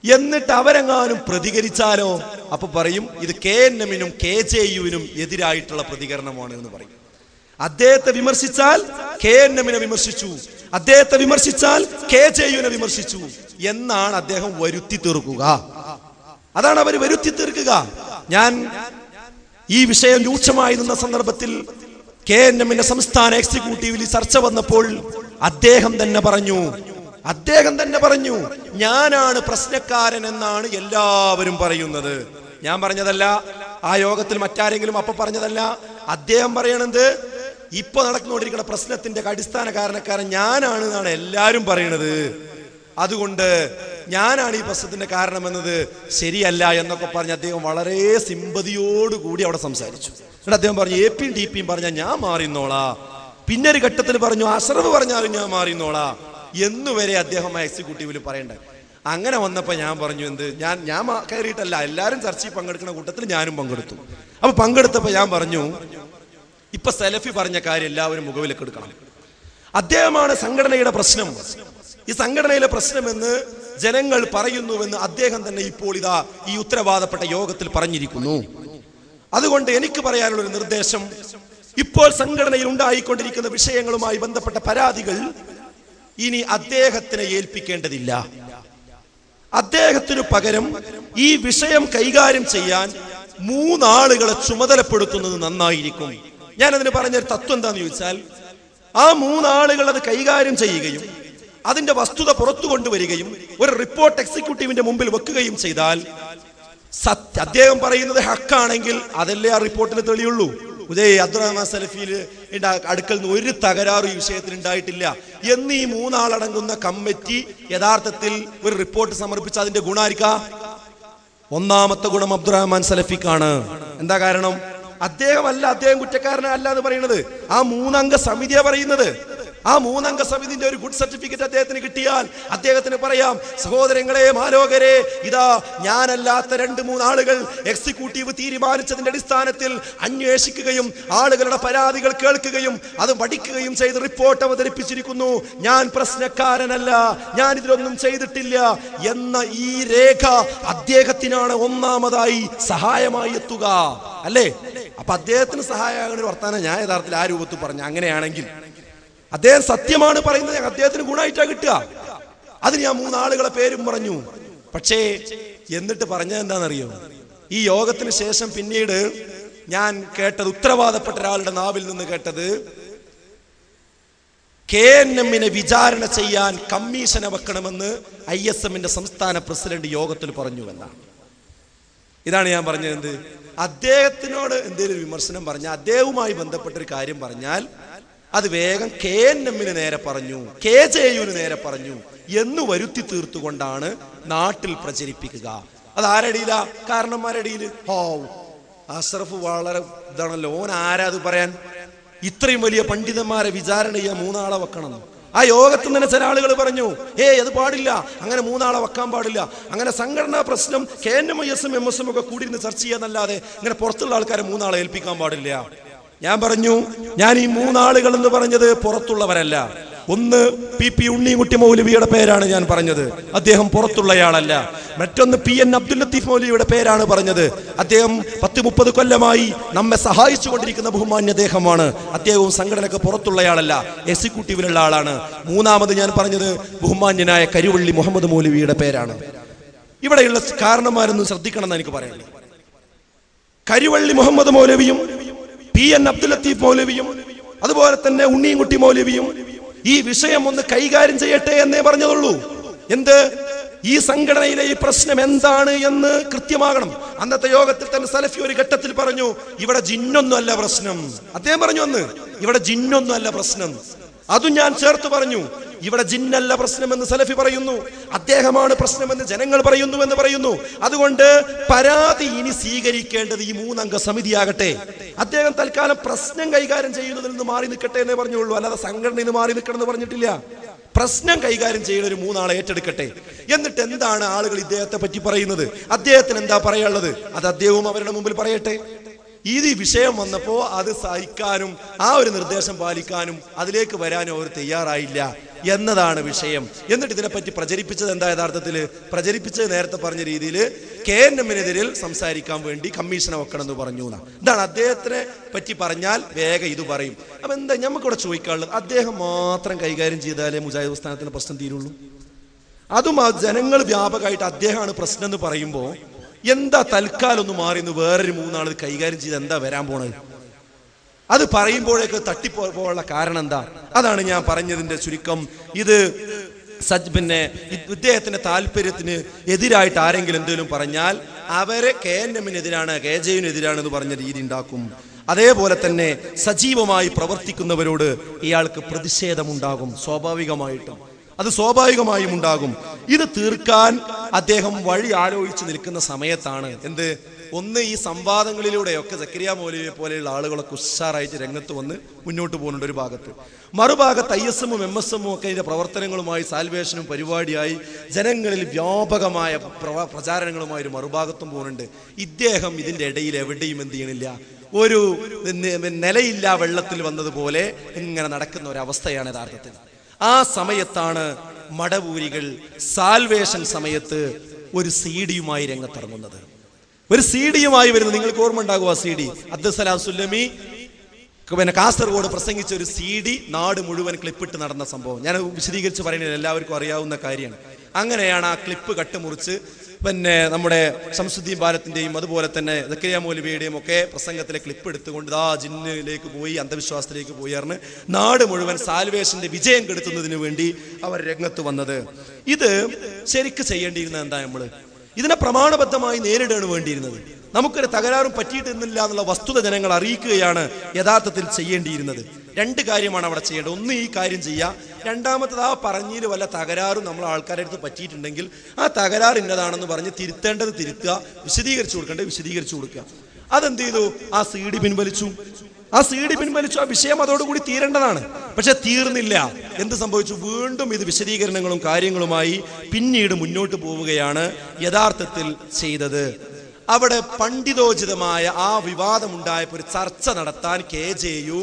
എന്നിട്ട് അവരെങ്ങാനും പ്രതികരിച്ചാലോ അപ്പൊ പറയും ഇത് KNM-നും KJU-വിനും എതിരായിട്ടുള്ള പ്രതികരണമാണ് എന്ന് പറയും. അദ്ദേഹത്തെ വിമർശിച്ചാൽ KNM-നെ വിമർശിച്ചു, അദ്ദേഹത്തെ വിമർശിച്ചാൽ KJU-നെ വിമർശിച്ചു എന്നാണ് അദ്ദേഹം വരുത്തി തീർക്കുക. അതാണ് അവർ വരുത്തി തീർക്കുക. ഞാൻ ഈ വിഷയം രൂക്ഷമായി നിന്ന സന്ദർഭത്തിൽ KNM-ന്റെ സംസ്ഥാന എക്സിക്യൂട്ടീവിൽ ചർച്ച വന്നപ്പോൾ അദ്ദേഹം തന്നെ പറഞ്ഞു, ഞാനാണ് പ്രശ്നക്കാരൻ എന്നാണ് എല്ലാവരും പറയുന്നത്. ഞാൻ പറഞ്ഞതല്ല, ആ യോഗത്തിൽ മറ്റാരെങ്കിലും അപ്പൊ പറഞ്ഞതല്ല. അദ്ദേഹം പറയണത് ഇപ്പൊ നടന്നുകൊണ്ടിരിക്കുന്ന പ്രശ്നത്തിന്റെ അടിസ്ഥാന കാരണക്കാരൻ ഞാനാണ് എന്നാണ് എല്ലാരും പറയണത്. അതുകൊണ്ട് ഞാനാണ് ഈ പ്രശ്നത്തിന്റെ കാരണമെന്നത് ശരിയല്ല എന്നൊക്കെ പറഞ്ഞ് അദ്ദേഹം വളരെ സിമ്പതിയോടുകൂടി അവിടെ സംസാരിച്ചു. എന്നിട്ട് അദ്ദേഹം പറഞ്ഞു, AP-യും DP-യും പറഞ്ഞാൽ ഞാൻ മാറിന്നോളാ, പിന്നെ ഒരു ഘട്ടത്തിൽ പറഞ്ഞു അഷ്റഫ് പറഞ്ഞാലും ഞാൻ മാറിന്നോളാ എന്നുവരെ അദ്ദേഹം എക്സിക്യൂട്ടീവിൽ പറയണ്ടേ. അങ്ങനെ വന്നപ്പോ ഞാൻ പറഞ്ഞു, എന്ത് ഞാൻ കയറിയിട്ടല്ല, എല്ലാരും ചർച്ചയിൽ പങ്കെടുക്കുന്ന കൂട്ടത്തിൽ ഞാനും പങ്കെടുത്തു. അപ്പൊ പങ്കെടുത്തപ്പോ ഞാൻ പറഞ്ഞു, ഇപ്പൊ സലഫി പറഞ്ഞ കാര്യം എല്ലാവരും മുഖവിലേക്ക് എടുക്കണം. അദ്ദേഹമാണ് സംഘടനയുടെ പ്രശ്നം, ഈ സംഘടനയിലെ പ്രശ്നമെന്ന് ജനങ്ങൾ പറയുന്നുവെന്ന് അദ്ദേഹം തന്നെ ഇപ്പോൾ ഇതാ ഈ ഉത്തരവാദപ്പെട്ട യോഗത്തിൽ പറഞ്ഞിരിക്കുന്നു. അതുകൊണ്ട് എനിക്ക് പറയാനുള്ള ഒരു നിർദ്ദേശം, ഇപ്പോൾ സംഘടനയിൽ ഉണ്ടായിക്കൊണ്ടിരിക്കുന്ന വിഷയങ്ങളുമായി ബന്ധപ്പെട്ട പരാതികൾ ഇനി അദ്ദേഹത്തിനെ ഏൽപ്പിക്കേണ്ടതില്ല. അദ്ദേഹത്തിനു പകരം ഈ വിഷയം കൈകാര്യം ചെയ്യാൻ 3 ആളുകളെ ചുമതലപ്പെടുത്തുന്നത് നന്നായിരിക്കും. ഞാൻ അതിന് പറഞ്ഞൊരു തത്വം എന്താന്ന് ചോദിച്ചാൽ, ആ 3 ആളുകൾ അത് കൈകാര്യം ചെയ്യുകയും അതിന്റെ വസ്തുത പുറത്തു കൊണ്ടുവരികയും ഒരു റിപ്പോർട്ട് എക്സിക്യൂട്ടീവിന്റെ മുമ്പിൽ വെക്കുകയും ചെയ്താൽ, അദ്ദേഹം പറയുന്നത് ഹക്കാണെങ്കിൽ അതല്ലേ ആ റിപ്പോർട്ടിന് തെളിയുള്ളൂ. അബ്ദുറഹ്മാൻ സലഫിയിൽ അടുക്കൽ നിന്ന് ഒരു തകരാറ് ഈ വിഷയത്തിൽ ഉണ്ടായിട്ടില്ല എന്ന് ഈ 3 ആളടങ്ങുന്ന കമ്മിറ്റി യഥാർത്ഥത്തിൽ ഒരു റിപ്പോർട്ട് സമർപ്പിച്ച് അതിന്റെ ഗുണായിരിക്കാം. ഒന്നാമത്തെ ഗുണം അബ്ദുറഹ്മാൻ സലഫിക്കാണ്. എന്താ കാരണം? അദ്ദേഹം കുറ്റക്കാരനല്ല എന്ന് പറയുന്നത് ആ 3 അംഗ സമിതിയാ പറയുന്നത്. ആ 3 അംഗ സമിതിന്റെ ഒരു ഗുഡ് സർട്ടിഫിക്കറ്റ് അദ്ദേഹത്തിന് കിട്ടിയാൽ അദ്ദേഹത്തിന് പറയാം, സഹോദരങ്ങളെ, മാലോകരെ, ഇതാ ഞാനല്ലാത്ത 2-3 ആളുകൾ എക്സിക്യൂട്ടീവ് തീരുമാനിച്ചതിന്റെ അടിസ്ഥാനത്തിൽ അന്വേഷിക്കുകയും ആളുകളുടെ പരാതികൾ കേൾക്കുകയും അത് പഠിക്കുകയും ചെയ്ത് റിപ്പോർട്ട് അവതരിപ്പിച്ചിരിക്കുന്നു. ഞാൻ പ്രശ്നക്കാരനല്ല, ഞാൻ ഇതിലൊന്നും ചെയ്തിട്ടില്ല എന്ന ഈ രേഖ അദ്ദേഹത്തിനാണ് ഒന്നാമതായി സഹായമായി എത്തുക, അല്ലേ? അപ്പൊ അദ്ദേഹത്തിന് സഹായമാകുന്ന ഒരു വർത്താനം ഞാൻ യഥാർത്ഥത്തിൽ ആ രൂപത്തിൽ പറഞ്ഞു. അങ്ങനെയാണെങ്കിൽ അദ്ദേഹം സത്യമാണ് പറയുന്നത്, അദ്ദേഹത്തിന് ഗുണമായിട്ടാണ് കിട്ടുക. അതിന് ഞാൻ 3 ആളുകളെ പേരും പറഞ്ഞു. പക്ഷേ എന്നിട്ട് പറഞ്ഞത് എന്താണെന്നറിയോ? ഈ യോഗത്തിന് ശേഷം പിന്നീട് ഞാൻ കേട്ടത്, ഉത്തരവാദപ്പെട്ട ഒരാളുടെ നാവിൽ നിന്ന് കേട്ടത്, KNM-നെ വിചാരണ ചെയ്യാൻ കമ്മീഷനെ വെക്കണമെന്ന് ISM-ന്റെ സംസ്ഥാന പ്രസിഡന്റ് യോഗത്തിൽ പറഞ്ഞു എന്നാണ്. ഇതാണ് ഞാൻ പറഞ്ഞത്. എന്ത് അദ്ദേഹത്തിനോട് എന്തെങ്കിലും വിമർശനം പറഞ്ഞാൽ, അദ്ദേഹവുമായി ബന്ധപ്പെട്ടൊരു കാര്യം പറഞ്ഞാൽ അത് വേഗം KNM-ന് നേരെ പറഞ്ഞു, KJU-ന് നേരെ പറഞ്ഞു എന്ന് വരുത്തി തീർത്തുകൊണ്ടാണ് നാട്ടിൽ പ്രചരിപ്പിക്കുക. അത് ആരടിയില? കാരണന്മാരടിയിൽ. അഷ്റഫ് വളരെ ഇതാണല്ലോ, ഓൻ ആരാ അത് പറയാൻ? ഇത്രയും വലിയ പണ്ഡിതന്മാരെ വിചാരണ ചെയ്യാൻ 3 ആളെ വെക്കണം. ആ യോഗത്തിൽ തന്നെ ചില ആളുകൾ പറഞ്ഞു, അത് പാടില്ല, അങ്ങനെ 3 ആളെ വെക്കാൻ പാടില്ല, അങ്ങനെ സംഘടനാ പ്രശ്നം KNM, ISM, MSM ഒക്കെ കൂടി ഇരുന്ന് ചർച്ച ചെയ്യാന്നല്ലാതെ ഇങ്ങനെ പുറത്തുള്ള ആൾക്കാരെ 3 ആളെ ഏൽപ്പിക്കാൻ പാടില്ല. ഞാൻ പറഞ്ഞു, ഞാൻ ഈ 3 ആളുകൾ എന്ന് പറഞ്ഞത് പുറത്തുള്ളവരല്ല. ഒന്ന് PP ഉണ്ണിക്കുട്ടി മൗലവിയുടെ പേരാണ് ഞാൻ പറഞ്ഞത്, അദ്ദേഹം പുറത്തുള്ളയാളല്ല. മറ്റൊന്ന് PN അബ്ദുൽ ലത്തീഫ് മൗലവിയുടെ പേരാണ് പറഞ്ഞത്, അദ്ദേഹം 10-30 കൊല്ലമായി നമ്മെ സഹായിച്ചു കൊണ്ടിരിക്കുന്ന ബഹുമാന്യ അദ്ദേഹമാണ്. അദ്ദേഹവും സംഘടനക്ക് പുറത്തുള്ളയാളല്ല, എക്സിക്യൂട്ടീവിലുള്ള ആളാണ്. മൂന്നാമത് ഞാൻ പറഞ്ഞത് ബഹുമാന്യനായ കരുവള്ളി മുഹമ്മദ് മൗലവിയുടെ പേരാണ്. ഇവിടെയുള്ള കാരണന്മാരൊന്നും ശ്രദ്ധിക്കണം എന്ന് എനിക്ക് പറയുന്നത്. കരുവള്ളി മുഹമ്മദ് മൗലവിയും PN അബ്ദുൽ ലത്തീഫ് മൗലവിയും അതുപോലെ തന്നെ ഉണ്ണിക്കുട്ടി മൗലവിയും ഈ വിഷയം ഒന്ന് കൈകാര്യം ചെയ്യട്ടെ എന്നേ പറഞ്ഞതുള്ളൂ. എന്ത്? ഈ സംഘടനയിലെ ഈ പ്രശ്നം എന്താണ് എന്ന് കൃത്യമാകണം. അന്നത്തെ യോഗത്തിൽ തന്നെ സലഫി ഒരു ഘട്ടത്തിൽ പറഞ്ഞു, ഇവിടെ ജിന്നൊന്നും അല്ല പ്രശ്നം. അദ്ദേഹം പറഞ്ഞു അന്ന്, ഇവിടെ ജിന്നൊന്നും അല്ല പ്രശ്നം. അതും ഞാൻ ചേർത്ത് പറഞ്ഞു, ഇവിടെ ജിന്നല്ല പ്രശ്നമെന്ന് സലഫി പറയുന്നു, അദ്ദേഹമാണ് പ്രശ്നമെന്ന് ജനങ്ങൾ പറയുന്നു എന്ന് പറയുന്നു. അതുകൊണ്ട് പരാതി ഇനി സ്വീകരിക്കേണ്ടത് ഈ 3 അംഗ സമിതിയാകട്ടെ. അദ്ദേഹം തൽക്കാലം പ്രശ്നം കൈകാര്യം ചെയ്യുന്നതിൽ നിന്ന് മാറി നിൽക്കട്ടെ എന്നേ പറഞ്ഞുള്ളൂ, അല്ലാതെ സംഘടനയിൽ നിന്ന് മാറി നിൽക്കണം എന്ന് പറഞ്ഞിട്ടില്ല. പ്രശ്നം കൈകാര്യം ചെയ്യുന്ന ഒരു 3 ആളെ ഏറ്റെടുക്കട്ടെ. എന്നിട്ട് എന്താണ് ആളുകൾ ഇദ്ദേഹത്തെ പറ്റി പറയുന്നത്, അദ്ദേഹത്തിന് എന്താ പറയാനുള്ളത്, അത് അദ്ദേഹവും അവരുടെ മുമ്പിൽ പറയട്ടെ. ഈ വിഷയം വന്നപ്പോ അത് സഹിക്കാനും ആ ഒരു നിർദ്ദേശം പാലിക്കാനും അതിലേക്ക് വരാനും അവർ തയ്യാറായില്ല എന്നതാണ് വിഷയം. എന്നിട്ട് ഇതിനെപ്പറ്റി പ്രചരിപ്പിച്ചത് എന്താ? യഥാർത്ഥത്തിൽ പ്രചരിപ്പിച്ചത് നേരത്തെ പറഞ്ഞ രീതിയിൽ KNM-നെതിരിൽ സംസാരിക്കാൻ വേണ്ടി കമ്മീഷനെ വെക്കണം എന്ന് പറഞ്ഞു. ഇതാണ് അദ്ദേഹത്തിനെ പറ്റി പറഞ്ഞാൽ വേഗം ഇത് പറയും. അപ്പൊ എന്താ നമുക്കിവിടെ ചോദിക്കാനുള്ളത്, അദ്ദേഹം മാത്രം കൈകാര്യം ചെയ്താലേ മുജാഹിദ് പ്രസ്ഥാനത്തിന്റെ പ്രശ്നം തീരുള്ളൂ? അതും ജനങ്ങൾ വ്യാപകമായിട്ട് അദ്ദേഹമാണ് പ്രശ്നം എന്ന് പറയുമ്പോൾ എന്താ തൽക്കാലം ഒന്ന് മാറി വേറൊരു 3 ആൾ കൈകാര്യം ചെയ്ത് എന്താ വരാൻ പോണത്? അത് പറയുമ്പോഴേക്ക് തട്ടിപ്പോകാനുള്ള കാരണം എന്താ? അതാണ് ഞാൻ പറഞ്ഞതിന്റെ ചുരുക്കം. ഇത് പിന്നെ ഇദ്ദേഹത്തിന്റെ താല്പര്യത്തിന് എതിരായിട്ട് ആരെങ്കിലും എന്തെങ്കിലും പറഞ്ഞാൽ അവരെ KNM-നെതിരാണ്, KJU-നെതിരാണ് എന്ന് പറഞ്ഞ രീതി ഉണ്ടാക്കും. അതേപോലെ തന്നെ സജീവമായി പ്രവർത്തിക്കുന്നവരോട് ഇയാൾക്ക് പ്രതിഷേധമുണ്ടാകും, സ്വാഭാവികമായിട്ടും. അത് സ്വാഭാവികമായും ഉണ്ടാകും. ഇത് തീർക്കാൻ അദ്ദേഹം വഴി ആലോചിച്ച് നിൽക്കുന്ന സമയത്താണ് എന്ത്? ഒന്ന്, ഈ സംവാദങ്ങളിലൂടെയൊക്കെ സക്കരിയ മൗലവിയെ പോലെയുള്ള ആളുകളൊക്കെ ഉഷാറായിട്ട് രംഗത്ത് വന്ന് മുന്നോട്ട് പോകുന്നുണ്ട് ഒരു ഭാഗത്ത്. മറുഭാഗത്ത് ISM-ഉം MSM-ഉം ഒക്കെ ഇതിന്റെ പ്രവർത്തനങ്ങളുമായി സാൽവേഷനും പരിപാടിയായി ജനങ്ങളിൽ വ്യാപകമായ പ്രചാരണങ്ങളുമായി ഒരു മറുഭാഗത്തും പോകുന്നുണ്ട്. ഇദ്ദേഹം ഇതിന്റെ ഇടയിൽ എവിടെയും എന്ത് ചെയ്യണില്ല, ഒരു നിലയില്ല വെള്ളത്തിൽ വന്നതുപോലെ ഇങ്ങനെ നടക്കുന്ന ഒരവസ്ഥയാണ് യഥാർത്ഥത്തിൽ. ആ സമയത്താണ് മടവൂരികൾ സാൽവേഷൻ സമയത്ത് ഒരു CD-യുമായി രംഗത്തിറങ്ങുന്നത്. ഒരു CD-യുമായി വരുന്നത് നിങ്ങൾക്ക് ഓർമ്മ ഉണ്ടാകും. ആ CD അബ്ദുസ്സലാം സുല്ലമി പിന്നെ കാസർഗോഡ് പ്രസംഗിച്ച ഒരു CD നാട് മുഴുവൻ ക്ലിപ്പിട്ട് നടന്ന സംഭവം. ഞാൻ വിശദീകരിച്ച് പറയുന്നത് എല്ലാവർക്കും അറിയാവുന്ന കാര്യമാണ്. അങ്ങനെയാണ് ആ ക്ലിപ്പ് കട്ടുമുറിച്ച് പിന്നെ നമ്മുടെ ശംസുദ്ദീൻ ബാലത്തിന്റെയും അതുപോലെ തന്നെ സക്കരിയ മൗലവിയുടെയും ഒക്കെ പ്രസംഗത്തിലെ ക്ലിപ്പ് എടുത്തുകൊണ്ട് ജിന്നിലേക്ക് പോയി, അന്ധവിശ്വാസത്തിലേക്ക് പോയി പറഞ്ഞ് നാട് മുഴുവൻ സാൽവേഷന്റെ വിജയം കെടുത്തുന്നതിന് വേണ്ടി അവർ രംഗത്ത് വന്നത്. ഇത് ശരിക്ക് ചെയ്യേണ്ടിയിരുന്നത് എന്താ? ഇതിനെ പ്രമാണബദ്ധമായി നേരിടാണ് വേണ്ടിയിരുന്നത്. നമുക്കൊരു തകരാറും പറ്റിയിട്ടിരുന്നില്ല എന്നുള്ള വസ്തുത ജനങ്ങൾ അറിയിക്കുകയാണ് യഥാർത്ഥത്തിൽ ചെയ്യേണ്ടിയിരുന്നത്. 2 കാര്യമാണ് അവിടെ ചെയ്യേണ്ടത്. ഒന്ന്, ഈ കാര്യം ചെയ്യുക. രണ്ടാമത്തത്, ആ പറഞ്ഞതിൽ വല്ല തകരാറും നമ്മൾ ആൾക്കാരുടെ അടുത്ത് പറ്റിയിട്ടുണ്ടെങ്കിൽ ആ തകരാർ ഇന്നതാണെന്ന് പറഞ്ഞ് തിരുത്തേണ്ടത് തിരുത്തുക, വിശദീകരിച്ചു കൊടുക്കേണ്ടത് വിശദീകരിച്ചു കൊടുക്കുക. അതെന്ത് ചെയ്തു? ആ CD പിൻവലിച്ചു. ആ വിഷയം അതോടുകൂടി തീരേണ്ടതാണ്. പക്ഷെ തീർന്നില്ല. എന്ത് സംഭവിച്ചു? വീണ്ടും ഇത് വിശദീകരണങ്ങളും കാര്യങ്ങളുമായി പിന്നീട് മുന്നോട്ട് പോവുകയാണ് യഥാർത്ഥത്തിൽ ചെയ്തത്. അവിടെ പണ്ഡിതോചിതമായ ആ വിവാദമുണ്ടായപ്പോൾ ഒരു ചർച്ച നടത്താൻ KJU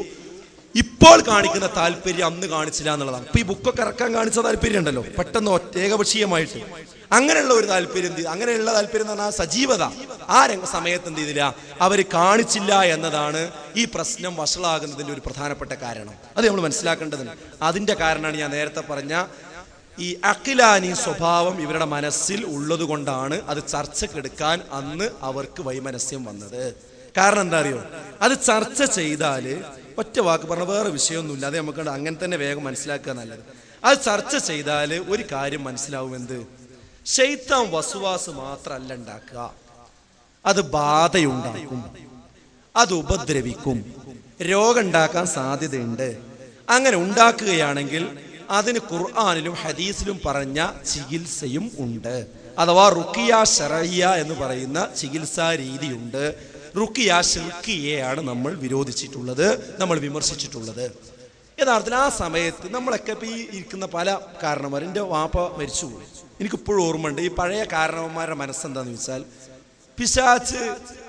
ഇപ്പോൾ കാണിക്കുന്ന താല്പര്യം അന്ന് കാണിച്ചില്ല എന്നുള്ളതാണ്. ഇപ്പൊ ഈ ബുക്കൊക്കെ ഇറക്കാൻ കാണിച്ച താല്പര്യം ഉണ്ടല്ലോ, പെട്ടെന്ന് ഏകപക്ഷീയമായിട്ട് അങ്ങനെയുള്ള ഒരു താല്പര്യം, അങ്ങനെയുള്ള താല്പര്യം എന്ന് പറഞ്ഞാൽ സജീവത ആ സമയത്ത് എന്ത് ചെയ്തില്ല, അവർ കാണിച്ചില്ല എന്നതാണ് ഈ പ്രശ്നം വഷളാകുന്നതിൻ്റെ ഒരു പ്രധാനപ്പെട്ട കാരണം. അത് നമ്മൾ മനസ്സിലാക്കേണ്ടതുണ്ട്. അതിൻ്റെ കാരണമാണ് ഞാൻ നേരത്തെ പറഞ്ഞ ഈ അഖിലാനി സ്വഭാവം ഇവരുടെ മനസ്സിൽ ഉള്ളത് കൊണ്ടാണ് അത് ചർച്ചക്കെടുക്കാൻ അന്ന് അവർക്ക് വൈമനസ്യം വന്നത്. കാരണം എന്താ അറിയോ, അത് ചർച്ച ചെയ്താൽ ഒറ്റ വാക്ക് പറഞ്ഞ വേറെ വിഷയമൊന്നുമില്ല, അത് നമുക്ക് അങ്ങനെ തന്നെ വേഗം മനസ്സിലാക്കുക നല്ലത്. അത് ചർച്ച ചെയ്താൽ ഒരു കാര്യം മനസ്സിലാവും, എന്ത്? ശൈത്താൻ വസ്വാസ് മാത്രമല്ല ഉണ്ടാക്കുക, അത് ബാധയുണ്ടാക്കും, അത് ഉപദ്രവിക്കും, രോഗം ഉണ്ടാക്കാൻ സാധ്യതയുണ്ട്. അങ്ങനെ ഉണ്ടാക്കുകയാണെങ്കിൽ അതിന് ഖുർആനിലും ഹദീസിലും പറഞ്ഞ ചികിത്സയും ഉണ്ട്. അഥവാ റുഖിയ ശറയ്യ എന്ന് പറയുന്ന ചികിത്സാ രീതിയുണ്ട്. റുഖിയ ശിർക്കിയെയാണ് നമ്മൾ വിരോധിച്ചിട്ടുള്ളത്, നമ്മൾ വിമർശിച്ചിട്ടുള്ളത്. യഥാർത്ഥത്തിൽ ആ സമയത്ത് നമ്മളൊക്കെ ഇപ്പം ഈ ഇരിക്കുന്ന പല കാരണവന്മാർ, എൻ്റെ വാപ്പ മരിച്ചുപോയി, എനിക്കിപ്പോഴും ഓർമ്മയുണ്ട്. ഈ പഴയ കാരണവന്മാരുടെ മനസ്സെന്താന്ന് ചോദിച്ചാൽ പിശാച്ച്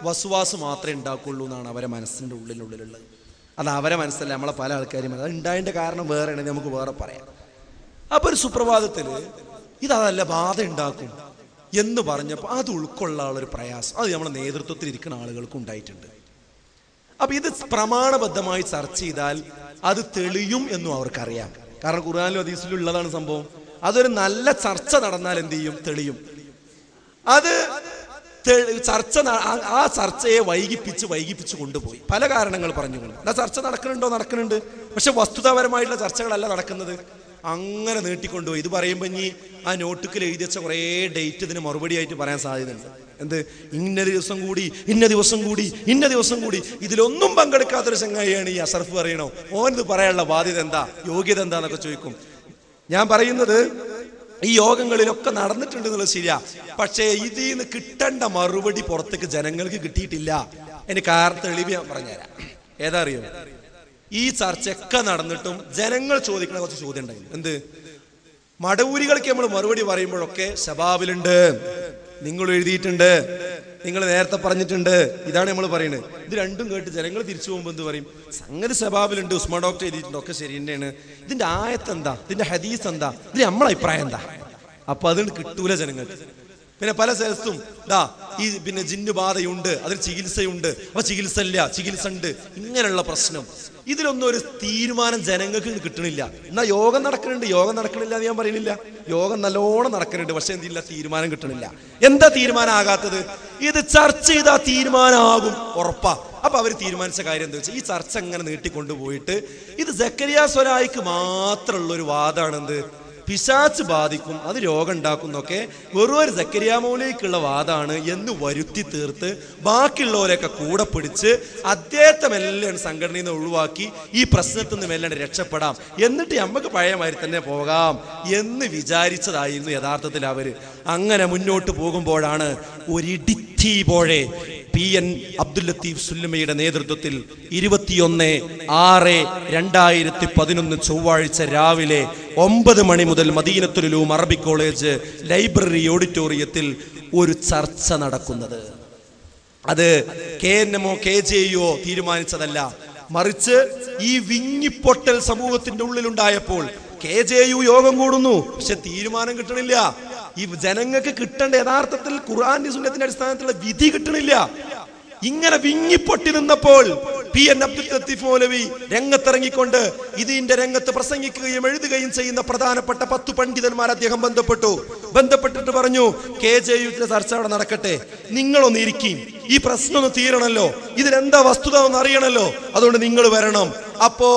വസ്വാസ് മാത്രമേ ഉണ്ടാക്കുള്ളൂ എന്നാണ് അവരെ മനസ്സിൻ്റെ ഉള്ളിലുള്ളത്. അത് അവരെ മനസ്സല്ല, നമ്മളെ പല ആൾക്കാരും അത് ഉണ്ടായതിൻ്റെ കാരണം വേറെ ആണെങ്കിൽ നമുക്ക് വേറെ പറയാം. അപ്പോൾ ഒരു സുപ്രഭാതത്തിൽ ഇതല്ല ബാധ ഉണ്ടാക്കും എന്ന് പറഞ്ഞപ്പോൾ അത് ഉൾക്കൊള്ളാനുള്ളൊരു പ്രയാസം അത് നമ്മുടെ നേതൃത്വത്തിൽ ഇരിക്കുന്ന ആളുകൾക്ക് ഉണ്ടായിട്ടുണ്ട്. അപ്പം ഇത് പ്രമാണബദ്ധമായി ചർച്ച ചെയ്താൽ അത് തെളിയും എന്നും അവർക്കറിയാം. കാരണം ഖുർആനിലും ഹദീസിലും ഉള്ളതാണ് സംഭവം. അതൊരു നല്ല ചർച്ച നടന്നാൽ എന്ത് ചെയ്യും? തെളിയും. അത് ചർച്ച ആ ചർച്ചയെ വൈകിപ്പിച്ച് കൊണ്ടുപോയി പല കാരണങ്ങൾ പറഞ്ഞുകൊണ്ട്. ആ ചർച്ച നടക്കുന്നുണ്ട്, പക്ഷെ വസ്തുതാപരമായിട്ടുള്ള ചർച്ചകളല്ല നടക്കുന്നത്. അങ്ങനെ നീട്ടിക്കൊണ്ടുപോയി. ഇത് പറയുമ്പോൾ ഇനി ആ നോട്ടുക്കിൽ എഴുതി വെച്ച കുറേ ഡേറ്റ് ഇതിന് മറുപടി ആയിട്ട് പറയാൻ സാധ്യതയുണ്ട്. എന്ത്? ഇന്ന ദിവസം കൂടി, ഇന്ന ദിവസം കൂടി, ഇന്ന ദിവസം കൂടി. ഇതിലൊന്നും പങ്കെടുക്കാത്തൊരു ചങ്ങായിയാണ് ഈ അഷറഫ് പറയണോ, ഓനിത് പറയാനുള്ള ബാധ്യത എന്താ, യോഗ്യത എന്താന്നൊക്കെ ചോദിക്കും. ഞാൻ പറയുന്നത് ഈ യോഗങ്ങളിലൊക്കെ നടന്നിട്ടുണ്ട് എന്നുള്ളത് ശരിയാ, പക്ഷേ ഇതിൽ നിന്ന് കിട്ടേണ്ട മറുപടി പുറത്തേക്ക് ജനങ്ങൾക്ക് കിട്ടിയിട്ടില്ല. എനിക്ക് തെളിവ് ഞാൻ പറഞ്ഞുതരാം. ഏതാ അറിയോ? ഈ ചർച്ചയൊക്കെ നടന്നിട്ടും ജനങ്ങൾ ചോദിക്കുന്ന കുറച്ച് ചോദ്യം ഉണ്ടായിരുന്നു. എന്ത്? മടവൂരികൾക്ക് നമ്മൾ മറുപടി പറയുമ്പോഴൊക്കെ ശബാബിലുണ്ട്, നിങ്ങൾ എഴുതിയിട്ടുണ്ട്, നിങ്ങൾ നേരത്തെ പറഞ്ഞിട്ടുണ്ട്, ഇതാണ് നമ്മൾ പറയുന്നത്. ഇത് രണ്ടും കേട്ട് ജനങ്ങൾ തിരിച്ചു പോകുമ്പോൾ എന്ത് പറയും? സംഗതി ശബാബിലുണ്ട്, ഉസ്മാൻ ഡോക്ടർ എഴുതിയിട്ടുണ്ട്, ഒക്കെ ശരി തന്നെയാണ്. ഇതിന്റെ ആയത്ത് എന്താ, ഇതിന്റെ ഹദീസ് എന്താ, ഇത് നമ്മളെ അഭിപ്രായം എന്താ? അപ്പൊ അതുകൊണ്ട് കിട്ടൂല ജനങ്ങൾക്ക്. പിന്നെ പല സ്ഥലത്തും ഈ പിന്നെ ജിന്നു ബാധയുണ്ട്, അതിന് ചികിത്സയുണ്ട്, അപ്പൊ ചികിത്സ ഇല്ല, ചികിത്സ ഉണ്ട്, ഇങ്ങനെയുള്ള പ്രശ്നം. ഇതിലൊന്നും ഒരു തീരുമാനം ജനങ്ങൾക്ക് കിട്ടണില്ല. എന്നാ യോഗം നടക്കണില്ല എന്ന് ഞാൻ പറയുന്നില്ല, യോഗം നല്ലോണം നടക്കുന്നുണ്ട്, പക്ഷെ എന്തില്ല, തീരുമാനം കിട്ടണില്ല. എന്താ തീരുമാനം ആകാത്തത്? ഇത് ചർച്ച ചെയ്താൽ തീരുമാനമാകും ഉറപ്പാ. അപ്പൊ അവർ തീരുമാനിച്ച കാര്യം എന്താ വെച്ചാൽ ഈ ചർച്ച അങ്ങനെ നീട്ടിക്കൊണ്ടുപോയിട്ട് ഇത് സക്കരിയ സ്വലായിക്ക് മാത്രമുള്ള ഒരു വാദമാണ്. എന്ത്? പിശാച്ച് ബാധിക്കും, അത് രോഗം ഉണ്ടാക്കും എന്നൊക്കെ വെറും ഒരു സക്കരിയ മൗലവിക്കുള്ള വാദമാണ് എന്ന് വരുത്തി തീർത്ത് ബാക്കിയുള്ളവരെയൊക്കെ കൂടെ പിടിച്ച് അദ്ദേഹത്തെ മെല്ലാണ് സംഘടനയിൽ നിന്ന് ഒഴിവാക്കി ഈ പ്രശ്നത്തിൽ നിന്ന് മെല്ലാണ് രക്ഷപ്പെടാം, എന്നിട്ട് നമുക്ക് പഴയമാതിരി തന്നെ പോകാം എന്ന് വിചാരിച്ചതായിരുന്നു യഥാർത്ഥത്തിൽ അവര്. അങ്ങനെ മുന്നോട്ട് പോകുമ്പോഴാണ് ഒരിടിത്തി പോഴെ PN അബ്ദുൽ ലത്തീഫ് സുല്ലമിയുടെ നേതൃത്വത്തിൽ 21/6/2011 ചൊവ്വാഴ്ച രാവിലെ 9 മണി മുതൽ മദീനത്തുൽ ഉലൂം അറബിക് കോളേജ് ലൈബ്രറി ഓഡിറ്റോറിയത്തിൽ ഒരു ചർച്ച നടക്കുന്നത്. അത് KNMO KJO തീരുമാനിച്ചതല്ല, മറിച്ച് ഈ വിങ്ങിപ്പൊട്ടൽ സമൂഹത്തിന്റെ ഉള്ളിലുണ്ടായപ്പോൾ KJU യോഗം കൂടുന്നു, പക്ഷെ തീരുമാനം കിട്ടണില്ല. ഈ ജനങ്ങൾക്ക് കിട്ടേണ്ട യഥാർത്ഥത്തിൽ ഖുർആന്റെ സുന്നത്തിന്റെ അടിസ്ഥാനത്തിലുള്ള വിധി കിട്ടണില്ല. ഇങ്ങനെ വിങ്ങിപ്പൊട്ടി നിന്നപ്പോൾ PN അബ്ദുൽ ലത്തീഫ് മൗലവി രംഗത്തിറങ്ങിക്കൊണ്ട് ഇതിന്റെ രംഗത്ത് പ്രസംഗിക്കുകയും എഴുതുകയും ചെയ്യുന്ന പ്രധാനപ്പെട്ട 10 പണ്ഡിതന്മാർ അദ്ദേഹം ബന്ധപ്പെട്ടിട്ട് പറഞ്ഞു, KJU ചർച്ച അവിടെ നടക്കട്ടെ, നിങ്ങളൊന്ന് ഇരിക്കും, ഈ പ്രശ്നം ഒന്ന് തീരണല്ലോ, ഇതിലെന്താ വസ്തുത ഒന്ന് അറിയണല്ലോ, അതുകൊണ്ട് നിങ്ങൾ വരണം. അപ്പോ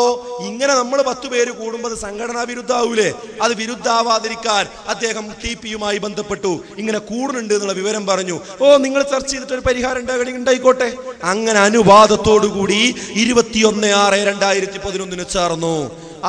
ഇങ്ങനെ നമ്മൾ 10 പേര് കൂടുമ്പോൾ അത് സംഘടനാ വിരുദ്ധാവൂലേ? അത് വിരുദ്ധാവാതിരിക്കാൻ അദ്ദേഹം TP-യുമായി ബന്ധപ്പെട്ടു, ഇങ്ങനെ കൂടുന്നുണ്ട് എന്നുള്ള വിവരം പറഞ്ഞു. നിങ്ങൾ ചർച്ച ചെയ്തിട്ട് ഒരു പരിഹാരം ഉണ്ടായിക്കോട്ടെ. അങ്ങനെ അനുവാദത്തോടുകൂടി 21/6/2011 ചേർന്നു.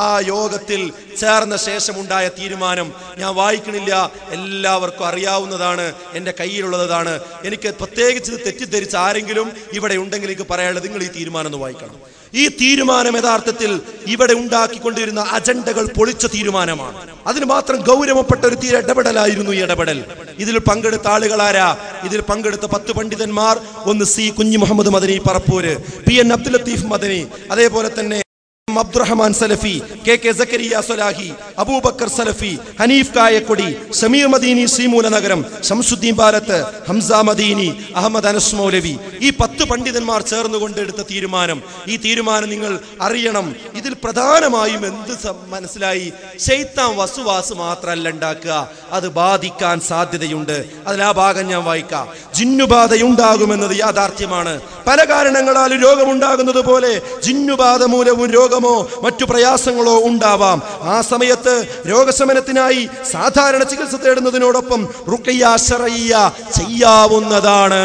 ആ യോഗത്തിൽ ചേർന്ന ശേഷം ഉണ്ടായ തീരുമാനം ഞാൻ വായിക്കണില്ല, എല്ലാവർക്കും അറിയാവുന്നതാണ്, എൻ്റെ കയ്യിലുള്ളതാണ്. എനിക്ക് പ്രത്യേകിച്ച് തെറ്റിദ്ധരിച്ച് ആരെങ്കിലും ഇവിടെ ഉണ്ടെങ്കിൽ എനിക്ക് പറയാനുള്ളത്, നിങ്ങൾ ഈ തീരുമാനം ഒന്ന് വായിക്കണം. ഈ തീരുമാനം യഥാർത്ഥത്തിൽ ഇവിടെ ഉണ്ടാക്കിക്കൊണ്ടിരുന്ന അജണ്ടകൾ പൊളിച്ച തീരുമാനമാണ്. അതിന് മാത്രം ഗൗരവപ്പെട്ട ഒരു ഇടപെടലായിരുന്നു ഈ ഇടപെടൽ. ഇതിൽ പങ്കെടുത്ത ആളുകളാരാ? ഇതിൽ പങ്കെടുത്ത 10 പണ്ഡിതന്മാർ, ഒന്ന് C കുഞ്ഞി മുഹമ്മദ് മദനി പറപ്പൂര്, PN അബ്ദുൽ ലത്തീഫ് മദനി, അതേപോലെ തന്നെ അബ്ദുറഹ്മാൻ സലഫി, KK സക്കരിയ സലാഹി, അബൂബക്കർ സലഫി, ഹനീഫ് കായക്കൊടി, സമീർ മദീനി ശ്രീമൂല നഗരം, ശംസുദ്ദീൻ ബാലത്ത്, ഹംസ മദീനി, അഹമ്മദ് അനസ് മൗലവി, ഈ 10 പണ്ഡിതന്മാർ ചേർന്നുകൊണ്ട് എടുത്ത തീരുമാനം. ഈ തീരുമാനം നിങ്ങൾ അറിയണം. ഇതിൽ പ്രധാനമായും എന്ത് മനസ്സിലായി? ശൈത്താൻ വസുവാസ് മാത്രമല്ല ഉണ്ടാക്കുക, അത് ബാധിക്കാൻ സാധ്യതയുണ്ട്. അതിൽ ആ ഭാഗം ഞാൻ വായിക്കാം. ജിന്നുബാധയുണ്ടാകുമെന്നത് യാഥാർത്ഥ്യമാണ്. പല കാരണങ്ങളാൽ രോഗമുണ്ടാകുന്നത് പോലെ ജിന്നുബാധ മൂലവും രോഗമോ മറ്റു പ്രയാസങ്ങളോ ഉണ്ടാവാം. ആ സമയത്ത് രോഗശമനത്തിനായി സാധാരണ ചികിത്സ തേടുന്നതിനോടൊപ്പം റുഖിയ ശർഇയ്യ ചെയ്യാവുന്നതാണ്.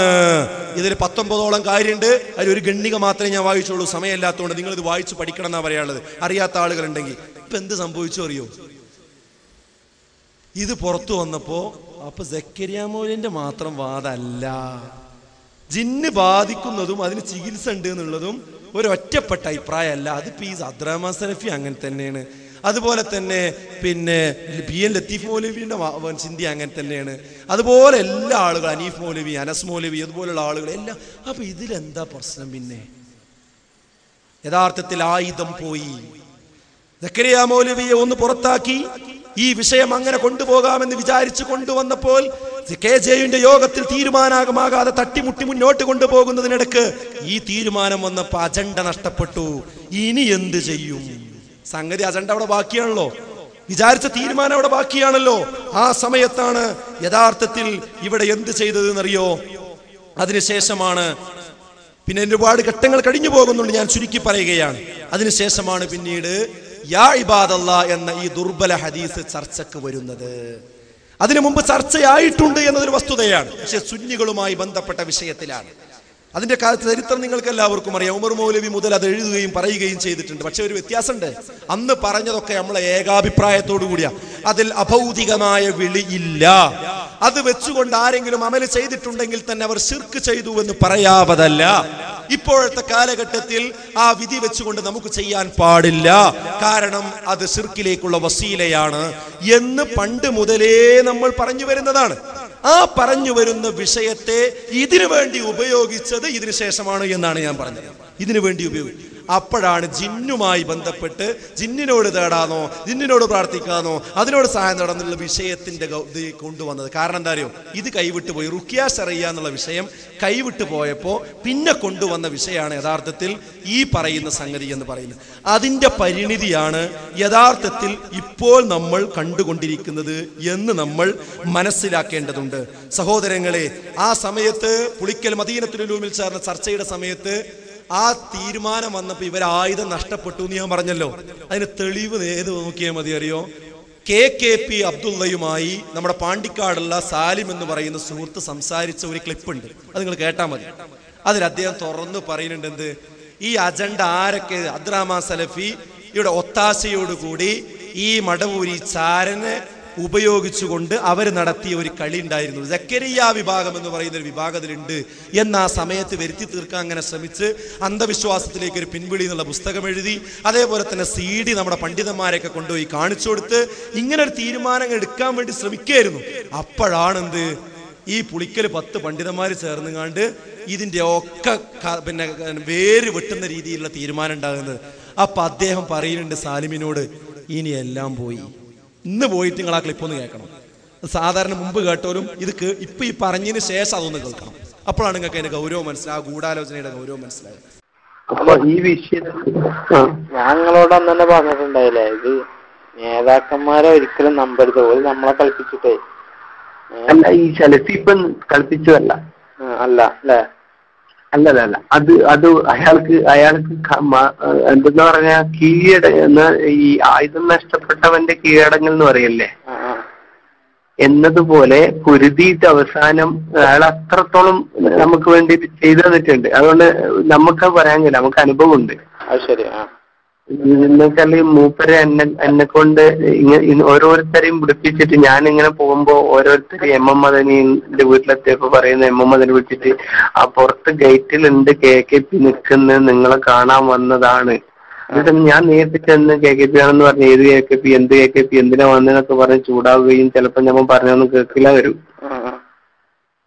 ഇതിൽ 19ഓളം കാര്യമുണ്ട്. അതിലൊരു ഗണ്ണിക മാത്രമേ ഞാൻ വായിച്ചുള്ളൂ, സമയമില്ലാത്തതുകൊണ്ട്. നിങ്ങളിത് വായിച്ചു പഠിക്കണം എന്നാണ് പറയാനുള്ളത്, അറിയാത്ത ആളുകളുണ്ടെങ്കിൽ. ഇപ്പൊ എന്ത് സംഭവിച്ചു അറിയോ? ഇത് പുറത്തു വന്നപ്പോ അപ്പൊ സക്കരിയ മൗലവിന്റെ മാത്രം വാദമല്ല, ജിന്ന് ബാധിക്കുന്നതും അതിന് ചികിത്സ ഉണ്ട് എന്നുള്ളതും ഒരു ഒറ്റപ്പെട്ട അഭിപ്രായമല്ല. അത് പി അബ്ദുറഹ്മാൻ സലഫി അങ്ങനെ തന്നെയാണ്. അതുപോലെ തന്നെ പിന്നെ BN ലത്തീഫ് മൗലവിയുടെ ചിന്തി അങ്ങനെ തന്നെയാണ്. അതുപോലെ എല്ലാ ആളുകളും, ഹനീഫ് മൗലവി, അനസ് മൗലവി, അതുപോലുള്ള ആളുകൾ എല്ലാം. അപ്പൊ ഇതിലെന്താ പ്രശ്നം? പിന്നെ യഥാർത്ഥത്തിൽ ആയുധം പോയി. സക്കരിയ മൗലവിയെ ഒന്ന് പുറത്താക്കി ഈ വിഷയം അങ്ങനെ കൊണ്ടുപോകാമെന്ന് വിചാരിച്ചു കൊണ്ടുവന്നപ്പോൾ KJയുടെ യോഗത്തിൽ തീരുമാനമാകാതെ തട്ടിമുട്ടി മുന്നോട്ട് കൊണ്ടുപോകുന്നതിനിടക്ക് ഈ തീരുമാനം വന്നപ്പോൾ അജണ്ട നഷ്ടപ്പെട്ടു. ഇനി എന്ത് ചെയ്യും? സംഗതി അജണ്ട അവിടെ ബാക്കിയാണല്ലോ, വിചാരിച്ച തീരുമാനം അവിടെ ബാക്കിയാണല്ലോ. ആ സമയത്താണ് യഥാർത്ഥത്തിൽ ഇവിടെ എന്ത് ചെയ്തതെന്നറിയോ? അതിനുശേഷമാണ് പിന്നെ ഒരുപാട് ഘട്ടങ്ങൾ കഴിഞ്ഞു പോകുന്നുണ്ട്, ഞാൻ ചുരുക്കി പറയുകയാണ്. അതിനുശേഷമാണ് പിന്നീട് യാ ഇബാദല്ലാ എന്ന ഈ ദുർബല ഹദീസ് ചർച്ചക്ക് വരുന്നത്. അതിനു മുമ്പ് ചർച്ചയായിട്ടുണ്ട് എന്നതൊരു വസ്തുതയാണ്, പക്ഷെ സുന്നികളുമായി ബന്ധപ്പെട്ട വിഷയത്തിലാണ്. അതിന്റെ ചരിത്രം നിങ്ങൾക്ക് എല്ലാവർക്കും അറിയാം. ഉമർ മൗലവി മുതൽ അത് എഴുതുകയും പറയുകയും ചെയ്തിട്ടുണ്ട്. പക്ഷെ ഒരു വ്യത്യാസമുണ്ട്. അന്ന് പറഞ്ഞതൊക്കെ നമ്മളെ ഏകാഭിപ്രായത്തോടു കൂടിയാ, അതിൽ അഭൗതികമായ വിളിയില്ല. അത് വെച്ചുകൊണ്ട് ആരെങ്കിലും അമല് ചെയ്തിട്ടുണ്ടെങ്കിൽ തന്നെ അവർ ശിർക്ക് ചെയ്തു എന്ന് പറയാവതല്ല. ഇപ്പോഴത്തെ കാലഘട്ടത്തിൽ ആ വിധി വെച്ചുകൊണ്ട് നമുക്ക് ചെയ്യാൻ പാടില്ല, കാരണം അത് ശിർക്കിലേക്കുള്ള വസീലയാണ് എന്ന് പണ്ട് മുതലേ നമ്മൾ പറഞ്ഞു വരുന്നതാണ്. ആ പറഞ്ഞു വരുന്ന വിഷയത്തെ ഇതിനു വേണ്ടി ഉപയോഗിച്ചത് ഇതിനു ശേഷമാണ് എന്നാണ് ഞാൻ പറഞ്ഞത്. ഇതിനു വേണ്ടി ഉപയോഗിക്കും. അപ്പോഴാണ് ജിന്നുമായി ബന്ധപ്പെട്ട് ജിന്നിനോട് തേടാനോ ജിന്നിനോട് പ്രാർത്ഥിക്കാനോ അതിനോട് സഹായം തേടാന്നുള്ള വിഷയത്തിന്റെ കൊണ്ടുവന്നത്. കാരണം എന്താ അറിയോ? ഇത് കൈവിട്ടു പോയി. റുഖിയ ശർഇയ്യ എന്നുള്ള വിഷയം കൈവിട്ടു പോയപ്പോ പിന്നെ കൊണ്ടുവന്ന വിഷയമാണ് യഥാർത്ഥത്തിൽ ഈ പറയുന്ന സംഗതി എന്ന് പറയുന്നത്. അതിന്റെ പരിണിതിയാണ് യഥാർത്ഥത്തിൽ ഇപ്പോൾ നമ്മൾ കണ്ടുകൊണ്ടിരിക്കുന്നത് എന്ന് നമ്മൾ മനസ്സിലാക്കേണ്ടതുണ്ട്. സഹോദരങ്ങളെ, ആ സമയത്ത് പുളിക്കൽ മദീനത്തുൽ ഉലൂമിൽ ചേർന്ന ചർച്ചയുടെ സമയത്ത് ആ തീരുമാനം വന്നപ്പോ ഇവർ ആയുധം നഷ്ടപ്പെട്ടു എന്ന് ഞാൻ പറഞ്ഞല്ലോ. അതിന് തെളിവ് ഏത് നോക്കിയാൽ മതി അറിയോ? KKP അബ്ദുള്ളയുമായി നമ്മുടെ പാണ്ടിക്കാടുള്ള സാലിം എന്ന് പറയുന്ന സുഹൃത്ത് സംസാരിച്ച ഒരു ക്ലിപ്പുണ്ട്, അത് നിങ്ങൾ കേട്ടാൽ മതി. അതിൽ അദ്ദേഹം തുറന്നു പറയുന്നുണ്ട് എന്ത്? ഈ അജണ്ട ആരൊക്കെ അബ്ദുറഹ്മാൻ സലഫി ഇവിടെ ഒത്താശയോടുകൂടി ഈ മടവൂരി ചാരനെ ഉപയോഗിച്ചുകൊണ്ട് അവർ നടത്തിയ ഒരു കളി ഉണ്ടായിരുന്നു. സക്കരിയ വിഭാഗം എന്ന് പറയുന്ന ഒരു വിഭാഗത്തിലുണ്ട് എന്ന് ആ സമയത്ത് വരുത്തി തീർക്കാൻ അങ്ങനെ ശ്രമിച്ച് അന്ധവിശ്വാസത്തിലേക്ക് ഒരു പിൻവിളി എന്നുള്ള പുസ്തകം എഴുതി, അതേപോലെ തന്നെ CD നമ്മുടെ പണ്ഡിതന്മാരെയൊക്കെ കൊണ്ടുപോയി കാണിച്ചു കൊടുത്ത് ഇങ്ങനെ ഒരു തീരുമാനങ്ങൾ എടുക്കാൻ വേണ്ടി ശ്രമിക്കുകയായിരുന്നു. അപ്പോഴാണെന്ത് ഈ പുളിക്കൽ 10 പണ്ഡിതന്മാർ ചേർന്നുകാണ്ട് ഇതിന്റെ ഒക്കെ പിന്നെ വേര് വെട്ടുന്ന രീതിയിലുള്ള തീരുമാനം ഉണ്ടാകുന്നത്. അപ്പൊ അദ്ദേഹം പറയുന്നുണ്ട് സാലിമിനോട്, ഇനി എല്ലാം പോയി, ഇന്ന് പോയിട്ട് നിങ്ങൾ ആ ക്ലിപ്പ് ഒന്ന് കേൾക്കണം. സാധാരണ മുമ്പ് കേട്ടോലും ഇത് ഇപ്പൊ ഈ പറഞ്ഞതിന് ശേഷം അതൊന്ന് കേൾക്കണം. അപ്പോഴാണ് നിങ്ങൾക്ക് അതിന്റെ ഗൗരവം മനസ്സിലായത്, ഗൂഢാലോചനയുടെ ഗൗരവം മനസ്സിലായത്. അപ്പൊ ഈ വിഷയത്തിൽ ഞങ്ങളോട് അന്ന് തന്നെ പറഞ്ഞിട്ടുണ്ടായില്ലേ, ഇത് നേതാക്കന്മാരെ ഒരിക്കലും നമ്പരുത്, ഓര് നമ്മളെ കളിപ്പിച്ചിട്ടേ. അല്ല, ഈ സലഫി ഇപ്പം കളിപ്പിച്ചതല്ല. അല്ല അല്ലേ? അല്ലല്ല, അത് അയാൾക്ക് എന്തെന്ന് പറഞ്ഞാ ഈ ആയുധം നഷ്ടപ്പെട്ടവന്റെ കീഴടങ്ങൽ എന്ന് പറയല്ലേ, എന്നതുപോലെ കുരുതിയിട്ട് അവസാനം അയാൾ അത്രത്തോളം നമുക്ക് വേണ്ടി ചെയ്തു തന്നിട്ടുണ്ട്. അതുകൊണ്ട് നമുക്ക് പറയാൻ കഴിയില്ല, നമുക്ക് അനുഭവം ഉണ്ട്. എന്നുവെച്ചാല് മൂപ്പരെ എന്നെ കൊണ്ട് ഓരോരുത്തരെയും പിടിപ്പിച്ചിട്ട് ഞാനിങ്ങനെ പോകുമ്പോ ഓരോരുത്തരും MM മദനിന്റെ വീട്ടിലെത്തിയപ്പോ പറയുന്ന MM മദനി വിളിച്ചിട്ട് ആ പുറത്ത് ഗേറ്റിലുണ്ട് KKP നിൽക്കുന്നത്, നിങ്ങളെ കാണാൻ വന്നതാണ്. എന്നിട്ട് ഞാൻ നേരിട്ട് ചെന്ന് KKP ആണെന്ന് പറഞ്ഞ് ഏത് KKP, എന്ത് KKP, എന്തിനാ വന്നതെന്നൊക്കെ പറഞ്ഞ് ചൂടാവുകയും ചിലപ്പോ നമ്മൾ പറഞ്ഞൊന്നും കേൾക്കില്ല വരും.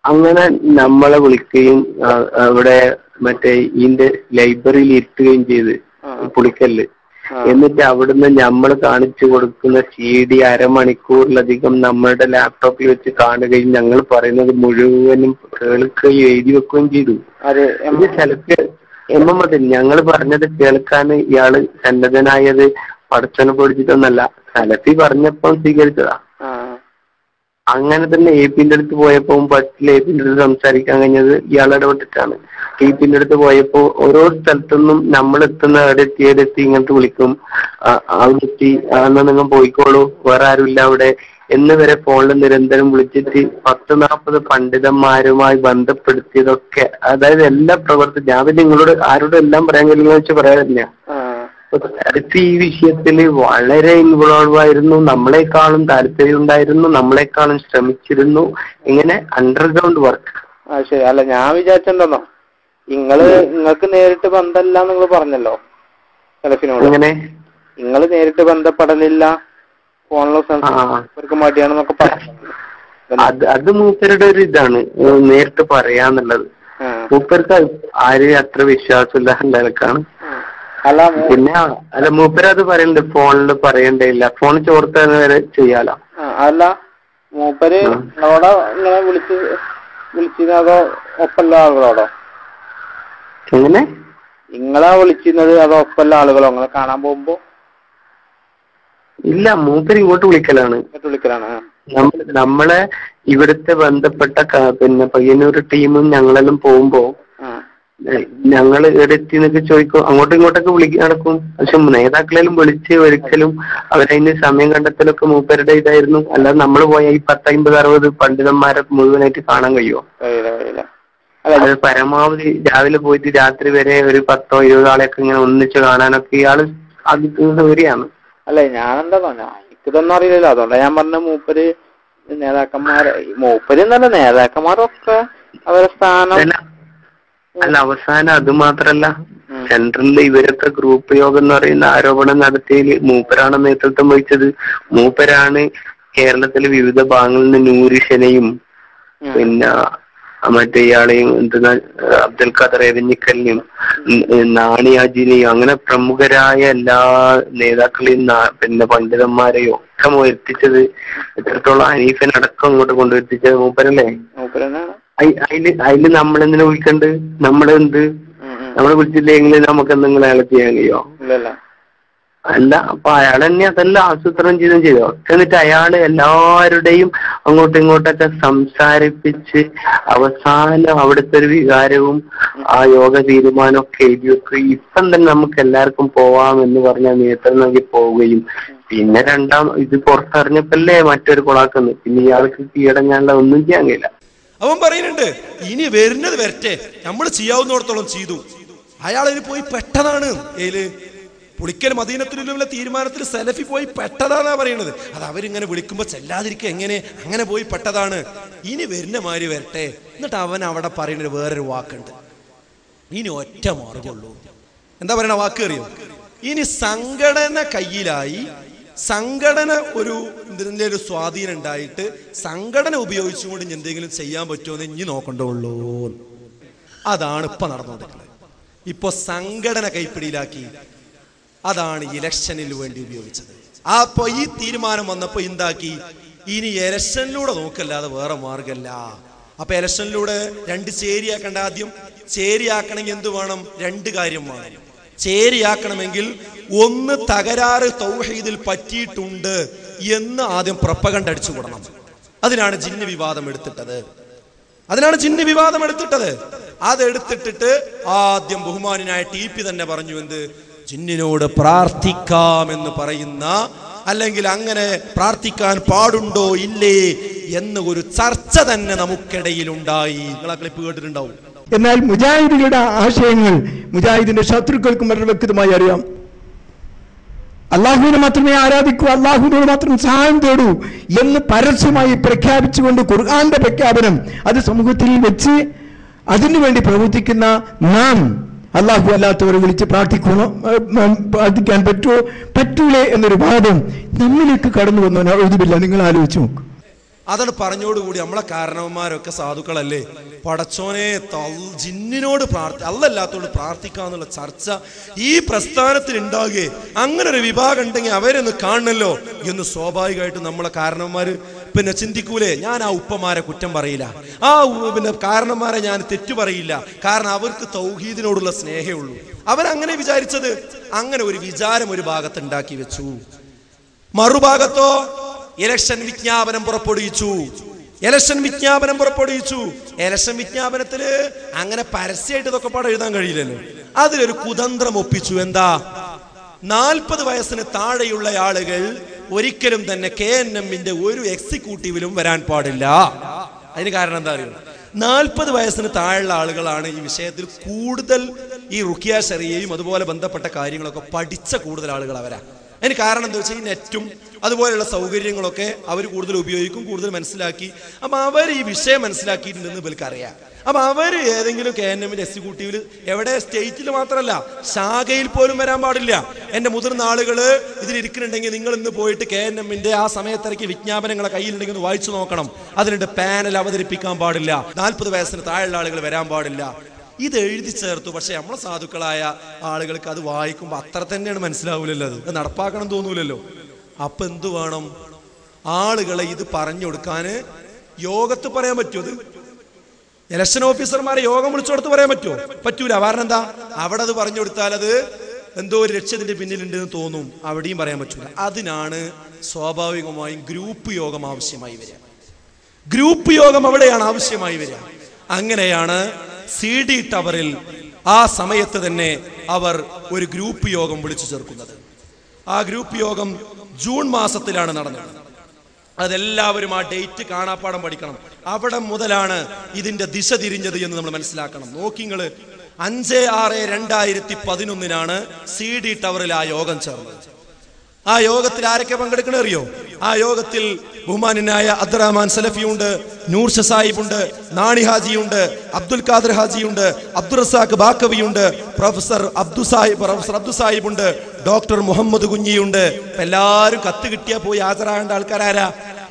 അങ്ങനെ നമ്മളെ വിളിക്കുകയും അവിടെ മറ്റേ ഇതിന്റെ ലൈബ്രറിയിൽ ഇരുത്തുകയും ചെയ്ത് പുളിക്കല്ല്. എന്നിട്ട് അവിടുന്ന് നമ്മൾ കാണിച്ചു കൊടുക്കുന്ന CD അരമണിക്കൂറിലധികം നമ്മളുടെ ലാപ്ടോപ്പിൽ വെച്ച് കാണുകയും ഞങ്ങൾ പറയുന്നത് മുഴുവനും കേൾക്കുകയും എഴുതി വെക്കുകയും ചെയ്തു. ഇത് ചിലക്ക് എമ്മതിൽ ഞങ്ങൾ പറഞ്ഞത് കേൾക്കാൻ ഇയാള് സന്നദ്ധനായത് പടച്ചനെ പഠിച്ചിട്ടൊന്നല്ല, സലഫി പറഞ്ഞപ്പം സ്വീകരിച്ചതാ. അങ്ങനെ തന്നെ AP-ന്റെ അടുത്ത് പോയപ്പോ ഫസ്റ്റിൽ AP-ന്റെ അടുത്ത് സംസാരിക്കാൻ കഴിഞ്ഞത് ഇയാൾ ഇടപെട്ടിട്ടാണ്. AP-ന്റെ അടുത്ത് പോയപ്പോ ഓരോ സ്ഥലത്തുനിന്നും നമ്മൾ എത്തുന്ന എവിടെത്തി ഇങ്ങനത്തെ വിളിക്കും, അവിടെ എത്തി എന്നാ നിങ്ങൾ പോയിക്കോളൂ, വേറെ ആരുമില്ല അവിടെ എന്ന് വരെ ഫോണിൽ നിരന്തരം വിളിച്ചിട്ട് 10-40 പണ്ഡിതന്മാരുമായി ബന്ധപ്പെടുത്തിയതൊക്കെ, അതായത് എല്ലാ പ്രവർത്തി ഞാൻ നിങ്ങളോട് ആരോടും എല്ലാം പറയാൻ കഴിയുന്ന വെച്ച് പറയാനില്ല. ഈ വിഷയത്തില് വളരെ ഇൻവോൾവ് ആയിരുന്നു, നമ്മളെക്കാളും താല്പര്യം ഉണ്ടായിരുന്നു, നമ്മളെക്കാളും ശ്രമിച്ചിരുന്നു. ഇങ്ങനെ അണ്ടർഗ്രൗണ്ട് വർക്ക്. ശരി. അല്ല ഞാൻ വിചാരിച്ചെന്തോ നിങ്ങൾക്ക് നേരിട്ട് ബന്ധമില്ല നിങ്ങൾ പറഞ്ഞല്ലോ സലഫിനോട്. അങ്ങനെ നിങ്ങൾ നേരിട്ട് ബന്ധപ്പെടലില്ല, ഫോണിലും മടിയാണെന്നൊക്കെ പറഞ്ഞു. അത് മൂപ്പരുടെ ഒരു ഇതാണ് നേരിട്ട് പറയാന്നുള്ളത്. മൂപ്പർക്ക് ആര് അത്ര വിശ്വാസമില്ല നിലക്കാണ്. പിന്നെ അല്ല മൂപ്പരത് പറയണ്ട്, ഫോണിൽ പറയണ്ടില്ല, ഫോൺ ചോർത്താൻ വരെ ചെയ്യാലോ. അല്ല മൂപ്പര് നിങ്ങളോടോ ഇങ്ങനെ വിളിച്ചിരുന്നതോ ഒപ്പല്ല ആളുകളോടോ? എങ്ങനെ നിങ്ങളാ വിളിച്ചിരുന്നത് അതോ ഒപ്പല്ല ആളുകളോ നിങ്ങളെ കാണാൻ പോകുമ്പോ? ഇല്ല, മൂപ്പര് ഇങ്ങോട്ട് വിളിക്കലാണ്. നമ്മളെ ഇവിടുത്തെ ബന്ധപ്പെട്ട പിന്നെ പയ്യന്നൂർ ടീമും ഞങ്ങളെല്ലാം പോകുമ്പോ ഞങ്ങൾ എത്തി എന്നൊക്കെ ചോദിക്കും, അങ്ങോട്ടും ഇങ്ങോട്ടൊക്കെ നടക്കും. പക്ഷെ നേതാക്കളെല്ലാം വിളിച്ച് ഒരിക്കലും അവരതിന് സമയം കണ്ടെത്തലൊക്കെ മൂപ്പരുടെ ഇതായിരുന്നു. അല്ലാതെ നമ്മൾ പോയ ഈ 10-50-60 പണ്ഡിതന്മാരെ മുഴുവനായിട്ട് കാണാൻ കഴിയുമോ? അത് പരമാവധി രാവിലെ പോയിട്ട് രാത്രി വരെ ഒരു 10-20 ആളെയൊക്കെ ഇങ്ങനെ ഒന്നിച്ച് കാണാനൊക്കെ ഇയാള് അത് സൗകര്യമാണ്. അല്ലെ ഞാനെന്താ എനിക്കിതൊന്നും അറിയില്ലല്ലോ, അതുകൊണ്ടാണ് ഞാൻ പറഞ്ഞ മൂപ്പര് നേതാക്കന്മാരെ മൂപ്പര് എന്നല്ല നേതാക്കന്മാരൊക്കെ അവരെ സ്ഥാനം. അല്ല അവസാനം അത് മാത്രല്ല, സെൻട്രലിൽ ഇവരൊക്കെ ഗ്രൂപ്പ് യോഗം എന്ന് പറയുന്ന ആരോപണം നടത്തിയതിൽ മൂപ്പരാണ് നേതൃത്വം വഹിച്ചത്. മൂപ്പരാണ് കേരളത്തിലെ വിവിധ ഭാഗങ്ങളിൽ നിന്ന് നൂരിഷനെയും പിന്നെ മറ്റേ ഇയാളെയും എന്തെന്നാ അബ്ദുൽ ഖാദർ എരഞ്ഞിക്കലിനെയും നാണിയാജിനെയും അങ്ങനെ പ്രമുഖരായ എല്ലാ നേതാക്കളെയും പിന്നെ പണ്ഡിതന്മാരെയും ഒക്കെ എത്തിച്ചത്. എത്രത്തോളം ഹനീഫനടക്കം ഇങ്ങോട്ട് കൊണ്ടുവരുത്തിച്ചത് മൂപ്പരല്ലേ? അതില് നമ്മളെന്തിനാ വിളിക്കണ്ട്? നമ്മളെന്ത് നമ്മളെ വിളിച്ചില്ലെങ്കിൽ നമുക്ക് എന്തെങ്കിലും അയാളെ ചെയ്യാൻ കഴിയോ? അല്ല, അപ്പൊ അയാൾ തന്നെ അതെല്ലാം ആസൂത്രണം ചെയ്തോ. എന്നിട്ട് അയാള് എല്ലാവരുടെയും അങ്ങോട്ടും ഇങ്ങോട്ടൊക്കെ സംസാരിപ്പിച്ച് അവസാനം അവിടുത്തെ ഒരു വികാരവും ആ യോഗ തീരുമാനമൊക്കെ എഴുതി വെക്കുക. ഇപ്പം തന്നെ നമുക്ക് എല്ലാവർക്കും പോവാമെന്ന് പറഞ്ഞാൽ നേതൃത്വം നൽകി പോവുകയും പിന്നെ ഇത് പുറത്തറിഞ്ഞപ്പല്ലേ മറ്റൊരു കൊളാക്കുന്നു. പിന്നെ ഇയാൾക്ക് കീഴടങ്ങാനുള്ള ഒന്നും ചെയ്യാൻ കഴിയില്ല. അവൻ പറയുന്നുണ്ട് ഇനി വരുന്നത് വരട്ടെ, നമ്മൾ ചെയ്യാവുന്നിടത്തോളം ചെയ്തു. അയാളിന് പോയി പെട്ടതാണ്. പുളിക്കൽ മദീനത്തുലുള്ള തീരുമാനത്തിൽ സലഫി പോയി പെട്ടതാന്നാ പറയുന്നത്. അത് അവരിങ്ങനെ വിളിക്കുമ്പോ ചെല്ലാതിരിക്കുക എങ്ങനെ, അങ്ങനെ പോയി പെട്ടതാണ്. ഇനി വരുന്ന മാതിരി വരട്ടെ. എന്നിട്ട് അവൻ അവിടെ പറയുന്നത് വേറൊരു വാക്കുണ്ട്, ഇനി ഒറ്റ മാർഗമുള്ളൂ. എന്താ പറയണ വാക്ക് അറിയോ? ഇനി സംഘടന കയ്യിലായി, സംഘടന ഇതിന്റെ ഒരു സ്വാധീനം ഉണ്ടായിട്ട് സംഘടന ഉപയോഗിച്ചുകൊണ്ട് എന്തെങ്കിലും ചെയ്യാൻ പറ്റുമോ എന്ന് ഇനി നോക്കണ്ടുള്ളൂ. അതാണ് ഇപ്പൊ നടന്നുകൊണ്ടിരിക്കുന്നത്. ഇപ്പൊ സംഘടന കൈപ്പിടിയിലാക്കി, അതാണ് ഇലക്ഷനിൽ വേണ്ടി ഉപയോഗിച്ചത്. അപ്പൊ ഈ തീരുമാനം വന്നപ്പോ എന്താക്കി, ഇനി ഇലക്ഷനിലൂടെ നോക്കല്ലാതെ വേറെ മാർഗമല്ല. അപ്പൊ ഇലക്ഷനിലൂടെ 2 ചേരിയാക്കണ്ട. ആദ്യം ചേരിയാക്കണമെങ്കിൽ എന്ത് വേണം? 2 കാര്യം വേണം. ചേരിയാക്കണമെങ്കിൽ ഒന്ന് തകരാറ് തൗഹീദിൽ പറ്റിയിട്ടുണ്ട് എന്ന് ആദ്യം പ്രപ്പഗണ്ട അടിച്ചു കൊടുക്കണം. അതിനാണ് ജിന്ന് വിവാദം എടുത്തിട്ടത്. അതെടുത്തിട്ടിട്ട് ആദ്യം ബഹുമാനായ TP തന്നെ പറഞ്ഞു, എന്ത് ജിന്നിനോട് പ്രാർത്ഥിക്കാമെന്ന് പറയുന്ന, അല്ലെങ്കിൽ അങ്ങനെ പ്രാർത്ഥിക്കാൻ പാടുണ്ടോ ഇല്ലേ എന്ന് ഒരു ചർച്ച തന്നെ നമുക്കിടയിലുണ്ടായി. നിങ്ങൾ ആ ക്ലിപ്പ് കേട്ടിട്ടുണ്ടാവും. എന്നാൽ മുജാഹിദുകളുടെ ആശയങ്ങൾ മുജാഹിദിന്റെ ശത്രുക്കൾക്കും വളരെ വ്യക്തമായി അറിയാം. അള്ളാഹുവിനെ മാത്രമേ ആരാധിക്കൂ, അള്ളാഹുവിനോട് മാത്രം സഹായം തേടൂ എന്ന് പരസ്യമായി പ്രഖ്യാപിച്ചുകൊണ്ട് ഖുർആന്റെ പ്രഖ്യാപനം അത് സമൂഹത്തിൽ വെച്ച് അതിനുവേണ്ടി പ്രവർത്തിക്കുന്ന നാം അള്ളാഹു അല്ലാത്തവരെ വിളിച്ച് പ്രാർത്ഥിക്കാൻ പറ്റൂലേ എന്നൊരു വാദം നമ്മിലേക്ക് കടന്നു വന്നോ? എഴുതുമില്ല. നിങ്ങൾ ആലോചിച്ച് നോക്കും. അതാണ് പറഞ്ഞോടുകൂടി നമ്മളെ കാരണവന്മാരൊക്കെ സാധുക്കളല്ലേ, പടച്ചോനെ ജിന്നിനോട് അല്ലല്ലാത്തോട് പ്രാർത്ഥിക്കാന്നുള്ള ചർച്ച ഈ പ്രസ്ഥാനത്തിൽ ഉണ്ടാകുകയെ അങ്ങനെ ഒരു വിഭാഗം ഉണ്ടെങ്കിൽ അവരൊന്ന് കാണണല്ലോ എന്ന് സ്വാഭാവികമായിട്ട് നമ്മളെ കാരണവന്മാര് പിന്നെ ചിന്തിക്കൂലേ. ഞാൻ ആ ഉപ്പമാരെ കുറ്റം പറയില്ല, ആ പിന്നെ കാരണന്മാരെ ഞാൻ തെറ്റു പറയില്ല, കാരണം അവർക്ക് തൗഹീദിനോടുള്ള സ്നേഹമേ ഉള്ളൂ. അവരങ്ങനെ വിചാരിച്ചത്. അങ്ങനെ ഒരു വിചാരം ഒരു ഭാഗത്ത് ഉണ്ടാക്കി വെച്ചു. മറുഭാഗത്തോ ഇലക്ഷൻ വിജ്ഞാപനം പുറപ്പെടുവിച്ചു. ഇലക്ഷൻ വിജ്ഞാപനത്തില് അങ്ങനെ പരസ്യമായിട്ട് ഇതൊക്കെ പാടെ എഴുതാൻ കഴിയില്ലല്ലോ. അതിലൊരു കുതന്ത്രം ഒപ്പിച്ചു. എന്താ? 40 വയസ്സിന് താഴെയുള്ള ആളുകൾ ഒരിക്കലും തന്നെ KNMന്റെ ഒരു എക്സിക്യൂട്ടീവിലും വരാൻ പാടില്ല. അതിന് കാരണം എന്താ അറിയോ? 40 വയസ്സിന് താഴെയുള്ള ആളുകളാണ് ഈ വിഷയത്തിൽ കൂടുതൽ ഈ റുഖിയ ശറിയയും അതുപോലെ ബന്ധപ്പെട്ട കാര്യങ്ങളൊക്കെ പഠിച്ച കൂടുതൽ ആളുകൾ അവരാ. അതിന് കാരണം എന്താ വെച്ചാൽ ഈ നെറ്റും അതുപോലെയുള്ള സൗകര്യങ്ങളൊക്കെ അവർ കൂടുതൽ ഉപയോഗിക്കും, കൂടുതൽ മനസ്സിലാക്കി. അപ്പൊ അവർ ഈ വിഷയം മനസ്സിലാക്കിയിട്ടുണ്ടെന്ന് ഇവർക്ക് അറിയാം. അപ്പൊ അവർ ഏതെങ്കിലും KNMന്റെ എക്സിക്യൂട്ടീവിൽ, എവിടെ സ്റ്റേറ്റിൽ മാത്രമല്ല ശാഖയിൽ പോലും വരാൻ പാടില്ല. എന്റെ മുതിർന്ന ആളുകള് ഇതിലിരിക്കുന്നുണ്ടെങ്കിൽ നിങ്ങൾ ഇന്ന് പോയിട്ട് KNMന്റെ ആ സമയത്തിറക്കി വിജ്ഞാപനങ്ങളെ കയ്യിലുണ്ടെങ്കിൽ ഒന്ന് വായിച്ചു നോക്കണം. അതിനുണ്ട് പാനൽ അവതരിപ്പിക്കാൻ പാടില്ല, 40 വയസ്സിന് താഴെയുള്ള ആളുകൾ വരാൻ പാടില്ല. ഇത് എഴുതി ചേർത്തു. പക്ഷെ നമ്മളെ സാധുക്കളായ ആളുകൾക്ക് അത് വായിക്കുമ്പോൾ അത്ര തന്നെയാണ് മനസ്സിലാവൂലല്ലോ, അത് നടപ്പാക്കണം തോന്നൂലല്ലോ. അപ്പൊ എന്തു വേണം? ആളുകളെ ഇത് പറഞ്ഞു കൊടുക്കാന് യോഗത്ത് പറയാൻ പറ്റുമോ? അത് ഇലക്ഷൻ ഓഫീസർമാരെ യോഗം വിളിച്ചു കൊടുത്ത് പറയാൻ പറ്റുമോ? പറ്റൂല. കാരണം എന്താ? അവിടെ അത് പറഞ്ഞു കൊടുത്താൽ അത് എന്തോ ഒരു ലക്ഷ്യത്തിന്റെ പിന്നിലുണ്ടെന്ന് തോന്നും, അവിടെയും പറയാൻ പറ്റൂല. അതിനാണ് സ്വാഭാവികമായും ഗ്രൂപ്പ് യോഗം ആവശ്യമായി വരിക. ഗ്രൂപ്പ് യോഗം അവിടെയാണ് ആവശ്യമായി വരിക. അങ്ങനെയാണ് CD ടവറിൽ ആ സമയത്ത് തന്നെ അവർ ഒരു ഗ്രൂപ്പ് യോഗം വിളിച്ചു ചേർക്കുന്നത്. ആ ഗ്രൂപ്പ് യോഗം ജൂൺ മാസത്തിലാണ് നടന്നത്. അതെല്ലാവരും ആ ഡേറ്റ് കാണാപ്പാടം പഠിക്കണം. അവിടെ മുതലാണ് ഇതിന്റെ ദിശ തിരിഞ്ഞത് എന്ന് നമ്മൾ മനസ്സിലാക്കണം. നോക്കിങ്ങള് 5/6/2011 CD ടവറിൽ ആ യോഗം ചേർന്നത്. ആ യോഗത്തിൽ ആരൊക്കെ പങ്കെടുക്കണ അറിയോ? ആ യോഗത്തിൽ ബഹുമാനായ അബ്ദുറഹ്മാൻ സലഫിയുണ്ട്, നൂർ സാഹിബുണ്ട്, നാണി ഹാജിയുണ്ട്, അബ്ദുൽ ഖാദർ ഹാജിയുണ്ട്, അബ്ദുൾ റസാഖ് ബാക്കവിയുണ്ട്, പ്രൊഫസർ അബ്ദു സാഹിബുണ്ട്, ഡോക്ടർ മുഹമ്മദ് കുഞ്ഞിയുണ്ട്. എല്ലാവരും കത്ത് കിട്ടിയാൽ പോയി ഹാജരാകേണ്ട ആൾക്കാരാരാ?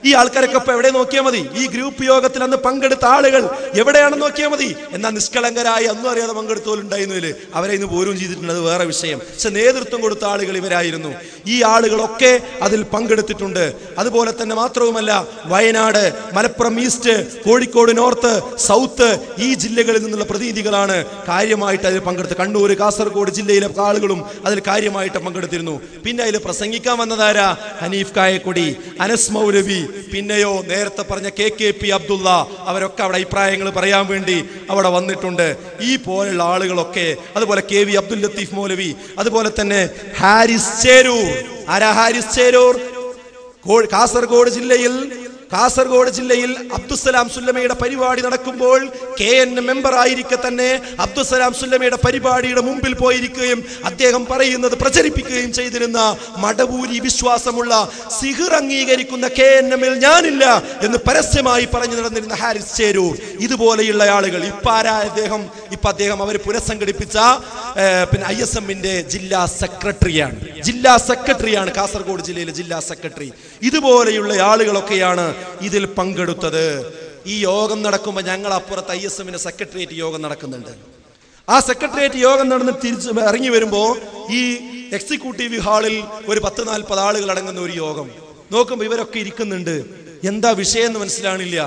ഈ ആൾക്കാരൊക്കെ ഇപ്പൊ എവിടെ നോക്കിയാൽ മതി? ഈ ഗ്രൂപ്പ് യോഗത്തിൽ അന്ന് പങ്കെടുത്ത ആളുകൾ എവിടെയാണെന്ന് നോക്കിയാൽ മതി. എന്നാൽ നിഷ്കളങ്കരായി ഒന്നും അറിയാതെ പങ്കെടുത്തോലുണ്ടായിരുന്നില്ലേ, അവരെ ഇന്ന് പോരും ചെയ്തിട്ടുണ്ട്, അത് വേറെ വിഷയം. പക്ഷെ നേതൃത്വം കൊടുത്ത ആളുകൾ ഇവരായിരുന്നു. ഈ ആളുകളൊക്കെ അതിൽ പങ്കെടുത്തിട്ടുണ്ട്. അതുപോലെ തന്നെ മാത്രവുമല്ല, Wayanad, Malappuram east, Kozhikode north, south, ഈ ജില്ലകളിൽ നിന്നുള്ള പ്രതിനിധികളാണ് കാര്യമായിട്ട് അതിൽ പങ്കെടുത്ത്. കണ്ണൂർ, കാസർഗോഡ് ജില്ലയിലെ ആളുകളും അതിൽ കാര്യമായിട്ട് പങ്കെടുത്തിരുന്നു. പിന്നെ അതിൽ പ്രസംഗിക്കാൻ വന്നതാരാ? ഹനീഫ് കായക്കൊടി, അനസ് മൗലവി, പിന്നെയോ നേരത്തെ പറഞ്ഞ KKP അബ്ദുള്ള, അവരൊക്കെ അവിടെ അഭിപ്രായങ്ങൾ പറയാൻ വേണ്ടി അവിടെ വന്നിട്ടുണ്ട്. ഈ പോലുള്ള ആളുകളൊക്കെ, അതുപോലെ KV അബ്ദുൽ ലത്തീഫ് മൗലവി, അതുപോലെ തന്നെ ഹാരിസ് ചേരൂർ. ആരാ ഹാരിസ് ചേരൂർ? കാസർഗോഡ് ജില്ലയിൽ അബ്ദുസലാം സുല്ലമയുടെ പരിപാടി നടക്കുമ്പോൾ KNM മെമ്പർ ആയിരിക്കെ തന്നെ അബ്ദുസലാം സുല്ലമയുടെ പരിപാടിയുടെ മുമ്പിൽ പോയിരിക്കുകയും അദ്ദേഹം പറയുന്നത് പ്രചരിപ്പിക്കുകയും ചെയ്തിരുന്ന മടവൂരി വിശ്വാസമുള്ള സിഹിർ അംഗീകരിക്കുന്ന KNMൽ ഞാനില്ല എന്ന് പരസ്യമായി പറഞ്ഞു നടന്നിരുന്ന ഹാരിസ് ചേരൂർ. ഇതുപോലെയുള്ള ആളുകൾ അദ്ദേഹം അവർ പുനഃസംഘടിപ്പിച്ച പിന്നെ ISMന്റെ ജില്ലാ സെക്രട്ടറിയാണ്. കാസർഗോഡ് ജില്ലയിലെ ജില്ലാ സെക്രട്ടറി. ഇതുപോലെയുള്ള ആളുകളൊക്കെയാണ് ഇതിൽ പങ്കെടുത്തത്. ഈ യോഗം നടക്കുമ്പോൾ ഞങ്ങൾ അപ്പുറത്ത് ISMന്റെ സെക്രട്ടേറിയറ്റ് യോഗം നടക്കുന്നുണ്ട്. ആ സെക്രട്ടേറിയറ്റ് യോഗം നടന്ന് തിരിച്ച് ഇറങ്ങി വരുമ്പോൾ ഈ എക്സിക്യൂട്ടീവ് ഹാളിൽ ഒരു 10-40 ആളുകൾ അടങ്ങുന്ന ഒരു യോഗം. നോക്കുമ്പോൾ ഇവരൊക്കെ ഇരിക്കുന്നുണ്ട്. എന്താ വിഷയം എന്ന് മനസ്സിലാണില്ല,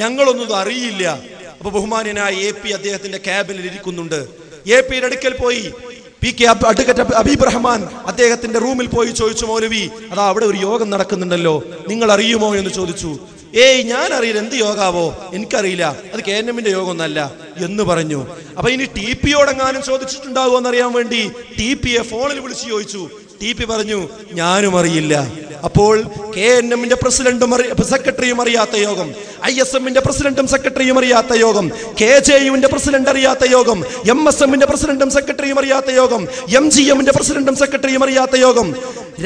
ഞങ്ങളൊന്നും അറിയില്ല. അപ്പൊ ബഹുമാന്യനായ AP അദ്ദേഹത്തിന്റെ ക്യാബിനിൽ ഇരിക്കുന്നുണ്ട്. APയുടെ അടുക്കൽ പോയി PK അഡ്വക്കേറ്റ് ഹബീബ് റഹ്മാൻ അദ്ദേഹത്തിന്റെ റൂമിൽ പോയി ചോദിച്ചു, മൗലവി അതാ അവിടെ ഒരു യോഗം നടക്കുന്നുണ്ടല്ലോ, നിങ്ങൾ അറിയുമോ എന്ന് ചോദിച്ചു. ഞാൻ അറിയില്ല, എന്ത് യോഗാവോ? എനിക്കറിയില്ല, അത് KNMന്റെ യോഗം ഒന്നല്ല എന്ന് പറഞ്ഞു. അപ്പൊ ഇനി TPയോടെങ്ങാനും ചോദിച്ചിട്ടുണ്ടാവോ എന്നറിയാൻ വേണ്ടി TPയെ ഫോണിൽ വിളിച്ചു ചോദിച്ചു. TP പറഞ്ഞു, ഞാനും അറിയില്ല. അപ്പോൾ KNMന്റെ പ്രസിഡന്റും സെക്രട്ടറിയും അറിയാത്ത യോഗം, ISMന്റെ പ്രസിഡന്റും സെക്രട്ടറിയും അറിയാത്ത യോഗം, KJUവിന്റെ പ്രസിഡന്റ് അറിയാത്ത യോഗം, MSMന്റെ പ്രസിഡന്റും സെക്രട്ടറിയും അറിയാത്ത യോഗം, MGMന്റെ പ്രസിഡന്റും സെക്രട്ടറിയും അറിയാത്ത യോഗം.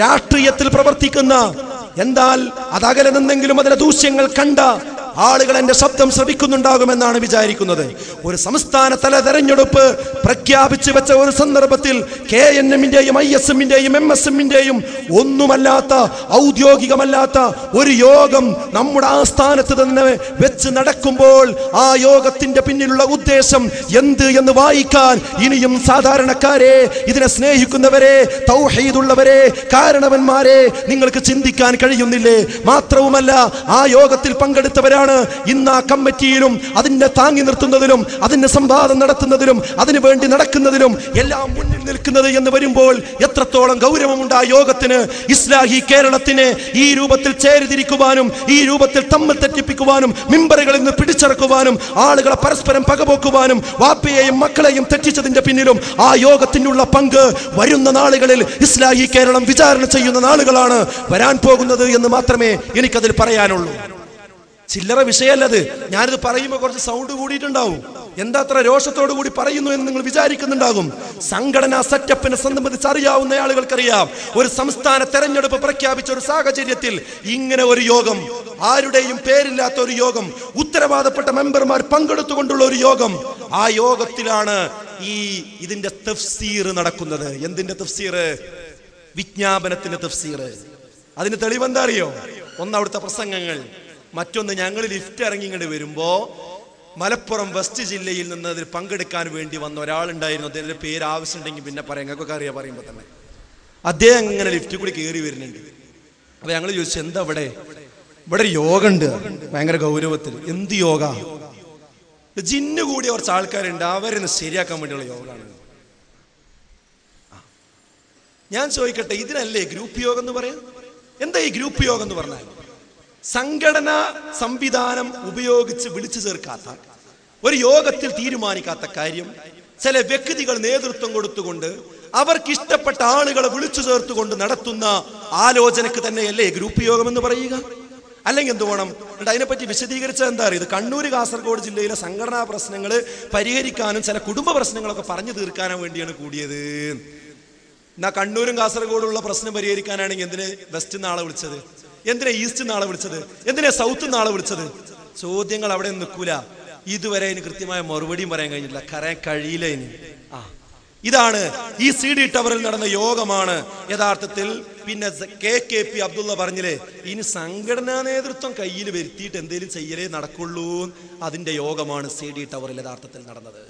രാഷ്ട്രീയത്തിൽ പ്രവർത്തിക്കുന്ന, എന്നാൽ അതകലെ നിന്നെങ്കിലും അതിലെ ദൂഷ്യങ്ങൾ കണ്ട ആളുകൾ എന്റെ ശബ്ദം ശ്രവിക്കുന്നുണ്ടാകുമെന്നാണ് വിചാരിക്കുന്നത്. ഒരു സംസ്ഥാന തല തെരഞ്ഞെടുപ്പ് പ്രഖ്യാപിച്ചു വെച്ച ഒരു സന്ദർഭത്തിൽ KNM-ന്റെയും ISM-ന്റെയും MSM-ന്റെയും ഒന്നുമല്ലാത്ത ഔദ്യോഗികമല്ലാത്ത ഒരു യോഗം നമ്മുടെ ആസ്ഥാനത്ത് തന്നെ വെച്ച് നടക്കുമ്പോൾ ആ യോഗത്തിന്റെ പിന്നിലുള്ള ഉദ്ദേശം എന്ത് എന്ന് വായിക്കാൻ ഇനിയും സാധാരണക്കാരെ, ഇതിനെ സ്നേഹിക്കുന്നവരെ, തൗഹീദുള്ളവരെ, കാരണവന്മാരെ നിങ്ങൾക്ക് ചിന്തിക്കാൻ കഴിയുന്നില്ലേ? മാത്രവുമല്ല, ആ യോഗത്തിൽ പങ്കെടുത്തവരാണ് ഇന്ന് ആ കമ്മിറ്റിയിലും അതിനെ താങ്ങി നിർത്തുന്നതിലും അതിന് സംവാദം നടത്തുന്നതിലും അതിനു വേണ്ടി നടക്കുന്നതിലും എല്ലാം മുന്നിൽ നിൽക്കുന്നത് എന്ന് വരുമ്പോൾ എത്രത്തോളം ഗൗരവമുണ്ട് ആ യോഗത്തിന്. ഇസ്ലാഹി കേരളത്തിനെ ഈ രൂപത്തിൽ ചേരിതിരിക്കുവാനും ഈ രൂപത്തിൽ തമ്മിൽ തെറ്റിപ്പിക്കുവാനും മിമ്പറുകളിൽ നിന്ന് പിടിച്ചെടുക്കുവാനും ആളുകളെ പരസ്പരം പകപോക്കുവാനും വാപ്പയെയും മക്കളെയും തെറ്റിച്ചതിന്റെ പിന്നിലും ആ യോഗത്തിനുള്ള പങ്ക് വരുന്ന നാളുകളിൽ ഇസ്ലാഹി കേരളം വിചാരണ ചെയ്യുന്ന നാളുകളാണ് വരാൻ പോകുന്നത് എന്ന് മാത്രമേ എനിക്കതിൽ പറയാനുള്ളൂ. ചില്ലറ വിഷയമല്ലത്. ഞാനിത് പറയുമ്പോൾ കുറച്ച് സൗണ്ട് കൂടിയിട്ടുണ്ടാവും. എന്താ അത്ര രോഷത്തോടു കൂടി പറയുന്നു എന്ന് നിങ്ങൾ വിചാരിക്കുന്നുണ്ടാകും. സംഘടനാ സെറ്റപ്പിനെ സംബന്ധിച്ച് അറിയാവുന്ന ആളുകൾക്കറിയാം. ഒരു സംസ്ഥാന തെരഞ്ഞെടുപ്പ് പ്രഖ്യാപിച്ച ഒരു സാഹചര്യത്തിൽ ഇങ്ങനെ ഒരു യോഗം, ആരുടെയും പേരില്ലാത്ത ഒരു യോഗം, ഉത്തരവാദപ്പെട്ട മെമ്പർമാർ പങ്കെടുത്തുകൊണ്ടുള്ള ഒരു യോഗം, ആ യോഗത്തിലാണ് ഇതിന്റെ തഫ്സീർ നടക്കുന്നത്. എന്തിന്റെ തഫ്സീർ? വിജ്ഞാപനത്തിന്റെ തഫ്സീർ. അതിന് തെളിവെന്താ അറിയോ? ഒന്ന് അവിടുത്തെ പ്രസംഗങ്ങൾ, മറ്റൊന്ന് ഞങ്ങൾ ലിഫ്റ്റ് ഇറങ്ങി ഇങ്ങോട്ട് വരുമ്പോ മലപ്പുറം വെസ്റ്റ് ജില്ലയിൽ നിന്ന് അതിൽ പങ്കെടുക്കാൻ വേണ്ടി വന്ന ഒരാളുണ്ടായിരുന്നു. അദ്ദേഹത്തിന്റെ പേര് ആവശ്യമുണ്ടെങ്കിൽ പിന്നെ പറയാം, ഞങ്ങൾക്കൊക്കെ അറിയാം പറയുമ്പോൾ തന്നെ. അദ്ദേഹം ഇങ്ങനെ ലിഫ്റ്റിൽ കൂടി കയറി വരുന്നുണ്ട്. അപ്പൊ ഞങ്ങൾ ചോദിച്ചു, എന്താ ഇവിടെ ഒരു യോഗ ഉണ്ട് ഭയങ്കര ഗൗരവത്തിൽ. എന്ത് യോഗ? ജിന്ന് കൂടിയ കുറച്ച് ആൾക്കാരുണ്ട്, അവരെ ശരിയാക്കാൻ വേണ്ടിയുള്ള യോഗമാണ്. ഞാൻ ചോദിക്കട്ടെ, ഇതിനല്ലേ ഗ്രൂപ്പ് യോഗം എന്ന് പറയാം? എന്താ ഈ ഗ്രൂപ്പ് യോഗം എന്ന് പറഞ്ഞാൽ? സംഘടനാ സംവിധാനം ഉപയോഗിച്ച് വിളിച്ചു ചേർക്കാത്ത, ഒരു യോഗത്തിൽ തീരുമാനിക്കാത്ത കാര്യം ചില വ്യക്തികൾ നേതൃത്വം കൊടുത്തുകൊണ്ട് അവർക്ക് ഇഷ്ടപ്പെട്ട ആളുകളെ വിളിച്ചു ചേർത്തുകൊണ്ട് നടത്തുന്ന ആലോചനക്ക് തന്നെയല്ലേ ഗ്രൂപ്പ് യോഗം എന്ന് പറയുക? അല്ലെങ്കിൽ എന്ത് വേണം? അതിനെപ്പറ്റി വിശദീകരിച്ചത് എന്താ അറിയത്? കണ്ണൂർ കാസർഗോഡ് ജില്ലയിലെ സംഘടനാ പ്രശ്നങ്ങൾ പരിഹരിക്കാനും ചില കുടുംബ പ്രശ്നങ്ങളൊക്കെ പറഞ്ഞു തീർക്കാനും വേണ്ടിയാണ് കൂടിയത്. എന്നാ കണ്ണൂരും കാസർഗോഡുള്ള പ്രശ്നം പരിഹരിക്കാനാണെങ്കിൽ എന്തിന് വെസ്റ്റ് നാളെ വിളിച്ചത്? എന്തിനാ ഈസ്റ്റ് നാളെ വിളിച്ചത്? എന്തിനാ സൗത്ത് നാളെ വിളിച്ചത്? ചോദ്യങ്ങൾ അവിടെ നിൽക്കൂല. ഇതുവരെ അതിന് കൃത്യമായ മറുപടിയും പറയാൻ കഴിഞ്ഞില്ല, കഴിയില്ല ഇനി. ഇതാണ് ഈ CD ടവറിൽ നടന്ന യോഗമാണ് യഥാർത്ഥത്തിൽ. പിന്നെ KKP അബ്ദുള്ള പറഞ്ഞില്ലേ, ഇനി സംഘടനാ നേതൃത്വം കയ്യിൽ വരുത്തിയിട്ട് എന്തെങ്കിലും ചെയ്യലേ നടക്കുള്ളൂ. അതിന്റെ യോഗമാണ് CD ടവറിൽ യഥാർത്ഥത്തിൽ നടന്നത്.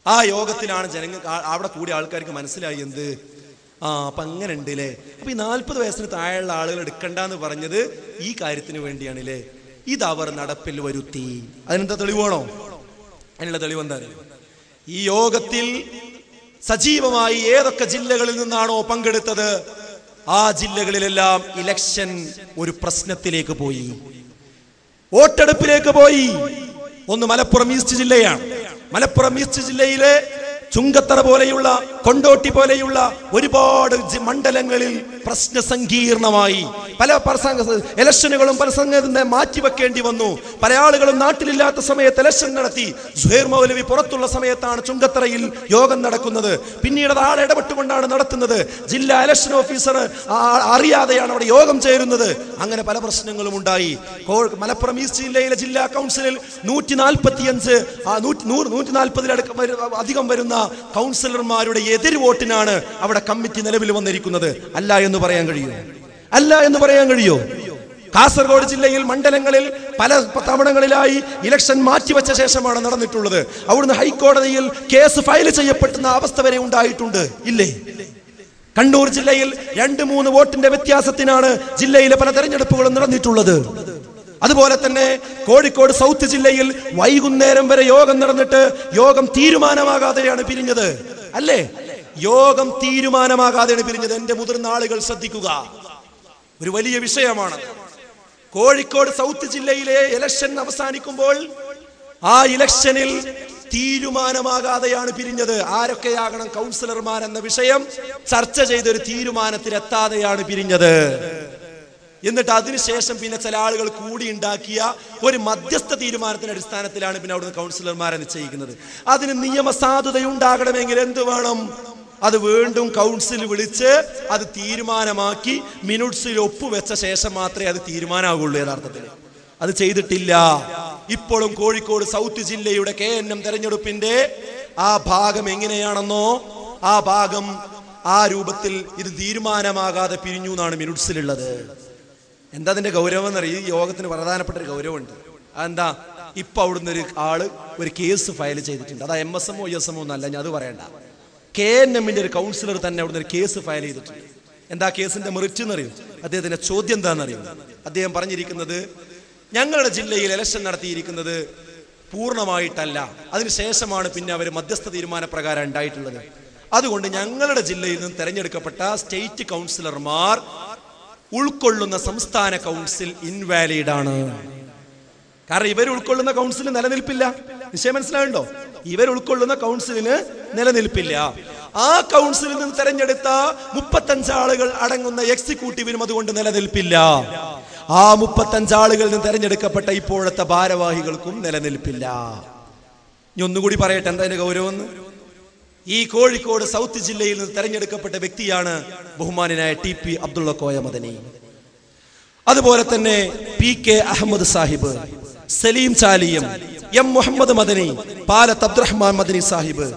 ആ യോഗത്തിലാണ് ജനങ്ങൾ, അവിടെ കൂടിയ ആൾക്കാർക്ക് മനസ്സിലായി എന്ത് അപ്പൊ അങ്ങനെ ഉണ്ടല്ലേ. അപ്പൊ ഈ 40 വയസ്സിന് താഴെയുള്ള ആളുകൾ എടുക്കണ്ടെന്ന് പറഞ്ഞത് ഈ കാര്യത്തിന് വേണ്ടിയാണല്ലേ. ഇത് അവർ നടപ്പിൽ വരുത്തി. അതിനെന്താ തെളിവാണോ? അതിനുള്ള തെളിവ് എന്താ? ഈ യോഗത്തിൽ സജീവമായി ഏതൊക്കെ ജില്ലകളിൽ നിന്നാണോ പങ്കെടുത്തത് ആ ജില്ലകളിലെല്ലാം ഇലക്ഷൻ ഒരു പ്രശ്നത്തിലേക്ക് പോയി, വോട്ടെടുപ്പിലേക്ക് പോയി. ഒന്ന് മലപ്പുറം ഈസ്റ്റ് ജില്ലയാണ്. മലപ്പുറം ഈസ്റ്റ് ജില്ലയിലെ ചുങ്കത്തറ പോലെയുള്ള, കൊണ്ടോട്ടി പോലെയുള്ള ഒരുപാട് മണ്ഡലങ്ങളിൽ പ്രശ്ന സങ്കീർണമായി. പല ഇലക്ഷനുകളും പല സംഗതി മാറ്റിവെക്കേണ്ടി വന്നു. പല ആളുകളും നാട്ടിലില്ലാത്ത സമയത്ത് ഇലക്ഷൻ നടത്തി. സുഹൈർ മൗലവി പുറത്തുള്ള സമയത്താണ് ചുങ്കത്തറയിൽ യോഗം നടക്കുന്നത്. പിന്നീട് ആൾ ഇടപെട്ടുകൊണ്ടാണ് നടത്തുന്നത്. ജില്ലാ ഇലക്ഷൻ ഓഫീസർ അറിയാതെയാണ് അവിടെ യോഗം ചേരുന്നത്. അങ്ങനെ പല പ്രശ്നങ്ങളും ഉണ്ടായി. മലപ്പുറം ഈസ്റ്റ് ജില്ലയിലെ ജില്ലാ കൗൺസിലിൽ 140 അധികം വരുന്ന കൗൺസിലർമാരുടെ എതിർ വോട്ടിനാണ് അവിടെ കമ്മിറ്റി നിലവിൽ വന്നിരിക്കുന്നത്. അല്ല എന്ന് പറയാൻ കഴിയോ? കാസർഗോഡ് ജില്ലയിൽ മണ്ഡലങ്ങളിൽ പല തവണകളിലായി ഇലക്ഷൻ മാറ്റിവെച്ച ശേഷമാണ് നടന്നിട്ടുള്ളത്. അവിടുന്ന് ഹൈക്കോടതിയിൽ കേസ് ഫയൽ ചെയ്യപ്പെടുന്ന അവസ്ഥ വരെ ഉണ്ടായിട്ടുണ്ട്, ഇല്ലേ? കണ്ണൂർ ജില്ലയിൽ 2-3 വോട്ടിന്റെ വ്യത്യാസത്തിനാണ് ജില്ലയിലെ പല തെരഞ്ഞെടുപ്പുകളും നടന്നിട്ടുള്ളത്. അതുപോലെ തന്നെ കോഴിക്കോട് സൗത്ത് ജില്ലയിൽ വൈകുന്നേരം വരെ യോഗം നടന്നിട്ട് യോഗം തീരുമാനമാകാതെയാണ് പിരിഞ്ഞത്, അല്ലേ? യോഗം തീരുമാനമാകാതെയാണ് പിരിഞ്ഞത്. എന്റെ മുതിർന്ന ആളുകൾ ശ്രദ്ധിക്കുക, ഒരു വലിയ വിഷയമാണ്. കോഴിക്കോട് സൗത്ത് ജില്ലയിലെ ഇലക്ഷൻ അവസാനിക്കുമ്പോൾ ആ ഇലക്ഷനിൽ തീരുമാനമാകാതെയാണ് പിരിഞ്ഞത്. ആരൊക്കെയാകണം കൗൺസിലർമാർ എന്ന വിഷയം ചർച്ച ചെയ്തൊരു തീരുമാനത്തിലെത്താതെയാണ് പിരിഞ്ഞത്. എന്നിട്ട് അതിനുശേഷം പിന്നെ ചില ആളുകൾ കൂടി ഉണ്ടാക്കിയ ഒരു മധ്യസ്ഥ തീരുമാനത്തിന്റെ അടിസ്ഥാനത്തിലാണ് പിന്നെ അവിടുന്ന് കൗൺസിലർമാരെ നിശ്ചയിക്കുന്നത്. അതിന് നിയമസാധുതയുണ്ടാകണമെങ്കിൽ എന്ത് വേണം? അത് വീണ്ടും കൗൺസിൽ വിളിച്ച് അത് തീരുമാനമാക്കി മിനിറ്റ്സിൽ ഒപ്പുവെച്ച ശേഷം മാത്രമേ അത് തീരുമാനമാകുള്ളൂ യഥാർത്ഥത്തിൽ. അത് ചെയ്തിട്ടില്ല. ഇപ്പോഴും കോഴിക്കോട് സൗത്ത് ജില്ലയുടെ KNM തെരഞ്ഞെടുപ്പിന്റെ ആ ഭാഗം എങ്ങനെയാണെന്നോ ആ ഭാഗം ആ രൂപത്തിൽ ഇത് തീരുമാനമാകാതെ പിരിഞ്ഞു എന്നാണ് മിനിറ്റ്സിലുള്ളത്. എന്താ അതിന്റെ ഗൗരവം എന്നറിയ? ഈ യോഗത്തിന് പ്രധാനപ്പെട്ട ഒരു ഗൗരവമുണ്ട്. അതെന്താ? ഇപ്പൊ അവിടുന്ന് ഒരു ആള് ഒരു കേസ് ഫയൽ ചെയ്തിട്ടുണ്ട്. അതാ MSMO ESMO ഒന്നല്ല, ഞാൻ അത് പറയണ്ട. KNMന്റെ ഒരു കൗൺസിലർ തന്നെ അവിടുന്ന് ഒരു കേസ് ഫയൽ ചെയ്തിട്ടുണ്ട്. എന്താ കേസിന്റെ മെറിറ്റ് എന്നറിയും? അദ്ദേഹത്തിന്റെ ചോദ്യം എന്താണെന്നറിയും? അദ്ദേഹം പറഞ്ഞിരിക്കുന്നത്, ഞങ്ങളുടെ ജില്ലയിൽ ഇലക്ഷൻ നടത്തിയിരിക്കുന്നത് പൂർണ്ണമായിട്ടല്ല, അതിനുശേഷമാണ് പിന്നെ അവർ മധ്യസ്ഥ തീരുമാന പ്രകാരം ഉണ്ടായിട്ടുള്ളത്. അതുകൊണ്ട് ഞങ്ങളുടെ ജില്ലയിൽ നിന്ന് തെരഞ്ഞെടുക്കപ്പെട്ട സ്റ്റേറ്റ് കൗൺസിലർമാർ ഉൾക്കൊള്ളുന്ന സംസ്ഥാന കൗൺസിൽ ഇൻവാലിഡ് ആണ്. കാരണം ഇവർ ഉൾക്കൊള്ളുന്ന കൗൺസിൽ നിലനിൽപ്പില്ല. വിഷയം മനസ്സിലാവുണ്ടോ? ഇവർ ഉൾക്കൊള്ളുന്ന കൗൺസിലിന് നിലനിൽപ്പില്ല. ആ കൗൺസിലിൽ നിന്ന് തെരഞ്ഞെടുത്ത 35 ആളുകൾ അടങ്ങുന്ന എക്സിക്യൂട്ടീവിനും അതുകൊണ്ട് നിലനിൽപ്പില്ല. ആ 35 ആളുകളിൽ നിന്ന് തെരഞ്ഞെടുക്കപ്പെട്ട ഇപ്പോഴത്തെ ഭാരവാഹികൾക്കും നിലനിൽപ്പില്ല. ഇനി ഒന്നുകൂടി പറയട്ടെ എന്താ അതിന്റെ ഗൗരവം. ഈ കോഴിക്കോട് സൗത്ത് ജില്ലയിൽ നിന്ന് തെരഞ്ഞെടുക്കപ്പെട്ട വ്യക്തിയാണ് ബഹുമാനായ TP അബ്ദുള്ള കോയ മദനി. അതുപോലെ തന്നെ PK അഹമ്മദ് സാഹിബ്, സലീം ചാലിയം, M മുഹമ്മദ് മദനി, പാലത്ത് അബ്ദുറഹ്മാൻ മദനി സാഹിബ്,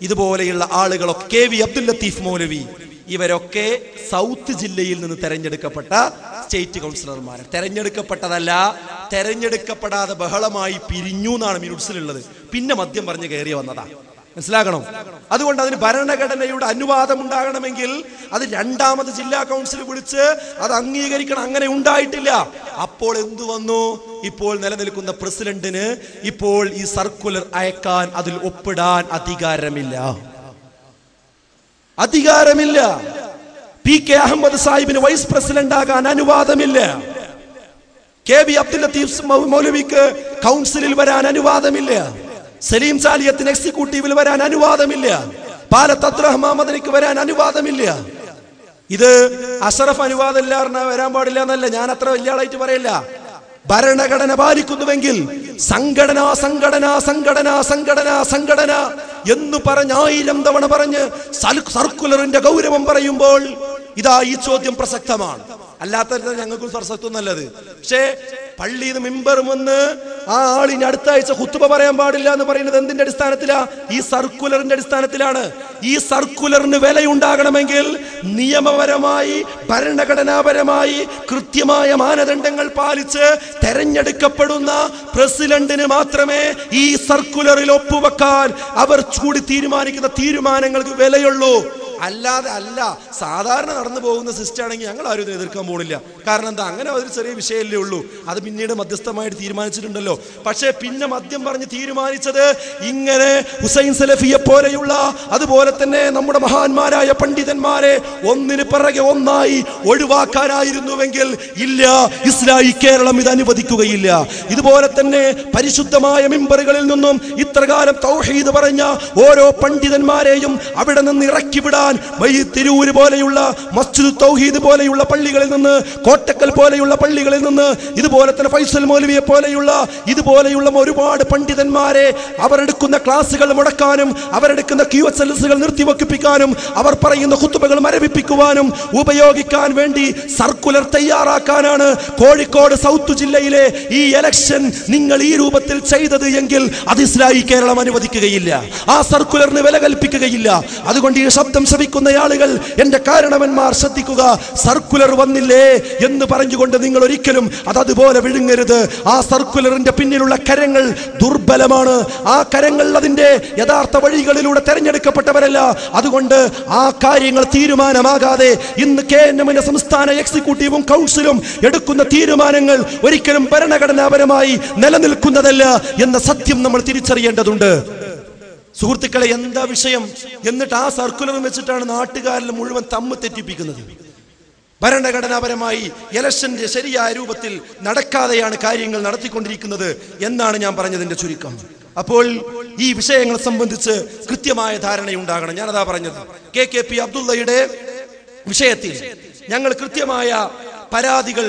ഇതുപോലെയുള്ള ആളുകളൊക്കെ, KV അബ്ദുൽ ലത്തീഫ് മൗലവി, ഇവരൊക്കെ സൗത്ത് ജില്ലയിൽ നിന്ന് തെരഞ്ഞെടുക്കപ്പെട്ട സ്റ്റേറ്റ് കൗൺസിലർമാർ. തെരഞ്ഞെടുക്കപ്പെട്ടതല്ല, തെരഞ്ഞെടുക്കപ്പെടാതെ ബഹളമായി പിരിഞ്ഞു എന്നാണ് മിനിറ്റ്സിലുള്ളത്. പിന്നെ മദ്യം പറഞ്ഞ് കയറി വന്നതാ. മനസ്സിലാക്കണം. അതുകൊണ്ട് അതിന് ഭരണഘടനയുടെ അനുവാദം ഉണ്ടാകണമെങ്കിൽ അത് രണ്ടാമത് ജില്ലാ കൗൺസിൽ വിളിച്ച് അത് അംഗീകരിക്കണം. അങ്ങനെ ഉണ്ടായിട്ടില്ല. അപ്പോൾ എന്തു വന്നു? ഇപ്പോൾ നിലനിൽക്കുന്ന പ്രസിഡന്റിന് ഇപ്പോൾ ഈ സർക്കുലർ അയക്കാൻ, അതിൽ ഒപ്പിടാൻ അധികാരമില്ല. PK അഹമ്മദ് സാഹിബിന് വൈസ് പ്രസിഡന്റ് ആകാൻ അനുവാദമില്ല. KV അബ്ദുൽ ലത്തീഫ് മൗലവിക്ക് കൗൺസിലിൽ വരാൻ അനുവാദമില്ല. സലീം ചാലിയത്തിന് എക്സിക്യൂട്ടീവിൽ വരാൻ അനുവാദമില്ല. പാലത്ത് അബ്ദുറഹ്മാൻ മദനിക്ക് വരാൻ അനുവാദമില്ല. ഇത് അഷറഫ് അനുവാദമില്ല പറഞ്ഞാൽ വരാൻ പാടില്ല എന്നല്ല, ഞാൻ അത്ര വലിയ ആളായിട്ട് പറയില്ല. ഭരണഘടന പാലിക്കുന്നുവെങ്കിൽ സംഘടന സംഘടന സംഘടന സംഘടന സംഘടന എന്ന് പറഞ്ഞ് 1000 തവണ പറഞ്ഞ് സർക്കുലറിന്റെ ഗൗരവം പറയുമ്പോൾ ഇതാ ഈ ചോദ്യം പ്രസക്തമാണ്. അല്ലാത്ത ഞങ്ങൾക്കും പ്രസക്തം നല്ലത്. പക്ഷേ പള്ളിയിൽ നിന്ന് മിമ്പർ വന്ന് ആ ആളിന് അടുത്ത ആഴ്ച ഖുത്ബ പറയാൻ പാടില്ല എന്ന് പറയുന്നത് എന്തിന്റെ അടിസ്ഥാനത്തിലാ? ഈ സർക്കുലറിന്റെ അടിസ്ഥാനത്തിലാണ്. ഈ സർക്കുലറിന് വിലയുണ്ടാകണമെങ്കിൽ നിയമപരമായി ഭരണഘടനാപരമായി കൃത്യമായ മാനദണ്ഡങ്ങൾ പാലിച്ച് തെരഞ്ഞെടുക്കപ്പെടുന്ന പ്രസിഡന്റിന് മാത്രമേ ഈ സർക്കുലറിൽ ഒപ്പുവെക്കാൻ അവർ കൂടി തീരുമാനിക്കുന്ന തീരുമാനങ്ങൾക്ക് വിലയുള്ളൂ. അല്ലാതെ അല്ല. സാധാരണ നടന്നു പോകുന്ന സിസ്റ്റം ആണെങ്കിൽ ഞങ്ങൾ ആരും ഇതിനെ എതിർക്കാൻ പോണില്ല. കാരണം എന്താ? അങ്ങനെ ഒരു ചെറിയ വിഷയമല്ലേ ഉള്ളൂ. അത് പിന്നീട് മധ്യസ്ഥമായിട്ട് തീരുമാനിച്ചിട്ടുണ്ടല്ലോ. പക്ഷേ പിന്നെ മദ്യം പറഞ്ഞ് തീരുമാനിച്ചത് ഇങ്ങനെ ഹുസൈൻ സലഫിയെ പോലെയുള്ള, അതുപോലെ തന്നെ നമ്മുടെ മഹാന്മാരായ പണ്ഡിതന്മാരെ ഒന്നിന് പിറകെ ഒന്നായി ഒഴിവാക്കാനായിരുന്നുവെങ്കിൽ ഇല്ല, ഇസ്ലാഹി കേരളം ഇത് അനുവദിക്കുകയില്ല. ഇതുപോലെ തന്നെ പരിശുദ്ധമായ മിമ്പറുകളിൽ നിന്നും ഇത്രകാലം തൗഹീദ് പറഞ്ഞ ഓരോ പണ്ഡിതന്മാരെയും അവിടെ നിന്ന് ഇറക്കിവിടാൻ തിരൂര് പോലെയുള്ള മസ്ജിദ് തൗഹീദ് പോലെയുള്ള പള്ളികളിൽ നിന്ന്, കോട്ടക്കൽ പോലെയുള്ള പള്ളികളിൽ നിന്ന്, ഇതുപോലെ തന്നെ ഫൈസൽ മൗലവിയെ പോലെയുള്ള ഇതുപോലെയുള്ള ഒരുപാട് പണ്ഡിതന്മാരെ അവരെടുക്കുന്ന ക്ലാസുകൾ മുടക്കാനും അവരെടുക്കുന്ന QSLSകൾ നിർത്തിവെപ്പിക്കാനും അവർ പറയുന്ന ഖുത്ബകൾ മരവിപ്പിക്കുവാനും ഉപയോഗിക്കാൻ വേണ്ടി സർക്കുലർ തയ്യാറാക്കാനാണ് കോഴിക്കോട് സൗത്ത് ജില്ലയിലെ ഈ ഇലക്ഷൻ നിങ്ങൾ ഈ രൂപത്തിൽ ചെയ്തത് എങ്കിൽ അത് ഇസ്ലാഹി കേരളം അനുവദിക്കുകയില്ല. ആ സർക്കുലറിന് വില കൽപ്പിക്കുകയില്ല. അതുകൊണ്ട് ഈ ശബ്ദം ശ്രവിക്കുന്ന ആളുകൾ, എന്റെ കാരണവന്മാർ ശ്രദ്ധിക്കുക. സർക്കുലർ വന്നില്ലേ എന്ന് പറഞ്ഞുകൊണ്ട് നിങ്ങൾ ഒരിക്കലും അതുപോലെ വിഴുങ്ങരുത്. ആ സർക്കുലറിന്റെ പിന്നിലുള്ള കരങ്ങൾ ദുർബലമാണ്. ആ കരങ്ങൾ അതിന്റെ യഥാർത്ഥ വഴികളിലൂടെ തെരഞ്ഞെടുക്കപ്പെട്ടവരല്ല. അതുകൊണ്ട് ആ കാര്യങ്ങൾ തീരുമാനമാകാതെ ഇന്ന് KNMന്റെ സംസ്ഥാന എക്സിക്യൂട്ടീവും കൗൺസിലും എടുക്കുന്ന തീരുമാനങ്ങൾ ഒരിക്കലും ഭരണഘടനാപരമായി നിലനിൽക്കുന്നതല്ല എന്ന സത്യം നമ്മൾ തിരിച്ചറിയേണ്ടതുണ്ട്. സുഹൃത്തുക്കളെ, എന്താ വിഷയം? എന്നിട്ട് ആ സർക്കുലർ വെച്ചിട്ടാണ് നാട്ടുകാരിൽ മുഴുവൻ തമ്മിൽ തെറ്റിപ്പിക്കുന്നത്. ഭരണഘടനാപരമായി ഇലക്ഷന്റെ ശരിയായ രൂപത്തിൽ നടക്കാതെയാണ് കാര്യങ്ങൾ നടത്തിക്കൊണ്ടിരിക്കുന്നത് എന്നാണ് ഞാൻ പറഞ്ഞതിന്റെ ചുരുക്കം. അപ്പോൾ ഈ വിഷയങ്ങളെ സംബന്ധിച്ച് കൃത്യമായ ധാരണയുണ്ടാകണം. ഞാനതാ പറഞ്ഞത്. KKP അബ്ദുള്ളയുടെ വിഷയത്തിൽ ഞങ്ങൾ കൃത്യമായ പരാതികൾ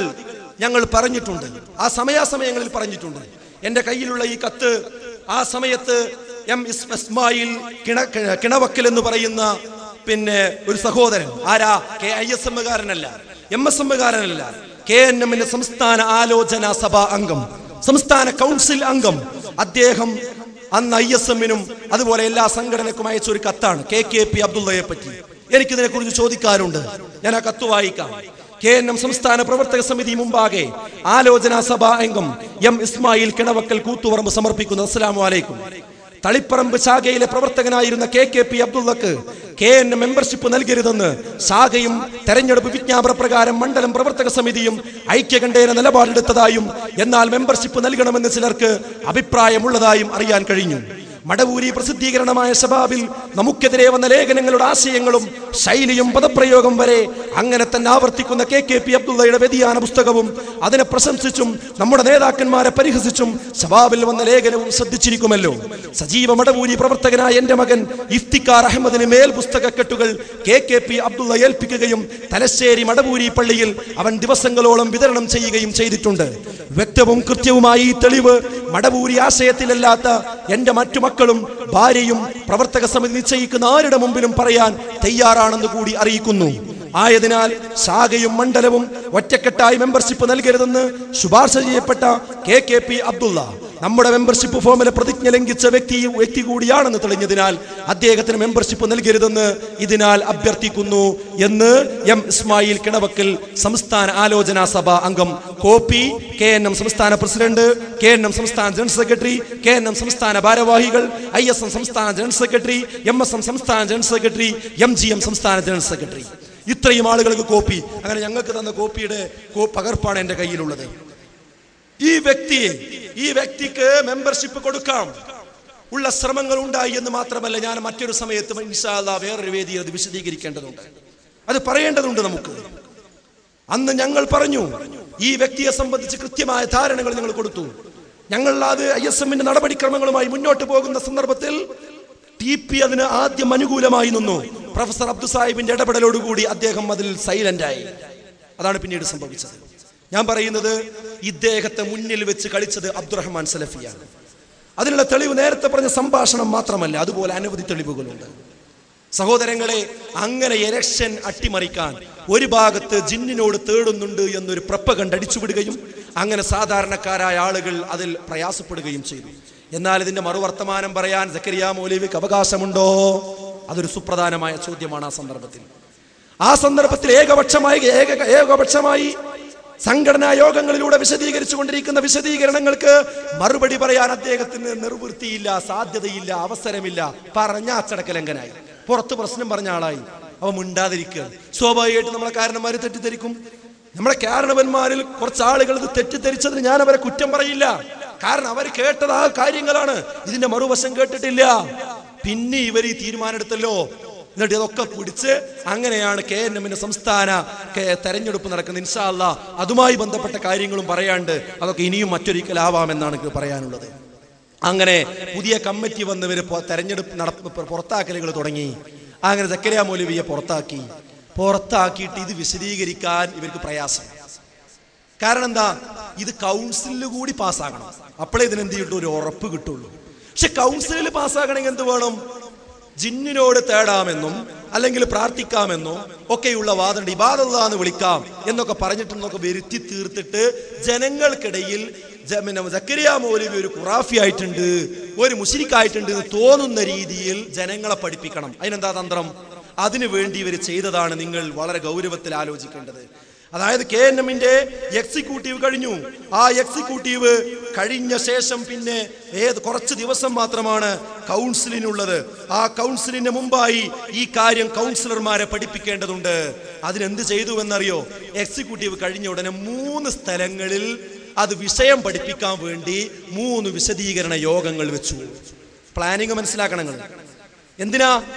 ഞങ്ങൾ പറഞ്ഞിട്ടുണ്ട്. ആ സമയാസമയങ്ങളിൽ പറഞ്ഞിട്ടുണ്ട്. എൻ്റെ കയ്യിലുള്ള ഈ കത്ത് ആ സമയത്ത് M ഇസ്മായിൽ കിണവക്കൽ എന്ന് പറയുന്ന പിന്നെ ഒരു സഹോദരൻ, ആരാ? ISM കാരനല്ല, MSM കാരനല്ല, KNMന്റെ സംസ്ഥാന ആലോചനാ സഭാ അംഗം, സംസ്ഥാന കൗൺസിൽ അംഗം. അദ്ദേഹം അന്ന് ISMനും അതുപോലെ എല്ലാ സംഘടനക്കും അയച്ച ഒരു കത്താണ് KKP അബ്ദുള്ളയെ പറ്റി. എനിക്കിതിനെ കുറിച്ച് ചോദിക്കാറുണ്ട്. ഞാൻ ആ കത്ത് വായിക്കാം. KNM സംസ്ഥാന പ്രവർത്തക സമിതി മുമ്പാകെ ആലോചനാ സഭാ അംഗം M ഇസ്മായിൽ കിണവക്കൽ കൂത്തുപറമ്പ് സമർപ്പിക്കുന്നു. അസ്സലാമു അലൈക്കും. തളിപ്പറമ്പ് ശാഖയിലെ പ്രവർത്തകനായിരുന്ന KKP അബ്ദുള്ളക്ക് KNM മെമ്പർഷിപ്പ് നൽകരുതെന്ന് ശാഖയും തെരഞ്ഞെടുപ്പ് വിജ്ഞാപന പ്രകാരം മണ്ഡലം പ്രവർത്തക സമിതിയും ഐക്യകണ്ഠേന നിലപാടെടുത്തതായും എന്നാൽ മെമ്പർഷിപ്പ് നൽകണമെന്ന് ചിലർക്ക് അഭിപ്രായമുള്ളതായും അറിയാൻ കഴിഞ്ഞു. മടവൂരി പ്രസിദ്ധീകരണമായ ശബാബിൽ നമുക്കെതിരെ വന്ന ലേഖനങ്ങളുടെ ആശയങ്ങളും ശൈലിയും പദപ്രയോഗം വരെ അങ്ങനെ തന്നെ ആവർത്തിക്കുന്ന KKP അബ്ദുള്ളയുടെ വ്യതിയാന പുസ്തകവും അതിനെ പ്രശംസിച്ചും നമ്മുടെ നേതാക്കന്മാരെ പരിഹസിച്ചും ശബാബിൽ വന്ന ലേഖനവും ശ്രദ്ധിച്ചിരിക്കുമല്ലോ. സജീവ മടവൂരി പ്രവർത്തകനായ എന്റെ മകൻ ഇഫ്തിഖാർ അഹമ്മദിന് മേൽ പുസ്തകക്കെട്ടുകൾ KKP അബ്ദുള്ള ഏൽപ്പിക്കുകയും തലശ്ശേരി മടവൂരി പള്ളിയിൽ അവൻ ദിവസങ്ങളോളം വിതരണം ചെയ്യുകയും ചെയ്തിട്ടുണ്ട്. വ്യക്തവും കൃത്യവുമായി ഈ തെളിവ് മടവൂരി ആശയത്തിലല്ലാത്ത എന്റെ മറ്റു മക്കളും ഭാര്യയും പ്രവർത്തക സമിതി നിശ്ചയിക്കുന്ന ആരുടെ മുമ്പിലും പറയാൻ തയ്യാറാണെന്ന് കൂടി അറിയിക്കുന്നു. ആയതിനാൽ ശാഖയും മണ്ഡലവും ഒറ്റക്കെട്ടായി മെമ്പർഷിപ്പ് നൽകരുതെന്ന് ശുപാർശ ചെയ്യപ്പെട്ട KKP അബ്ദുള്ള നമ്മുടെ മെമ്പർഷിപ്പ് ഫോമിലെ പ്രതിജ്ഞ ലംഘിച്ച വ്യക്തി കൂടിയാണെന്ന് തെളിഞ്ഞതിനാൽ അദ്ദേഹത്തിന് മെമ്പർഷിപ്പ് നൽകരുതെന്ന് ഇതിനാൽ അഭ്യർത്ഥിക്കുന്നു എന്ന് M ഇസ്മായിൽ കിണവക്കൽ സംസ്ഥാന ആലോചനാ സഭാ അംഗം. കോപ്പി KNM സംസ്ഥാന പ്രസിഡന്റ്, KNM സംസ്ഥാന ജനറൽ സെക്രട്ടറി, KNM സംസ്ഥാന ഭാരവാഹികൾ, ISM സംസ്ഥാന ജനറൽ സെക്രട്ടറി, MSM സംസ്ഥാന ജനറൽ സെക്രട്ടറി, MGM സംസ്ഥാന ജനറൽ സെക്രട്ടറി. ഇത്രയും ആളുകൾക്ക് കോപ്പി. അങ്ങനെ ഞങ്ങൾക്ക് തന്ന കോപ്പിയുടെ പകർപ്പാണ് എൻ്റെ കയ്യിലുള്ളത്. ഈ വ്യക്തിക്ക് മെമ്പർഷിപ്പ് കൊടുക്കാം ഉള്ള ശ്രമങ്ങൾ ഉണ്ടായി എന്ന് മാത്രമല്ല, ഞാൻ മറ്റൊരു സമയത്ത് ഇൻഷാ അല്ലാഹ് വേറൊരു വേദിയിൽ അത് വിശദീകരിക്കേണ്ടതുണ്ട്, അത് പറയേണ്ടതുണ്ട് നമുക്ക്. അന്ന് ഞങ്ങൾ പറഞ്ഞു ഈ വ്യക്തിയെ സംബന്ധിച്ച് കൃത്യമായ ധാരണകൾ ഞങ്ങൾ കൊടുത്തു. ഞങ്ങൾ അത് ISMന്റെ നടപടിക്രമങ്ങളുമായി മുന്നോട്ട് പോകുന്ന സന്ദർഭത്തിൽ TP അതിന് ആദ്യം അനുകൂലമായി നിന്നു. പ്രൊഫസർ അബ്ദു സാഹിബിന്റെ ഇടപെടലോടുകൂടി അദ്ദേഹം അതിൽ സൈലന്റായി. അതാണ് പിന്നീട് സംഭവിച്ചത്. ഞാൻ പറയുന്നത് ഇദ്ദേഹത്തെ മുന്നിൽ വെച്ച് കളിച്ചത് അബ്ദുറഹ്മാൻ സലഫിയാണ്. അതിനുള്ള തെളിവ് നേരത്തെ പറഞ്ഞ സംഭാഷണം മാത്രമല്ല, അതുപോലെ അനവധി തെളിവുകളുണ്ട്. സഹോദരങ്ങളെ, അങ്ങനെ ഇലക്ഷൻ അട്ടിമറിക്കാൻ ഒരു ഭാഗത്ത് ജിന്നിനോട് തേടുന്നുണ്ട് എന്നൊരു പ്രപ്പകണ്ട് അടിച്ചുവിടുകയും അങ്ങനെ സാധാരണക്കാരായ ആളുകൾ അതിൽ പ്രയാസപ്പെടുകയും ചെയ്തു. എന്നാൽ ഇതിന്റെ മറുവർത്തമാനം പറയാൻ സക്കരിയ മൗലവിക്ക് അവകാശമുണ്ടോ? അതൊരു സുപ്രധാനമായ ചോദ്യമാണ്. ആ സന്ദർഭത്തിൽ ഏകപക്ഷമായി സംഘടനാ യോഗങ്ങളിലൂടെ വിശദീകരിച്ചു കൊണ്ടിരിക്കുന്ന വിശദീകരണങ്ങൾക്ക് മറുപടി പറയാൻ അദ്ദേഹത്തിന് നിർവൃത്തിയില്ല, സാധ്യതയില്ല, അവസരമില്ല. പറഞ്ഞ അച്ചടക്കലംഘനായി, പുറത്ത് പ്രശ്നം പറഞ്ഞ ആളായി. അവ മിണ്ടാതിരിക്കുക. സ്വാഭാവികമായിട്ട് നമ്മളെ കാരണന്മാർ തെറ്റിദ്ധരിക്കും. നമ്മളെ കാരണവന്മാരിൽ കുറച്ച് ആളുകൾ ഇത് തെറ്റിദ്ധരിച്ചതിന് ഞാൻ അവരെ കുറ്റം പറയില്ല. കാരണം അവർ കേട്ടത് ആ കാര്യങ്ങളാണ്, ഇതിന്റെ മറുവശം കേട്ടിട്ടില്ല. പിന്നെ ഇവർ ഈ തീരുമാനം എടുത്തല്ലോ, എന്നിട്ട് ഇതൊക്കെ പിടിച്ച് അങ്ങനെയാണ് KNMന്റെ സംസ്ഥാന തെരഞ്ഞെടുപ്പ് നടക്കുന്നത്. ഇൻഷാ അല്ലാഹ് അതുമായി ബന്ധപ്പെട്ട കാര്യങ്ങളും പറയാണ്ട്, അതൊക്കെ ഇനിയും മറ്റൊരിക്കലാവാമെന്നാണ് എനിക്ക് പറയാനുള്ളത്. അങ്ങനെ പുതിയ കമ്മിറ്റി വന്നവർ തെരഞ്ഞെടുപ്പ് പുറത്താക്കലുകൾ തുടങ്ങി. അങ്ങനെ സക്കരിയ മൗലവിയെ പുറത്താക്കിയിട്ട് ഇത് വിശദീകരിക്കാൻ ഇവർക്ക് പ്രയാസം. കാരണം എന്താ? ഇത് കൗൺസിലിൽ കൂടി പാസ്സാകണം, അപ്പോഴേ ഇതിനെന്ത് കിട്ടും, ഒരു ഉറപ്പ് കിട്ടുള്ളൂ. പക്ഷെ കൗൺസിലിൽ പാസ്സാകണമെങ്കിൽ എന്ത് വേണം? ജിന്നിനോട് തേടാമെന്നും അല്ലെങ്കിൽ പ്രാർത്ഥിക്കാമെന്നോ ഒക്കെയുള്ള വാദമുണ്ട്. ഇബാദല്ലാഹ് എന്ന് വിളിക്കാം എന്നൊക്കെ പറഞ്ഞിട്ടൊക്കെ വരുത്തി തീർത്തിട്ട് ജനങ്ങൾക്കിടയിൽ സക്കരിയ മൗലവി ഒരു ഖുറാഫി ആയിട്ടുണ്ട്, ഒരു മുശ്രിക്കായിട്ടുണ്ട് എന്ന് തോന്നുന്ന രീതിയിൽ ജനങ്ങളെ പഠിപ്പിക്കണം. അതിനെന്താ തന്ത്രം? അതിനു വേണ്ടി ഇവർ ചെയ്തതാണ് നിങ്ങൾ വളരെ ഗൗരവത്തിൽ ആലോചിക്കേണ്ടത്. അതായത് KNMന്റെ എക്സിക്യൂട്ടീവ് കഴിഞ്ഞു. ആ എക്സിക്യൂട്ടീവ് കഴിഞ്ഞ ശേഷം പിന്നെ കുറച്ച് ദിവസം മാത്രമാണ് കൗൺസിലിനുള്ളത്. ആ കൗൺസിലിന് മുമ്പായി ഈ കാര്യം കൗൺസിലർമാരെ പഠിപ്പിക്കേണ്ടതുണ്ട്. അതിനെന്ത് ചെയ്തു എന്നറിയോ? എക്സിക്യൂട്ടീവ് കഴിഞ്ഞ ഉടനെ 3 സ്ഥലങ്ങളിൽ അത് വിഷയം പഠിപ്പിക്കാൻ വേണ്ടി 3 വിശദീകരണ യോഗങ്ങൾ വെച്ചു. പ്ലാനിങ് മനസ്സിലാക്കണം നിങ്ങൾ. എന്തിനാ?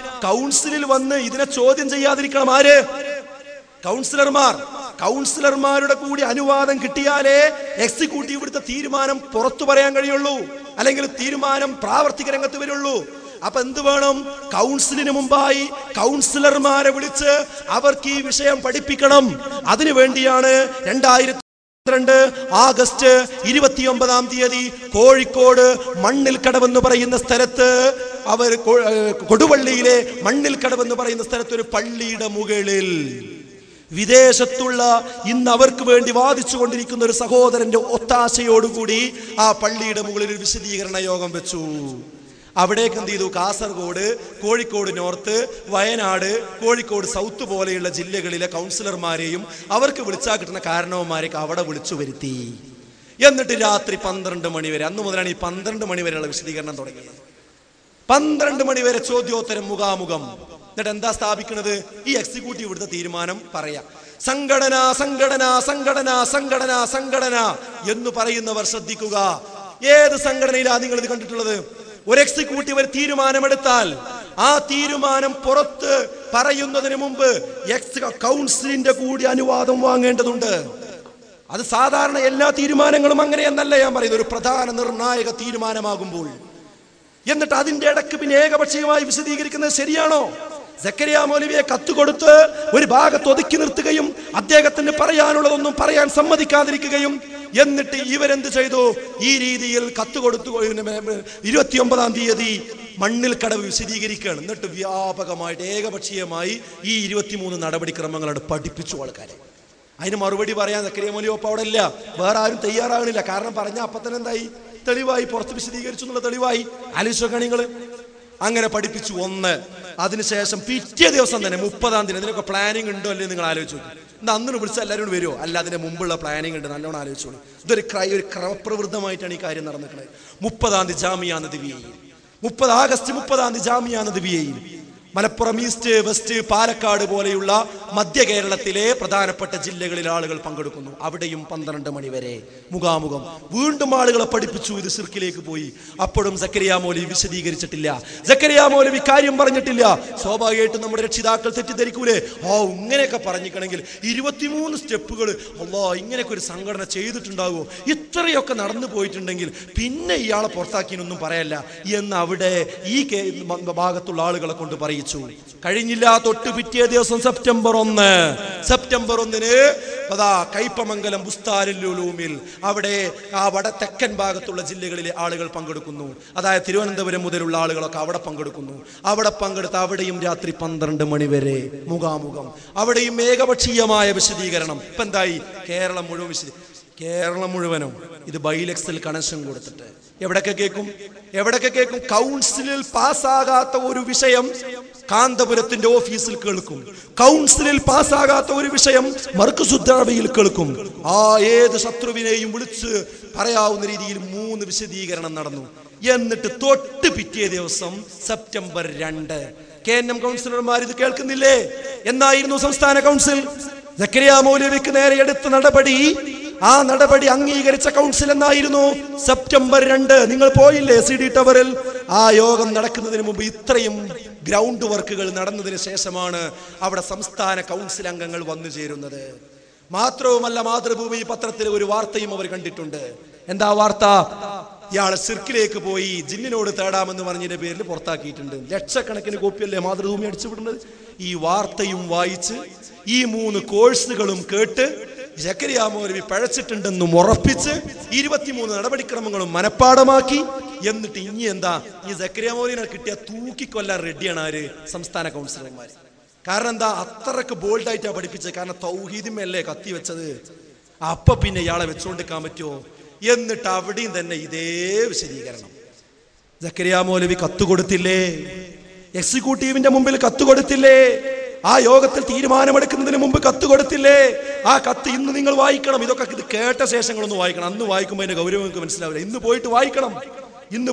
കൗൺസിലിൽ വന്ന് ഇതിനെ ചോദ്യം ചെയ്യാതിരിക്കണം. ആര്? കൗൺസിലർമാരുടെ കൂടി അനുവാദം കിട്ടിയാലേ എക്സിക്യൂട്ടീവ് എടുത്ത തീരുമാനം പുറത്തു പറയാൻ കഴിയുള്ളൂ, അല്ലെങ്കിൽ തീരുമാനം പ്രാവർത്തിക രംഗത്ത് വരുള്ളൂ. അപ്പൊ എന്ത് വേണം? കൗൺസിലിന് മുമ്പായി കൗൺസിലർമാരെ വിളിച്ച് അവർക്ക് ഈ വിഷയം പഠിപ്പിക്കണം. അതിനു വേണ്ടിയാണ് 2022 ആഗസ്റ്റ് 29-ാം തീയതി കോഴിക്കോട് മണ്ണിൽക്കടവെന്ന് പറയുന്ന സ്ഥലത്ത്, കൊടുവള്ളിയിലെ മണ്ണിൽക്കടവെന്ന് പറയുന്ന സ്ഥലത്ത് ഒരു പള്ളിയുടെ മുകളിൽ വിദേശത്തുള്ള ഇന്ന് അവർക്ക് വേണ്ടി വാദിച്ചു കൊണ്ടിരിക്കുന്ന ഒരു സഹോദരന്റെ ഒത്താശയോടുകൂടി ആ പള്ളിയുടെ മുകളിൽ ഒരു വിശദീകരണ യോഗം വെച്ചു. അവിടേക്ക് എന്ത് ചെയ്തു? കാസർഗോഡ്, കോഴിക്കോട് നോർത്ത്, വയനാട്, കോഴിക്കോട് സൗത്ത് പോലെയുള്ള ജില്ലകളിലെ കൗൺസിലർമാരെയും അവർക്ക് വിളിച്ചാൽ കിട്ടുന്ന കാരണവന്മാരെയൊക്കെ അവിടെ വിളിച്ചു വരുത്തി. എന്നിട്ട് രാത്രി 12 മണി വരെ, അന്ന് മുതലാണ് ഈ 12 മണി വരെയുള്ള വിശദീകരണം തുടങ്ങിയത്. 12 മണി വരെ ചോദ്യോത്തരം, മുഖാമുഖം. എന്നിട്ട് എന്താ സ്ഥാപിക്കുന്നത്? ഈ എക്സിക്യൂട്ടീവ് എടുത്ത തീരുമാനം പറയാം. സംഘടന സംഘടന സംഘടന സംഘടന സംഘടന എന്ന് പറയുന്നവർ ശ്രദ്ധിക്കുക. ഏത് സംഘടനയിലാണ് നിങ്ങൾ ഇത് കണ്ടിട്ടുള്ളത്? ഒരു എക്സിക്യൂട്ടീവ് ഒരു തീരുമാനമെടുത്താൽ ആ തീരുമാനം പുറത്ത് പറയുന്നതിന് മുമ്പ് കൗൺസിലിന്റെ കൂടി അനുവാദം വാങ്ങേണ്ടതുണ്ട്. അത് സാധാരണ എല്ലാ തീരുമാനങ്ങളും അങ്ങനെയെന്നല്ല ഞാൻ പറയുന്നത്. ഒരു പ്രധാന നിർണായക തീരുമാനമാകുമ്പോൾ എന്നിട്ട് അതിന്റെ ഇടക്ക് പിന്നെ ഏകപക്ഷീയമായി വിശദീകരിക്കുന്നത് ശരിയാണോ? സക്കരിയ മൗലവിയെ കത്തുകൊടുത്ത് ഒരു ഭാഗത്ത് ഒതുക്കി നിർത്തുകയും അദ്ദേഹത്തിന് പറയാനുള്ളതൊന്നും പറയാൻ സമ്മതിക്കാതിരിക്കുകയും എന്നിട്ട് ഇവരെന്ത് ചെയ്തു? ഈ രീതിയിൽ കത്തുകൊടുത്തു 29-ാം തീയതി മണ്ണിൽ കടവ് വിശദീകരിക്കുകയാണ്. എന്നിട്ട് വ്യാപകമായിട്ട് ഏകപക്ഷീയമായി ഈ 23 നടപടിക്രമങ്ങളാണ് പഠിപ്പിച്ചു ആൾക്കാരെ. അതിന് മറുപടി പറയാൻ സക്കരിയ മൗലവി ഒപ്പം അവിടെ ഇല്ല, വേറെ ആരും തയ്യാറാകണില്ല. കാരണം പറഞ്ഞ അപ്പം തന്നെ എന്തായി? തെളിവായി, പുറത്ത് വിശദീകരിച്ചു എന്നുള്ള തെളിവായി. ആലോചിച്ചോക്കാ നിങ്ങൾ. അങ്ങനെ പഠിപ്പിച്ചു. ഒന്ന്. അതിനുശേഷം പിറ്റേ ദിവസം തന്നെ 30-ാം തീയതി അതിനൊക്കെ പ്ലാനിങ് ഉണ്ടോ അല്ലേ നിങ്ങൾ ആലോചിച്ചു. എന്താ അന്ന് വിളിച്ചാൽ എല്ലാവരും വരുമോ? അല്ല, അതിന്റെ മുമ്പുള്ള പ്ലാനിങ് ഉണ്ട്. നല്ലോണം ആലോചിച്ചോളൂ. ഇതൊരു ക്രമപ്രവൃത്തമായിട്ടാണ് ഈ കാര്യം നടന്നിട്ടുള്ളത്. 30-ാം തീയതി ജാമിയ നദിവിയയിൽ, ആഗസ്റ്റ് 30-ാം തീയതി ജാമിയ നദിവിയയിൽ മലപ്പുറം ഈസ്റ്റ്, വെസ്റ്റ്, പാലക്കാട് പോലെയുള്ള മധ്യ കേരളത്തിലെ പ്രധാനപ്പെട്ട ജില്ലകളിൽ ആളുകൾ പങ്കെടുക്കുന്നു. അവിടെയും 12 മണി വരെ മുഖാമുഖം. വീണ്ടും ആളുകളെ പഠിപ്പിച്ചു. ഇത് ശിർക്കിലേക്ക് പോയി. അപ്പോഴും സക്കരിയ മൗലവി വിശദീകരിച്ചിട്ടില്ല. സക്കരിയ മൗലവി കാര്യം പറഞ്ഞിട്ടില്ല. സ്വാഭാവികമായിട്ടും നമ്മുടെ രക്ഷിതാക്കൾ തെറ്റിദ്ധരിക്കൂലേ? ഇങ്ങനെയൊക്കെ പറഞ്ഞിക്കണമെങ്കിൽ 23 സ്റ്റെപ്പുകൾ ഇങ്ങനെയൊക്കെ ഒരു സംഘടന ചെയ്തിട്ടുണ്ടാകുമോ? ഇത്രയൊക്കെ നടന്നു പോയിട്ടുണ്ടെങ്കിൽ പിന്നെ ഇയാളെ പുറത്താക്കിയെന്നൊന്നും പറയല്ല എന്ന് അവിടെ ഈ ഭാഗത്തുള്ള ആളുകളെ കൊണ്ട് പറയിച്ചു. കഴിഞ്ഞില്ല. തൊട്ട് പിറ്റേ ദിവസം സെപ്റ്റംബർ 1-ന് കയ്പമംഗലം ബുസ്താനുൽ അവിടെ ആ തെക്കൻ ഭാഗത്തുള്ള ജില്ലകളിലെ ആളുകൾ പങ്കെടുക്കുന്നു. അതായത് തിരുവനന്തപുരം മുതലുള്ള ആളുകളൊക്കെ അവിടെ പങ്കെടുക്കുന്നു. അവിടെ പങ്കെടുത്ത് അവിടെയും രാത്രി 12 മണി വരെ മുഖാമുഖം. അവിടെയും ഏകപക്ഷീയമായ വിശദീകരണം. ഇപ്പൊ എന്തായി? കേരളം മുഴുവനും ഇത് ബൈലെക്സിൽ കണക്ഷൻ കൊടുത്തിട്ട് എവിടൊക്കെ കേൾക്കും? കൗൺസിലിൽ പാസ്സാകാത്ത ഒരു വിഷയം കാന്തപുരത്തിന്റെ ഓഫീസിൽ കേൾക്കും. കൗൺസിലിൽ പാസ്സാകാത്ത ഒരു വിഷയം മർക്കസുദ്ദാബിയിൽ കേൾക്കും. ഏത് ശത്രുവിനെയും വിളിച്ച് പറയാവുന്ന രീതിയിൽ 3 വിശദീകരണം നടന്നു. എന്നിട്ട് തൊട്ട് പിറ്റേ ദിവസം സെപ്റ്റംബർ 2 KNM കൗൺസിലർമാർ ഇത് കേൾക്കുന്നില്ലേ? എന്നായിരുന്നു സംസ്ഥാന കൗൺസിൽ സക്കരിയ മൗലവിക്ക് നേരെ എടുത്ത നടപടി. ആ നടപടി അംഗീകരിച്ച കൗൺസിൽ എന്നായിരുന്നു? സെപ്റ്റംബർ 2. നിങ്ങൾ പോയില്ലേ CD ടവറിൽ? ആ യോഗം നടക്കുന്നതിന് മുമ്പ് ഇത്രയും ഗ്രൗണ്ട് വർക്കുകൾ നടന്നതിന് ശേഷമാണ് അവിടെ സംസ്ഥാന കൗൺസിൽ അംഗങ്ങൾ വന്നു ചേരുന്നത്. മാത്രവുമല്ല, മാതൃഭൂമി പത്രത്തിൽ ഒരു വാർത്തയും അവർ കണ്ടിട്ടുണ്ട്. എന്താ വാർത്ത? ഇയാളെ സിർക്കിലേക്ക് പോയി ജിന്നിനോട് തേടാമെന്ന് പറഞ്ഞതിന്റെ പേരിൽ പുറത്താക്കിയിട്ടുണ്ട്. ലക്ഷക്കണക്കിന് കോപ്പിയല്ലേ മാതൃഭൂമി അടിച്ചുവിടുന്നത്. ഈ വാർത്തയും വായിച്ച് ഈ 3 കോഴ്സുകളും കേട്ട് സക്കരിയ മൗലവി പഴച്ചിട്ടുണ്ടെന്നും ഉറപ്പിച്ച് 23 നടപടിക്രമങ്ങളും മനഃപ്പാടമാക്കി. എന്നിട്ട് ഇനി എന്താ? ഈ സക്കരിയ മൗലവിനെ കിട്ടിയ തൂക്കിക്കൊല്ലാൻ റെഡിയാണ് ആര്? സംസ്ഥാന കൗൺസിലർമാർ. കാരണം എന്താ? അത്രക്ക് ബോൾഡായിട്ടാണ് പഠിപ്പിച്ചത്. കാരണം തൗഹീദിമല്ലേ കത്തി വെച്ചത്. അപ്പൊ പിന്നെ ഇയാളെ വെച്ചുകൊണ്ടിരിക്കാൻ പറ്റുമോ? എന്നിട്ട് അവിടെയും തന്നെ ഇതേ വിശദീകരണം. സക്കരിയ മൗലവി കത്തുകൊടുത്തില്ലേ? എക്സിക്യൂട്ടീവിന്റെ മുമ്പിൽ കത്തുകൊടുത്തില്ലേ? ആ യോഗത്തിൽ തീരുമാനമെടുക്കുന്നതിന് മുമ്പ് കത്തുകൊടുത്തില്ലേ? ആ കത്ത് ഇന്ന് നിങ്ങൾ വായിക്കണം. ഇത് കേട്ട ശേഷങ്ങളൊന്ന് വായിക്കണം. അന്ന് വായിക്കുമ്പോൾ അതിന്റെ ഗൗരവം നിങ്ങൾക്ക് മനസ്സിലാവില്ല. ഇന്ന്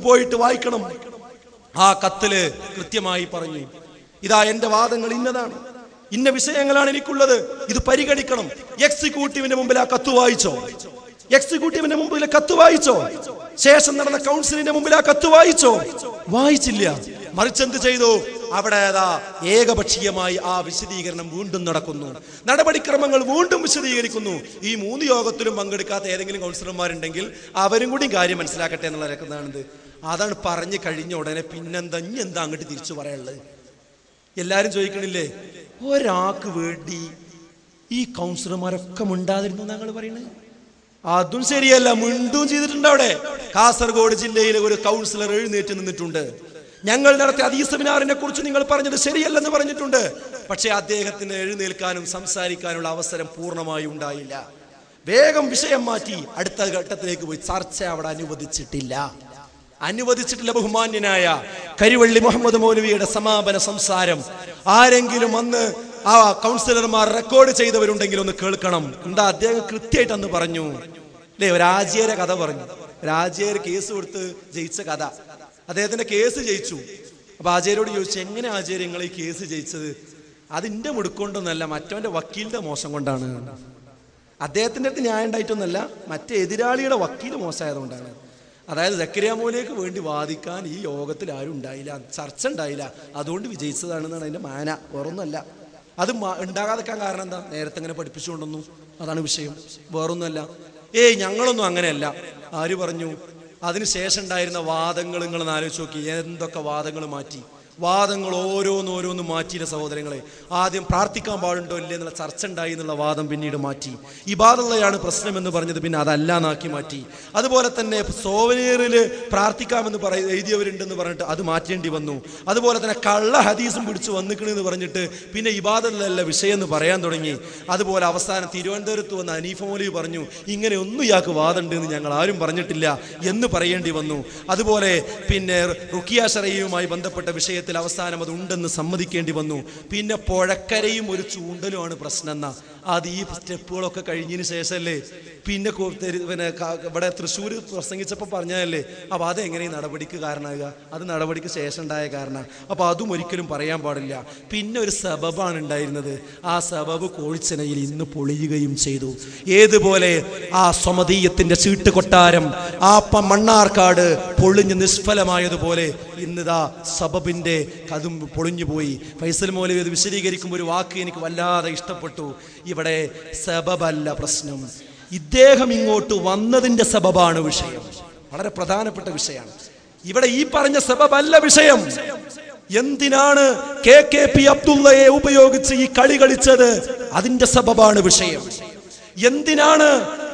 പോയിട്ട് വായിക്കണം. ആ കത്തില് കൃത്യമായി പറഞ്ഞു, ഇതാ എന്റെ വാദങ്ങൾ ഇന്നതാണ്, ഇന്ന വിഷയങ്ങളാണ് എനിക്കുള്ളത്, ഇത് പരിഗണിക്കണം. എക്സിക്യൂട്ടീവിന്റെ മുമ്പിൽ ആ കത്ത് വായിച്ചോ? ശേഷം നടന്ന കൗൺസിലിന്റെ മുമ്പിൽ ആ കത്ത് വായിച്ചോ? വായിച്ചില്ല. മറിച്ച് എന്ത് ചെയ്തു? അവിടെ ഏകപക്ഷീയമായി ആ വിശദീകരണം വീണ്ടും നടക്കുന്നു. നടപടിക്രമങ്ങൾ വീണ്ടും വിശദീകരിക്കുന്നു. ഈ 3 യോഗത്തിലും പങ്കെടുക്കാത്ത ഏതെങ്കിലും കൗൺസിലർമാരുണ്ടെങ്കിൽ അവരും കൂടി കാര്യം മനസ്സിലാക്കട്ടെ എന്നുള്ള രക്കുന്നതാണിത്. അതാണ് പറഞ്ഞു കഴിഞ്ഞ ഉടനെ പിന്നെന്താ അങ്ങോട്ട് തിരിച്ചു പറയാനുള്ളത്? എല്ലാരും ചോദിക്കണില്ലേ, ഒരാൾക്ക് വേണ്ടി ഈ കൗൺസിലർമാരൊക്കെ മിണ്ടാതിരുന്നു ഞങ്ങൾ പറയുന്നത്? അതും ശരിയല്ല, മിണ്ടും ചെയ്തിട്ടുണ്ട്. അവിടെ കാസർഗോഡ് ജില്ലയിലെ ഒരു കൗൺസിലർ എഴുന്നേറ്റ് നിന്നിട്ടുണ്ട്. ഞങ്ങൾ നടത്തിയ ഹദീസ് സെമിനാറിനെ കുറിച്ച് നിങ്ങൾ പറഞ്ഞത് ശരിയല്ലെന്ന് പറഞ്ഞിട്ടുണ്ട്. പക്ഷേ അദ്ദേഹത്തിന് എഴുന്നേൽക്കാനും സംസാരിക്കാനുള്ള അവസരം പൂർണ്ണമായി ഉണ്ടായില്ല. വേഗം വിഷയം മാറ്റി അടുത്ത ഘട്ടത്തിലേക്ക് പോയി. ചർച്ച അവിടെ അനുവദിച്ചിട്ടില്ല. ബഹുമാന്യനായ കരിവള്ളി മുഹമ്മദ് മൗലവിയുടെ സമാപന സംസാരം ആരെങ്കിലും അന്ന് ആ കൗൺസിലർമാർ റെക്കോർഡ് ചെയ്തവരുണ്ടെങ്കിൽ ഒന്ന് കേൾക്കണം. എന്താ അദ്ദേഹം കൃത്യമായിട്ട് അന്ന് പറഞ്ഞു അല്ലേ? ഒരു ആചാര്യ കഥ പറഞ്ഞു. ഒരു ആചാര്യ കേസ് കൊടുത്ത് ജയിച്ച കഥ. അദ്ദേഹത്തിന്റെ കേസ് ജയിച്ചു. അപ്പൊ ആചാര്യോട് ചോദിച്ചു, എങ്ങനെ ആചാര്യ നിങ്ങൾ ഈ കേസ് ജയിച്ചത്? അതിന്റെ മുടുക്കൊണ്ടൊന്നല്ല, മറ്റവന്റെ വക്കീലിന്റെ മോശം കൊണ്ടാണ്. അദ്ദേഹത്തിന്റെ അടുത്ത് ന്യായം ഉണ്ടായിട്ടൊന്നല്ല, മറ്റേ എതിരാളിയുടെ വക്കീൽ മോശമായതുകൊണ്ടാണ്. അതായത് സക്കരിയ മൗലവിക്ക് വേണ്ടി വാദിക്കാൻ ഈ യോഗത്തിൽ ആരും ഉണ്ടായില്ല, ചർച്ച ഉണ്ടായില്ല, അതുകൊണ്ട് വിജയിച്ചതാണെന്നാണ് അതിന്റെ മാന. വേറൊന്നുമല്ല. അത് ഉണ്ടാകാതെക്കാൻ കാരണം എന്താ? നേരത്തെ അങ്ങനെ പഠിപ്പിച്ചുകൊണ്ടൊന്നും. അതാണ് വിഷയം, വേറൊന്നുമല്ല. ഞങ്ങളൊന്നും അങ്ങനെയല്ല. ആര് പറഞ്ഞു? അതിനുശേഷം ഉണ്ടായിരുന്ന വാദങ്ങൾ നിങ്ങളൊന്ന് ആലോചിച്ച് നോക്കി. എന്തൊക്കെ വാദങ്ങൾ മാറ്റി. വാദങ്ങൾ ഓരോന്ന് മാറ്റിയില്ല സഹോദരങ്ങളെ. ആദ്യം പ്രാർത്ഥിക്കാൻ പാടുണ്ടോ ഇല്ലേ എന്നുള്ള ചർച്ച ഉണ്ടായി എന്നുള്ള വാദം പിന്നീട് മാറ്റി. ഇബാദത്തുള്ളയാണ് പ്രശ്നം എന്ന് പറഞ്ഞത് പിന്നെ അതല്ലാന്നാക്കി മാറ്റി. അതുപോലെ തന്നെ സോവനീറിൽ പ്രാർത്ഥിക്കാമെന്ന് എഴുതിയവരുണ്ടെന്ന് പറഞ്ഞിട്ട് അത് മാറ്റേണ്ടി വന്നു. അതുപോലെ തന്നെ കള്ള ഹദീസും പിടിച്ച് വന്നിക്കണെന്ന് പറഞ്ഞിട്ട് പിന്നെ ഇബാദത്തുള്ള വിഷയം എന്ന് പറയാൻ തുടങ്ങി. അതുപോലെ അവസാനം തിരുവനന്തപുരത്ത് വന്ന ഹനീഫ മൗലവി പറഞ്ഞു, ഇങ്ങനെ ഒന്നും ഇയാൾക്ക് വാദമുണ്ട് എന്ന് ഞങ്ങൾ ആരും പറഞ്ഞിട്ടില്ല എന്ന് പറയേണ്ടി വന്നു. അതുപോലെ പിന്നെ റുഖിയ ശറയ്യയുമായി ബന്ധപ്പെട്ട വിഷയത്തിൽ അവസാനം അത് ഉണ്ടെന്ന് സമ്മതിക്കേണ്ടി വന്നു. പിന്നെ പുഴക്കരയും ഒരു ചൂണ്ടലുമാണ് പ്രശ്നം എന്നാ. അത് ഈ സ്റ്റെപ്പുകളൊക്കെ കഴിഞ്ഞതിന് ശേഷമല്ലേ പിന്നെ ഇവിടെ തൃശ്ശൂർ പ്രസംഗിച്ചപ്പോൾ പറഞ്ഞതല്ലേ. അപ്പോൾ അതെങ്ങനെ നടപടിക്ക് കാരണമാകുക? അത് നടപടിക്ക് ശേഷം ഉണ്ടായ കാരണം. അപ്പോൾ അതും ഒരിക്കലും പറയാൻ പാടില്ല. പിന്നെ ഒരു സബബാണ് ഉണ്ടായിരുന്നത്. ആ സബബ് കോഴിച്ചനയിൽ ഇന്ന് പൊളിയുകയും ചെയ്തു. ഏതുപോലെ ആ സ്വമതീയത്തിന്റെ ചീട്ട് കൊട്ടാരം ആ മണ്ണാർക്കാട് പൊളിഞ്ഞ് നിഷ്ഫലമായതുപോലെ ഇന്നിതാ സബബിന്റെ കതും പൊളിഞ്ഞുപോയി. ഫൈസൽ മൗലവി അത് വിശദീകരിക്കുമ്പോൾ ഒരു വാക്ക് എനിക്ക് വല്ലാതെ ഇഷ്ടപ്പെട്ടു. ഇവിടെ സബബല്ല പ്രശ്നം, ഇദ്ദേഹം ഇങ്ങോട്ട് വന്നതിന്റെ സബബാണ് വിഷയം. വളരെ പ്രധാനപ്പെട്ട വിഷയമാണ്. ഇവിടെ ഈ പറഞ്ഞ സബബല്ല വിഷയം. എന്തിനാണ് KKP അബ്ദുള്ളയെ ഉപയോഗിച്ച് ഈ കളി കളിച്ചത്? അതിന്റെ സബബാണ് വിഷയം. എന്തിനാണ്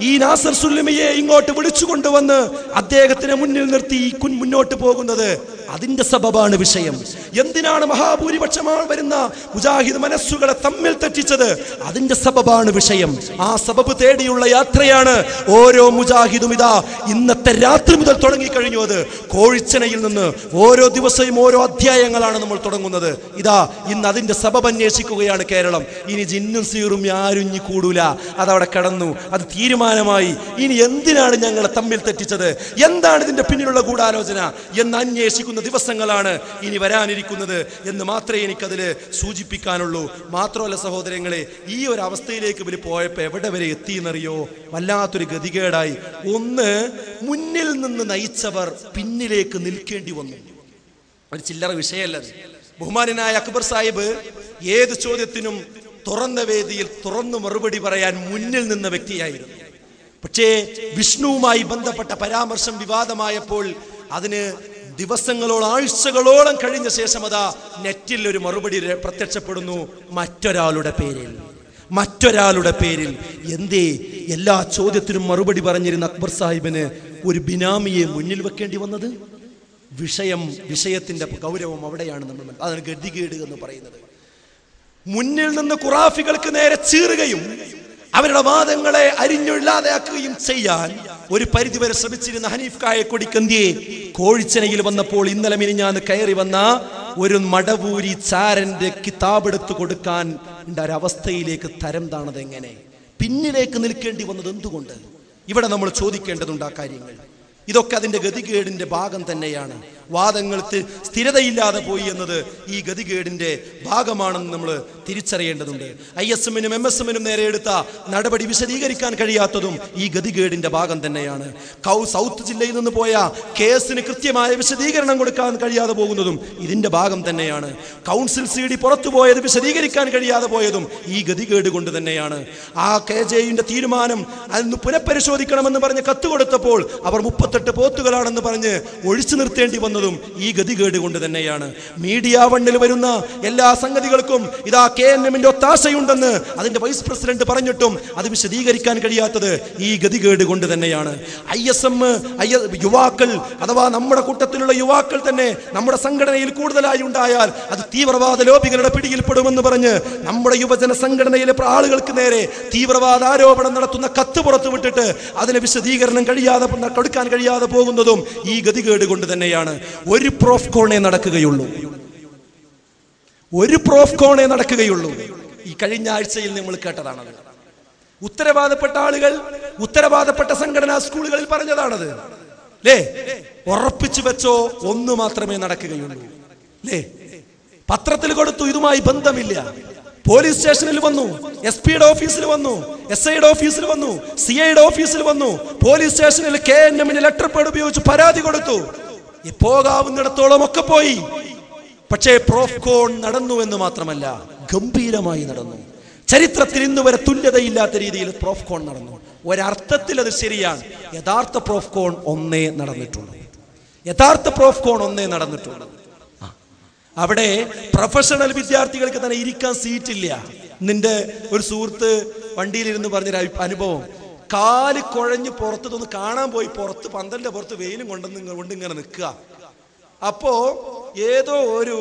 ഈ നാസർ സുല്ലമിയെ ഇങ്ങോട്ട് വിളിച്ചു കൊണ്ടുവന്ന് അദ്ദേഹത്തിന് മുന്നിൽ നിർത്തി മുന്നോട്ട് പോകുന്നത്? അതിന്റെ സബബാണ് വിഷയം. എന്തിനാണ് മഹാഭൂരിപക്ഷമായി വരുന്ന മുജാഹിദ് മനസ്സുകളെ തമ്മിൽ തെറ്റിച്ചത്? അതിന്റെ സബബാണ് വിഷയം. ആ സബബ് തേടിയുള്ള യാത്രയാണ് ഓരോ മുജാഹിദും ഇതാ ഇന്നത്തെ രാത്രി മുതൽ തുടങ്ങിക്കഴിഞ്ഞു. അത് കോഴിച്ചനയിൽ നിന്ന് ഓരോ ദിവസവും ഓരോ അധ്യായങ്ങളാണ് നമ്മൾ തുടങ്ങുന്നത്. ഇതാ ഇന്ന് അതിന്റെ സബബ് അന്വേഷിക്കുകയാണ് കേരളം. ഇനി ജിന്നും സീറും ആരും ഇനി കൂടൂല, അതവിടെ കടന്നു, അത് തീരുമാനമായി. ഇനി എന്തിനാണ് ഞങ്ങളെ തമ്മിൽ തെറ്റിച്ചത്? എന്താണ് ഇതിന്റെ പിന്നിലുള്ള ഗൂഢാലോചന എന്ന് അന്വേഷിക്കുന്ന ദിവസങ്ങളാണ് ഇനി വരാനിരിക്കുന്നത് എന്ന് മാത്രമേ എനിക്കതിൽ സൂചിപ്പിക്കാനുള്ളൂ. മാത്രമല്ല സഹോദരങ്ങളെ, ഈ ഒരു അവസ്ഥയിലേക്ക് ഇവർ പോയപ്പോൾ എവിടെ വരെ എത്തിയെന്നറിയോ? വല്ലാത്തൊരു ഗതികേടായി. ഒന്ന്, മുന്നിൽ നിന്ന് നയിച്ചവർ പിന്നിലേക്ക് നിൽക്കേണ്ടി വന്നു. ഒരു ചില്ലറ വിഷയമല്ലത്. ബഹുമാനായ അക്ബർ സാഹിബ് ഏത് ചോദ്യത്തിനും തുറന്ന വേദിയിൽ തുറന്നു മറുപടി പറയാൻ മുന്നിൽ നിന്ന വ്യക്തിയായിരുന്നു. പക്ഷേ വിഷ്ണുവുമായി ബന്ധപ്പെട്ട പരാമർശം വിവാദമായപ്പോൾ അതിന് ദിവസങ്ങളോളം ആഴ്ചകളോളം കഴിഞ്ഞ ശേഷം അതാ നെറ്റിൽ ഒരു മറുപടി പ്രത്യക്ഷപ്പെടുന്നു മറ്റൊരാളുടെ പേരിൽ. എന്തേ എല്ലാ ചോദ്യത്തിനും മറുപടി പറഞ്ഞിരുന്ന അക്ബർ സാഹിബിന് ഒരു ബിനാമിയെ മുന്നിൽ വെക്കേണ്ടി വന്നത്? വിഷയത്തിന്റെ ഗൗരവം അവിടെയാണ് അതാണ് ഗതികേട് എന്ന് പറയുന്നത്. മുന്നിൽ നിന്ന് ഖുറാഫികൾക്ക് നേരെ ചീറുകയും അവരുടെ വാദങ്ങളെ അരിഞ്ഞൊഴില്ലാതെയാക്കുകയും ചെയ്യാൻ ഒരു പരിധിവരെ ശ്രമിച്ചിരുന്ന ഹനീഫ് കായക്കൊടിക്കന്തിയെ കോഴിച്ചനയിൽ വന്നപ്പോൾ ഇന്നലെ മിനിഞ്ഞാന്ന് കയറി വന്ന ഒരു മടവൂരി ചാരന്റെ കിതാബെടുത്ത് കൊടുക്കാൻ ഒരവസ്ഥയിലേക്ക് തരം താണത് എങ്ങനെ? പിന്നിലേക്ക് നിൽക്കേണ്ടി വന്നത് എന്തുകൊണ്ട്? ഇവിടെ നമ്മൾ ചോദിക്കേണ്ടതുണ്ട് ആ കാര്യങ്ങൾ. ഇതൊക്കെ അതിന്റെ ഗതികേടിന്റെ ഭാഗം തന്നെയാണ്. വാദങ്ങൾക്ക് സ്ഥിരതയില്ലാതെ പോയി എന്നത് ഈ ഗതികേടിന്റെ ഭാഗമാണെന്ന് നമ്മൾ തിരിച്ചറിയേണ്ടതുണ്ട്. ISM-നും MSM-നും നേരെ എടുത്ത നടപടി വിശദീകരിക്കാൻ കഴിയാത്തതും ഈ ഗതികേടിന്റെ ഭാഗം തന്നെയാണ്. സൗത്ത് ജില്ലയിൽ നിന്ന് പോയ കേസിന് കൃത്യമായ വിശദീകരണം കൊടുക്കാൻ കഴിയാതെ പോകുന്നതും ഇതിന്റെ ഭാഗം തന്നെയാണ്. കൗൺസിൽ CD പുറത്തുപോയത് വിശദീകരിക്കാൻ കഴിയാതെ പോയതും ഈ ഗതികേട് കൊണ്ട് തന്നെയാണ്. ആ KJ-യുടെ തീരുമാനം അന്ന് പുനഃപരിശോധിക്കണമെന്ന് പറഞ്ഞ് കത്ത് കൊടുത്തപ്പോൾ അവർ 38 പോത്തുകളാണെന്ന് പറഞ്ഞ് ഒഴിച്ചു നിർത്തേണ്ടി വന്നത് സ്നേഹിക്കുന്നതും ഈ ഗതികേട് കൊണ്ട് തന്നെയാണ്. മീഡിയ വണ്ണിൽ വരുന്ന എല്ലാ സംഗതികൾക്കും ഇതാ KNM ഒത്താശയുണ്ടെന്ന് അതിന്റെ വൈസ് പ്രസിഡന്റ് പറഞ്ഞിട്ടും അത് വിശദീകരിക്കാൻ കഴിയാത്തത് ഈ ഗതികേട് കൊണ്ട് തന്നെയാണ്. ISM യുവാക്കൾ അഥവാ നമ്മുടെ കൂട്ടത്തിലുള്ള യുവാക്കൾ തന്നെ നമ്മുടെ സംഘടനയിൽ കൂടുതലായി ഉണ്ടായാൽ അത് തീവ്രവാദ ലോബികളുടെ പിടിയിൽപ്പെടുമെന്ന് പറഞ്ഞ് നമ്മുടെ യുവജന സംഘടനയിലെ ആളുകൾക്ക് നേരെ തീവ്രവാദ ആരോപണം നടത്തുന്ന കത്ത് പുറത്തു വിട്ടിട്ട് അതിന് വിശദീകരണം കൊടുക്കാൻ കഴിയാതെ പോകുന്നതും ഈ ഗതികേട് കൊണ്ട് തന്നെയാണ്. ഒരു പ്രോഫ്കോണേ നടക്കുകയുള്ളൂ. ഈ കഴിഞ്ഞ ആഴ്ചയിൽ നമ്മൾ കേട്ടതാണത്. ഉത്തരവാദപ്പെട്ട ആളുകൾ ഉത്തരവാദപ്പെട്ട സംഘടനാ സ്കൂളുകളിൽ പറഞ്ഞതാണത്. ലേ ഉറപ്പിച്ചു വെച്ചോ, ഒന്ന് മാത്രമേ നടക്കുകയുള്ളൂ. ലേ പത്രത്തിൽ കൊടുത്തു, ഇതുമായി ബന്ധമില്ല. പോലീസ് സ്റ്റേഷനിൽ വന്നു, SP-യുടെ ഓഫീസിൽ വന്നു, SI-യുടെ ഓഫീസിൽ വന്നു, CI-യുടെ ഓഫീസിൽ വന്നു. പോലീസ് സ്റ്റേഷനിൽ KNM-ന് ലെറ്റർ പാഡ് ഉപയോഗിച്ച് പരാതി കൊടുത്തു. പോകാവുന്നിടത്തോളം ഒക്കെ പോയി. പക്ഷേ പ്രോഫ്കോൺ നടന്നു എന്ന് മാത്രമല്ല, ഗംഭീരമായി നടന്നു. ചരിത്രത്തിൽ ഇന്ന് വരെ തുല്യതയില്ലാത്ത രീതിയിൽ പ്രോഫ്കോൺ നടന്നു. ഒരർത്ഥത്തിൽ അത് ശരിയാണ്. യഥാർത്ഥ പ്രോഫ്കോൺ ഒന്നേ നടന്നിട്ടുള്ളൂ. അവിടെ പ്രൊഫഷണൽ വിദ്യാർത്ഥികൾക്ക് തന്നെ ഇരിക്കാൻ സീറ്റില്ല. നിന്റെ ഒരു സുഹൃത്ത് വണ്ടിയിലിരുന്ന് പറഞ്ഞൊരു അനുഭവം, കാല് കുഴഞ്ഞ് പുറത്തൊന്ന് കാണാൻ പോയി, പുറത്ത് പന്തലിന്റെ പുറത്ത് വെയിലും കൊണ്ടിങ്ങനെ നിൽക്കുക. അപ്പോ ഏതോ ഒരു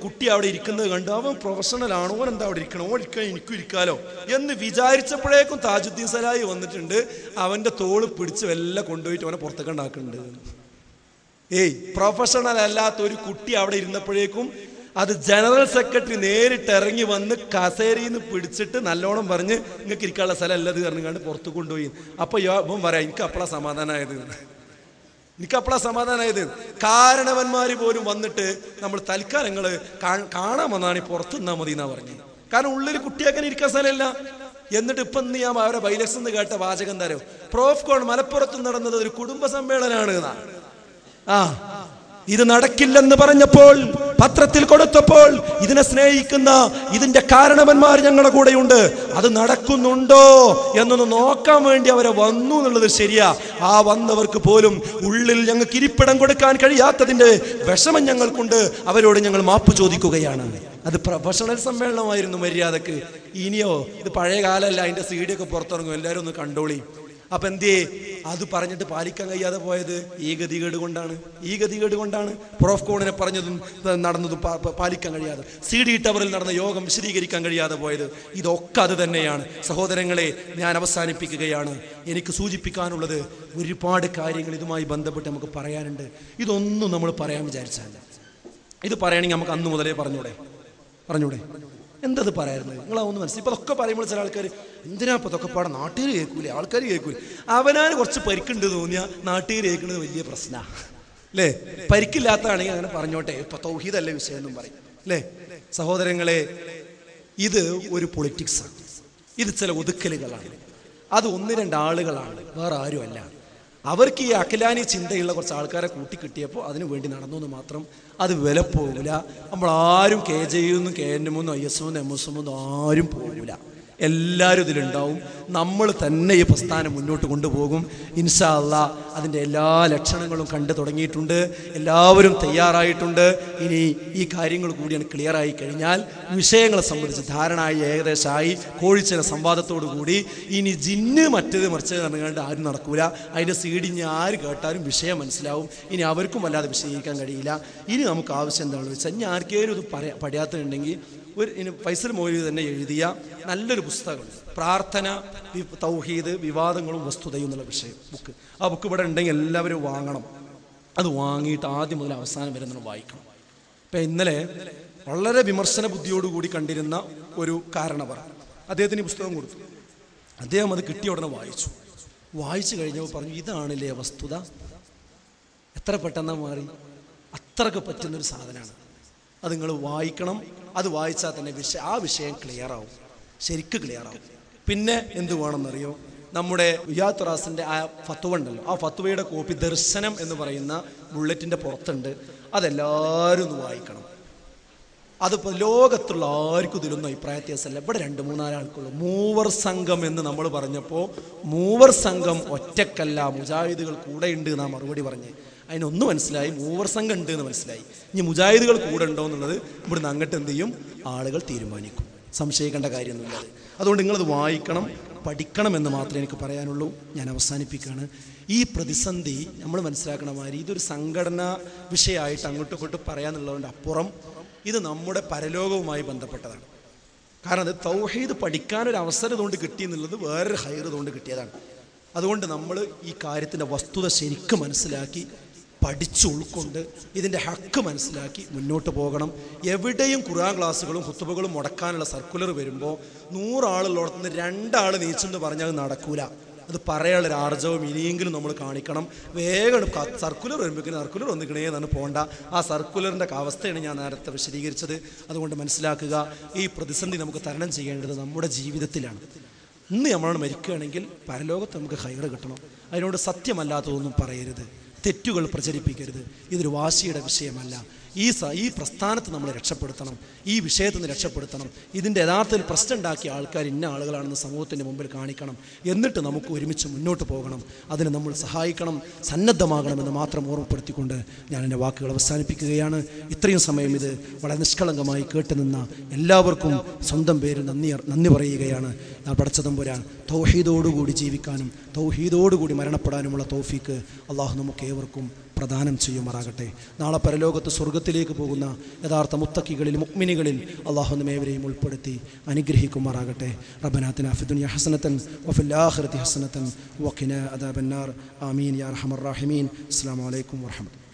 കുട്ടി അവിടെ ഇരിക്കുന്നത് കണ്ട് അവൻ പ്രൊഫഷണൽ ആണ്, ഓൻ എന്താ അവിടെ ഇരിക്കണം, ഓൻ ഇരിക്കാൻ എനിക്കും ഇരിക്കാലോ എന്ന് വിചാരിച്ചപ്പോഴേക്കും താജുദ്ദീൻ സലായി വന്നിട്ടുണ്ട്. അവന്റെ തോള് പിടിച്ച് വല്ല കൊണ്ടുപോയിട്ട് അവനെ പുറത്തേക്ക് ഉണ്ടാക്കുന്നുണ്ട്. പ്രൊഫഷണൽ അല്ലാത്ത ഒരു കുട്ടി അവിടെ ഇരുന്നപ്പോഴേക്കും അത് ജനറൽ സെക്രട്ടറി നേരിട്ട് ഇറങ്ങി വന്ന് കസേരയിൽ നിന്ന് പിടിച്ചിട്ട് നല്ലോണം പറഞ്ഞ് നിങ്ങൾക്ക് ഇരിക്കാനുള്ള സ്ഥലം അല്ലത് പറഞ്ഞുകൊണ്ട് പുറത്ത് കൊണ്ടുപോയി. അപ്പൊ ഇവൻ പറയാം, എനിക്ക് അപ്പളാ സമാധാനമായത്. കാരണവന്മാര് പോലും വന്നിട്ട് നമ്മൾ തൽക്കാലങ്ങള് കാണാൻ വന്നാണ് പുറത്ത് നിന്നാ മതി എന്നാ പറഞ്ഞു. കാരണം ഉള്ളിൽ കുട്ടിയാക്കാൻ ഇരിക്കാൻ സ്ഥലമില്ല. എന്നിട്ട് ഇപ്പൊ ഞാൻ അവരെ ബൈലക്സ് എന്ന് കേട്ട വാചകം തരോ, പ്രോഫ്കോൺ മലപ്പുറത്ത് നടന്നത് ഒരു കുടുംബ സമ്മേളനാണ് എന്നാ. ഇത് നടക്കില്ലെന്ന് പറഞ്ഞപ്പോൾ, പത്രത്തിൽ കൊടുത്തപ്പോൾ, ഇതിനെ സ്നേഹിക്കുന്ന ഇതിന്റെ കാരണവന്മാർ ഞങ്ങളുടെ കൂടെയുണ്ട്. അത് നടക്കുന്നുണ്ടോ എന്നൊന്ന് നോക്കാൻ വേണ്ടി അവരെ വന്നു എന്നുള്ളത് ശരിയാ. ആ വന്നവർക്ക് പോലും ഉള്ളിൽ ഞങ്ങൾക്ക് ഇരിപ്പിടം കൊടുക്കാൻ കഴിയാത്തതിന്റെ വിഷമം ഞങ്ങൾക്കുണ്ട്. അവരോട് ഞങ്ങൾ മാപ്പ് ചോദിക്കുകയാണ്. അത് പ്രൊഫഷണൽ സമ്മേളനമായിരുന്നു മര്യാദക്ക്. ഇനിയോ ഇത് പഴയ കാലമല്ല, അതിന്റെ CD ഒക്കെ പുറത്തിറങ്ങും, എല്ലാവരും ഒന്ന് കണ്ടോളി. അപ്പൊ എന്തേ അത് പറഞ്ഞിട്ട് പാലിക്കാൻ കഴിയാതെ പോയത്? ഈ ഗതികേട് കൊണ്ടാണ്. പ്രോഫ്കോണിനെ പറഞ്ഞതും നടന്നതും പാലിക്കാൻ കഴിയാതെ, CD ടവറിൽ നടന്ന യോഗം വിശദീകരിക്കാൻ കഴിയാതെ പോയത്. ഇതൊക്കെ അത് തന്നെയാണ്. സഹോദരങ്ങളെ, ഞാൻ അവസാനിപ്പിക്കുകയാണ്. എനിക്ക് സൂചിപ്പിക്കാനുള്ളത് ഒരുപാട് കാര്യങ്ങൾ ഇതുമായി ബന്ധപ്പെട്ട് നമുക്ക് പറയാനുണ്ട്. ഇതൊന്നും നമ്മൾ പറയാൻ വിചാരിച്ചല്ല. ഇത് പറയണമെങ്കിൽ നമുക്ക് അന്ന് മുതലേ പറഞ്ഞൂടെ? എന്തത് പറയാറുണ്ട്? നിങ്ങളൊന്ന് മനസ്സിൽ ഇപ്പൊ അതൊക്കെ പറയുമ്പോൾ ചില ആൾക്കാർ എന്തിനാ ഇപ്പൊ ഇതൊക്കെ പാടാ, നാട്ടുകാർ കേൾക്കൂലേ, ആൾക്കാർ കേൾക്കൂലേ. അവനാന് കുറച്ച് പരിക്കുണ്ട് തോന്നിയാൽ നാട്ടുകാർ കേൾക്കുന്നത് വലിയ പ്രശ്നമാണ് അല്ലേ? പരിക്കില്ലാത്തതാണെങ്കിൽ അങ്ങനെ പറഞ്ഞോട്ടെ, ഇപ്പൊ തൗഹീദല്ലേ വിഷയം എന്നും പറയും അല്ലേ? സഹോദരങ്ങളെ, ഇത് ഒരു പൊളിറ്റിക്സാണ്. ഇത് ചില ഒതുക്കലുകളാണ്. അത് 1-2 ആളുകളാണ്, വേറെ ആരുമല്ല. അവർക്ക് ഈ അഖിലാനി ചിന്തയുള്ള കുറച്ച് ആൾക്കാരെ കൂട്ടിക്കിട്ടിയപ്പോൾ അതിനു വേണ്ടി നടന്നു എന്ന് മാത്രം. അത് വില പോകില്ല. നമ്മളാരും KJU-ന്നും KNM-ന്നും ISO-ന്നും MS-ന്നും ആരും പോകില്ല. എല്ലാവരും ഇതിലുണ്ടാവും. നമ്മൾ തന്നെ ഈ പ്രസ്ഥാനം മുന്നോട്ട് കൊണ്ടുപോകും ഇൻഷാ അല്ലാഹ്. അതിൻ്റെ എല്ലാ ലക്ഷണങ്ങളും കണ്ടു തുടങ്ങിയിട്ടുണ്ട്. എല്ലാവരും തയ്യാറായിട്ടുണ്ട്. ഇനി ഈ കാര്യങ്ങൾ കൂടിയാണ് ക്ലിയറായി കഴിഞ്ഞാൽ വിഷയങ്ങളെ സംബന്ധിച്ച് ധാരണയായി ഏകദേശമായി. കോഴിച്ചില സംവാദത്തോടു കൂടി ഇനി ജിന്ന് മറ്റേത് മറിച്ചത് പറഞ്ഞുകൊണ്ട് ആരും നടക്കൂല. അതിൻ്റെ CD ആര് കേട്ടാലും വിഷയം മനസ്സിലാവും. ഇനി അവർക്കും വല്ലാതെ വിശദീകരിക്കാൻ കഴിയില്ല. ഇനി നമുക്ക് ആവശ്യം എന്താണെന്ന് വെച്ചാൽ, ഇനി ആർക്കെങ്കിലും ഇത് പഠിയാത്തുണ്ടെങ്കിൽ ഫൈസൽ മൗലവി തന്നെ എഴുതിയ നല്ലൊരു പുസ്തകം, പ്രാർത്ഥന, തൗഹീദ്, വിവാദങ്ങളും വസ്തുതയും എന്നുള്ള വിഷയം ബുക്ക്. ആ ബുക്ക് ഇവിടെ ഉണ്ടെങ്കിൽ എല്ലാവരും വാങ്ങണം. അത് വാങ്ങിയിട്ട് ആദ്യം മുതൽ അവസാനം വരെ നമ്മൾ വായിക്കണം. ഇപ്പം ഇന്നലെ വളരെ വിമർശന ബുദ്ധിയോടുകൂടി കണ്ടിരുന്ന ഒരു കാരണവർ അദ്ദേഹത്തിന് ഈ പുസ്തകം കൊടുത്തു. അദ്ദേഹം അത് കിട്ടിയ ഉടനെ വായിച്ചു കഴിഞ്ഞപ്പോൾ പറഞ്ഞു, ഇതാണല്ലേ വസ്തുത. എത്ര പെട്ടെന്നാ മാറി. അത്രക്ക് പറ്റുന്നൊരു സാധനമാണ്. അത് നിങ്ങൾ വായിക്കണം. അത് വായിച്ചാൽ തന്നെ ആ വിഷയം ക്ലിയറാവും, ശരിക്കും ക്ലിയറാവും. പിന്നെ എന്ത് വേണമെന്നറിയോ, നമ്മുടെ ഉയ്യാത്തുറാസിൻ്റെ ആ ഫത്വ ഉണ്ടല്ലോ, ആ ഫത്വയുടെ കോപ്പി ദർശനം എന്ന് പറയുന്ന ബുള്ളറ്റിൻ്റെ പുറത്തുണ്ട്. അതെല്ലാവരും ഒന്ന് വായിക്കണം. അതിപ്പോൾ ലോകത്തുള്ള ആർക്കും ഇതിലൊന്നും അഭിപ്രായ വ്യത്യാസമല്ല. ഇവിടെ 2-3 ആൾക്കുള്ളൂ. മൂവർ സംഘം എന്ന് നമ്മൾ പറഞ്ഞപ്പോൾ മൂവർ സംഘം ഒറ്റക്കല്ല, മുജാഹിദുകൾ കൂടെ ഉണ്ട് എന്നാ മറുപടി പറഞ്ഞ്. അതിനൊന്ന് മനസ്സിലായി, മൂവർ സംഘം ഉണ്ട് എന്ന് മനസ്സിലായി. ഇനി മുജാഹിദുകൾ കൂടെ ഉണ്ടോ എന്നുള്ളത് ഇവിടുന്ന് അങ്ങോട്ട് എന്ത് ചെയ്യും, ആളുകൾ തീരുമാനിക്കും. സംശയിക്കേണ്ട കാര്യമൊന്നുമില്ല. അതുകൊണ്ട് നിങ്ങളത് വായിക്കണം, പഠിക്കണമെന്ന് മാത്രമേ എനിക്ക് പറയാനുള്ളൂ. ഞാൻ അവസാനിപ്പിക്കുകയാണ്. ഈ പ്രതിസന്ധി നമ്മൾ മനസ്സിലാക്കണ മാതിരി ഇതൊരു സംഘടനാ വിഷയമായിട്ട് അങ്ങോട്ടും ഇങ്ങോട്ടും പറയാന്നുള്ളതിൻ്റെ അപ്പുറം ഇത് നമ്മുടെ പരലോകവുമായി ബന്ധപ്പെട്ടതാണ്. കാരണം അത് തൗഹീദ് പഠിക്കാനൊരു അവസരം ഇതുകൊണ്ട് കിട്ടിയെന്നുള്ളത് വേറൊരു ഹൈർ ഇതുകൊണ്ട് കിട്ടിയതാണ്. അതുകൊണ്ട് നമ്മൾ ഈ കാര്യത്തിൻ്റെ വസ്തുത ശരിക്കും മനസ്സിലാക്കി പഠിച്ചു ഉൾക്കൊണ്ട് ഇതിൻ്റെ ഹക്ക് മനസ്സിലാക്കി മുന്നോട്ട് പോകണം. എവിടെയും ഖുർആൻ ക്ലാസ്സുകളും ഖുതുബകളും മുടക്കാനുള്ള സർക്കുലർ വരുമ്പോൾ 100 ആളുള്ളടത്ത് നിന്ന് 2 ആൾ നീച്ചെന്ന് പറഞ്ഞാൽ അത് നടക്കൂല. അത് പറയാനുള്ളൊരു ആർജവം ഇനിയെങ്കിലും നമ്മൾ കാണിക്കണം. വേഗം സർക്കുലർ വരുമ്പോഴേക്കും സർക്കുലർ വന്നിക്കണേ എന്നാണ് പോകണ്ട. ആ സർക്കുലറിൻ്റെ അവസ്ഥയാണ് ഞാൻ നേരത്തെ വിശദീകരിച്ചത്. അതുകൊണ്ട് മനസ്സിലാക്കുക, ഈ പ്രതിസന്ധി നമുക്ക് തരണം ചെയ്യേണ്ടത് നമ്മുടെ ജീവിതത്തിലാണ്. ഇന്ന് നമ്മളോട് മരിക്കുകയാണെങ്കിൽ പരലോകത്ത് നമുക്ക് ഹൈറ് കിട്ടണം. അതിനോട് സത്യമല്ലാത്തതൊന്നും പറയരുത്, തെറ്റുകൾ പ്രചരിപ്പിക്കരുത്. ഇതൊരു വാശിയുടെ വിഷയമല്ല. ഈ പ്രസ്ഥാനത്ത് നമ്മൾ രക്ഷപ്പെടുത്തണം, ഈ വിഷയത്തിൽ നിന്ന് രക്ഷപ്പെടുത്തണം. ഇതിൻ്റെ യഥാർത്ഥത്തിൽ പ്രശ്നം ഉണ്ടാക്കിയ ആൾക്കാർ ഇന്ന ആളുകളാണെന്ന് സമൂഹത്തിൻ്റെ മുമ്പിൽ കാണിക്കണം. എന്നിട്ട് നമുക്ക് ഒരുമിച്ച് മുന്നോട്ട് പോകണം. അതിന് നമ്മൾ സഹായിക്കണം, സന്നദ്ധമാകണമെന്ന് മാത്രം ഓർമ്മപ്പെടുത്തിക്കൊണ്ട് ഞാൻ എൻ്റെ വാക്കുകൾ അവസാനിപ്പിക്കുകയാണ്. ഇത്രയും സമയം ഇത് വളരെ നിഷ്കളങ്കമായി കേട്ടുനിന്ന എല്ലാവർക്കും സ്വന്തം പേര് നന്ദി പറയുകയാണ്. ഞാൻ പടച്ചതമ്പുരാൻ തൗഹീദോടുകൂടി ജീവിക്കാനും തൗഹീദോടുകൂടി മരണപ്പെടാനുമുള്ള തൗഫീക്ക് അള്ളാഹു നമുക്ക് ഏവർക്കും പ്രദാനം ചെയ്യുമാറാകട്ടെ. നാളെ പരലോകത്ത് സ്വർഗത്തിലേക്ക് പോകുന്ന യഥാർത്ഥ മുത്തക്കികളിൽ മുഅ്മിനുകളിൽ അള്ളാഹു നമ്മേവരെയും ഉൾപ്പെടുത്തി അനുഗ്രഹിക്കുമാറാകട്ടെ. റബ്ബനാ ആതിനാ ഫിദ്ദുനിയ ഹസനതൻ വഫിൽ ആഖിറതി ഹസനതൻ വഖിനാ അദാബന്നാർ. ആമീൻ യാ അർഹമർ റഹീമീൻ. അസ്സലാമു അലൈക്കും വറഹ്മത്തുള്ളാഹി.